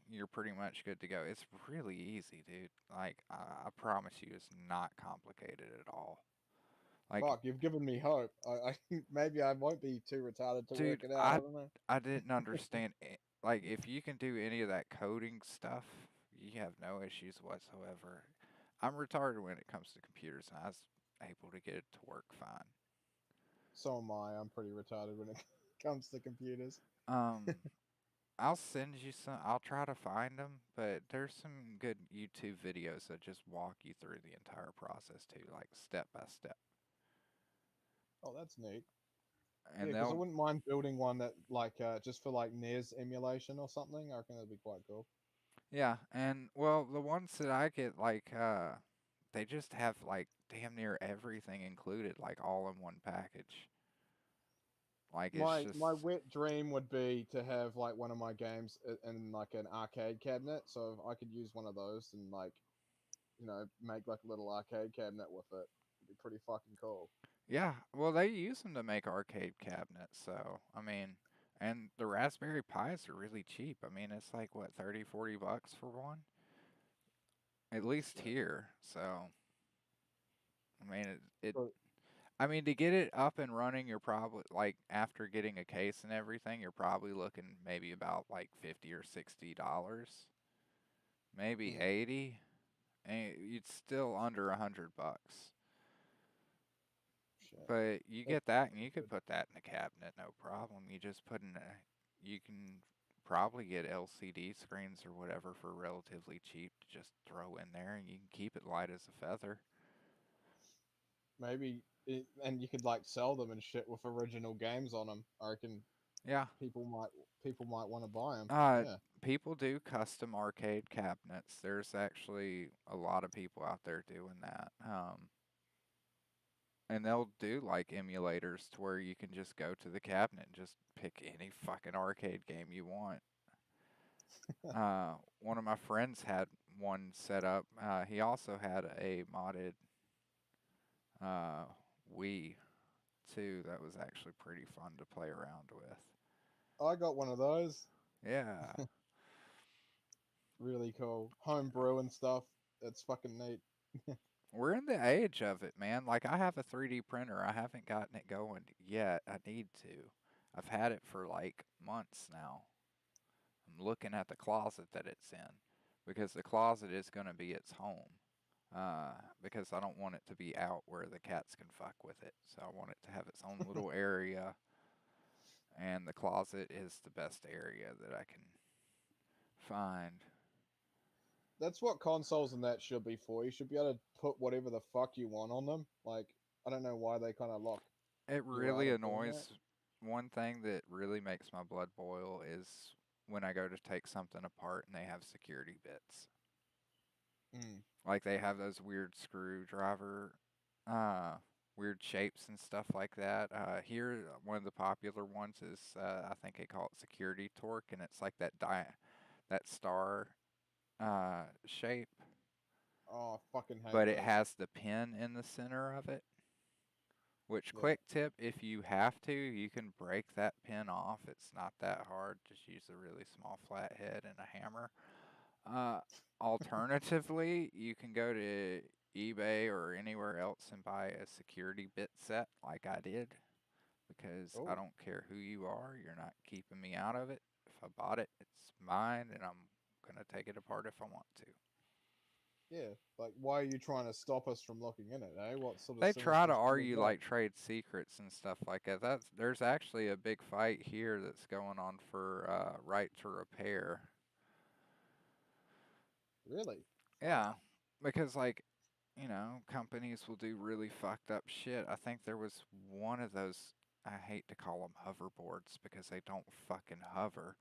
You're pretty much good to go. It's really easy, dude. Like I promise you, it's not complicated at all. Like, fuck, you've given me hope. I maybe I won't be too retarded to dude, work it out. I don't know. I didn't understand it. Like, if you can do any of that coding stuff, you have no issues whatsoever. I'm retarded when it comes to computers, and I was able to get it to work fine. So am I. I'm pretty retarded when it comes to computers. Um, I'll send you some. I'll try to find them, but there's some good YouTube videos that just walk you through the entire process too, like step by step. Oh, that's neat. Yeah, And because I they'll, wouldn't mind building one that like just for like NES emulation or something. I reckon that'd be quite cool. yeah, and well, the ones that I get, like, they just have like damn near everything included, like all in one package. Like it's just, My wet dream would be to have like one of my games in like an arcade cabinet, so I could use one of those and like make like a little arcade cabinet with it. It'd be pretty fucking cool. yeah. Well, they use them to make arcade cabinets, so I mean, and the Raspberry Pis are really cheap. I mean, it's like what, 30, 40 bucks for one, at least Shit. here. So I mean, it But I mean, to get it up and running, you're probably like after getting a case and everything, you're probably looking maybe about like $50 or $60, maybe mm, 80, and it's still under $100. shit. But you That's get that, and you good. could put that in the cabinet, no problem. You just put in a, you can probably get LCD screens or whatever for relatively cheap to just throw in there, and you can keep it light as a feather. And you could like sell them and shit with original games on them. I reckon Yeah. people might want to buy them. Uh, Yeah. People do custom arcade cabinets. There's actually a lot of people out there doing that. And they'll do like emulators to where you can just go to the cabinet and just pick any fucking arcade game you want. One of my friends had one set up. He also had a modded uh, Wii too. That was actually pretty fun to play around with. I got one of those. Yeah. Really cool. Homebrew and stuff. It's fucking neat. We're in the age of it, man. Like I have a 3D printer. I haven't gotten it going yet. I need to. I've had it for like months now. I'm looking at the closet that it's in because the closet is going to be its home. Because I don't want it to be out where the cats can fuck with it. So I want it to have its own little area, and the closet is the best area that I can find. That's what consoles and that should be for. You should be able to put whatever the fuck you want on them. Like, I don't know why they kind of lock It you out really of doing that. annoys. One thing that really makes my blood boil is when I go to take something apart and they have security bits. Mm. Like they have those weird screwdriver, uh, weird shapes and stuff like that. Here, one of the popular ones is I think they call it security torque, and it's like that star shape, Oh, I fucking hate but it those. has the pin in the center of it. Which, Yeah. quick tip, if you have to, you can break that pin off. It's not that hard. Just use a really small flathead and a hammer. Uh, Alternatively, you can go to eBay or anywhere else and buy a security bit set like I did because I Oh, don't care who you are, you're not keeping me out of it. If I bought it, it's mine and I'm going to take it apart if I want to. yeah. Like, why are you trying to stop us from looking in it, eh? What sort of They try sinister to shit is argue that? like trade secrets and stuff like that. There's actually a big fight here that's going on for right to repair. Really? Fuck. Yeah, because like companies will do really fucked up shit. I think there was one of those. I hate to call them hoverboards because they don't fucking hover.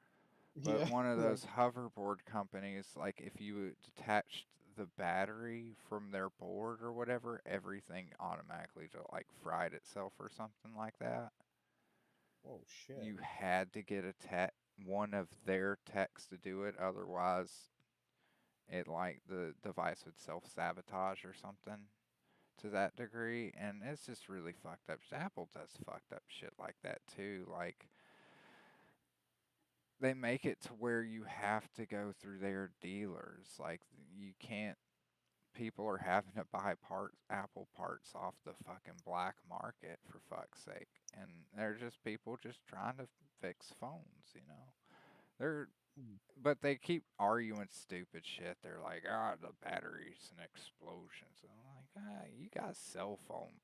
But Yeah, one of like, those hoverboard companies, like if you detached the battery from their board or whatever, everything automatically just like fried itself or something like that. oh shit. You had to get a tech, one of their techs to do it, otherwise it like the device would self sabotage or something to that degree, and it's just really fucked up. Apple does fucked up shit like that too. Like they make it to where you have to go through their dealers. Like you can't. People are having to buy parts, Apple parts off the fucking black market for fuck's sake, and they're just people just trying to fix phones. You know, they're Hmm. but they keep arguing stupid shit. They're like, ah, the battery's an explosion. So I'm like, ah, you got cell phone,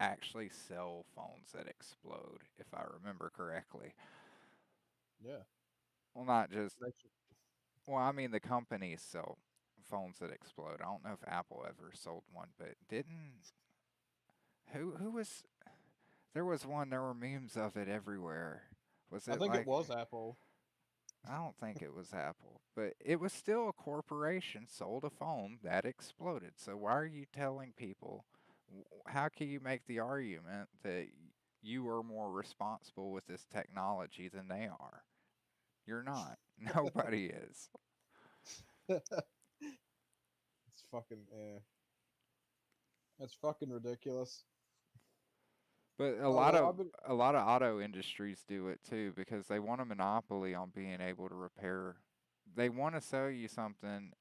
actually cell phones that explode, if I remember correctly. Yeah. Well, not just, Makes you- well, I mean the companies sell phones that explode. I don't know if Apple ever sold one, but didn't, who was, there was one, there were memes of it everywhere. Was I it think it like, was Apple. I don't think it was Apple, but it was still a corporation sold a phone that exploded. So why are you telling people? How can you make the argument that you are more responsible with this technology than they are? You're not. Nobody is. It's fucking yeah. It's fucking ridiculous. But Oh well, I've been. a lot of auto industries do it too because they want a monopoly on being able to repair. They want to sell you something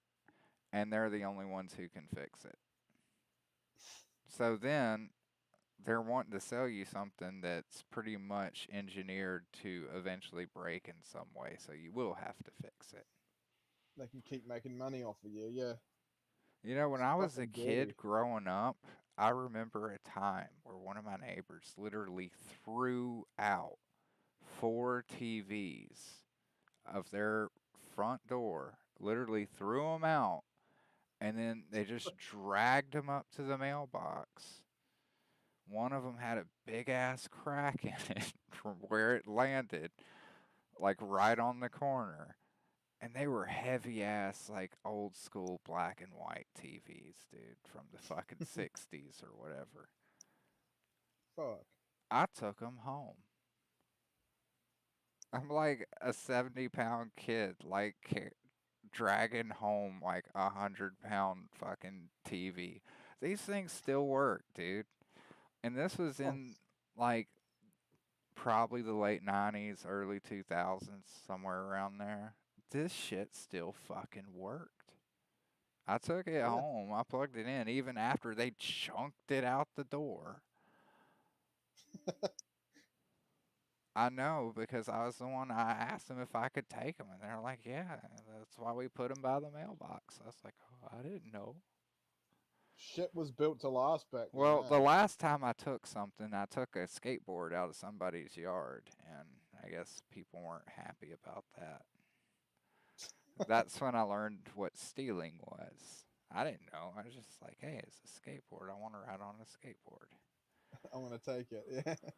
and they're the only ones who can fix it. So then they're wanting to sell you something that's pretty much engineered to eventually break in some way, so you will have to fix it. They can keep making money off of you. Yeah, You know, when it's I was a fucking kid dirty. growing up, I remember a time where one of my neighbors literally threw out four TVs of their front door, literally threw them out, and then they just dragged them up to the mailbox. One of them had a big ass crack in it from where it landed, like right on the corner. And they were heavy ass, like old school black and white TVs, dude, from the fucking 60s or whatever. Fuck. I took them home. I'm like a 70-pound kid, like dragging home like 100-pound fucking TV. These things still work, dude. And this was Oh, in like probably the late 90s, early 2000s, somewhere around there. This shit still fucking worked. I took it yeah. home. I plugged it in even after they chunked it out the door. I know because I was the one, I asked them if I could take them, and they're like, yeah, that's why we put them by the mailbox. I was like, oh, I didn't know. Shit was built to last back then, Well, eh? the last time I took something, I took a skateboard out of somebody's yard, and I guess people weren't happy about that. That's when I learned what stealing was. I didn't know. I was just like, hey, it's a skateboard. I want to ride on a skateboard. I'm gonna take it. Yeah.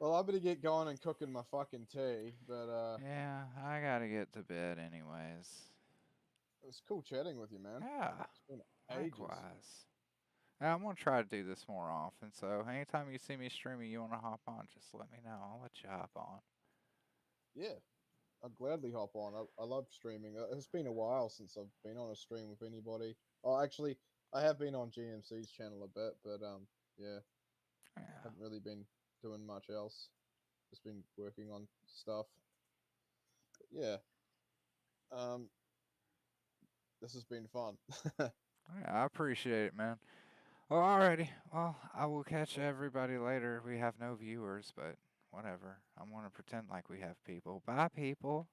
Well, I better get going and cooking my fucking tea. But Yeah, I gotta get to bed anyways. it was cool chatting with you, man. Yeah, It's been ages. likewise. And I'm gonna try to do this more often. So anytime you see me streaming, you wanna hop on, just let me know. I'll let you hop on. Yeah, I'd gladly hop on. I love streaming. It's been a while since I've been on a stream with anybody. Oh, actually, I have been on GMC's channel a bit, but yeah, Yeah. haven't really been doing much else. Just been working on stuff. But yeah, um, this has been fun. Yeah, I appreciate it, man. Well, alrighty. Well, I will catch everybody later. We have no viewers, but whatever. I'm gonna pretend like we have people. Bye, people.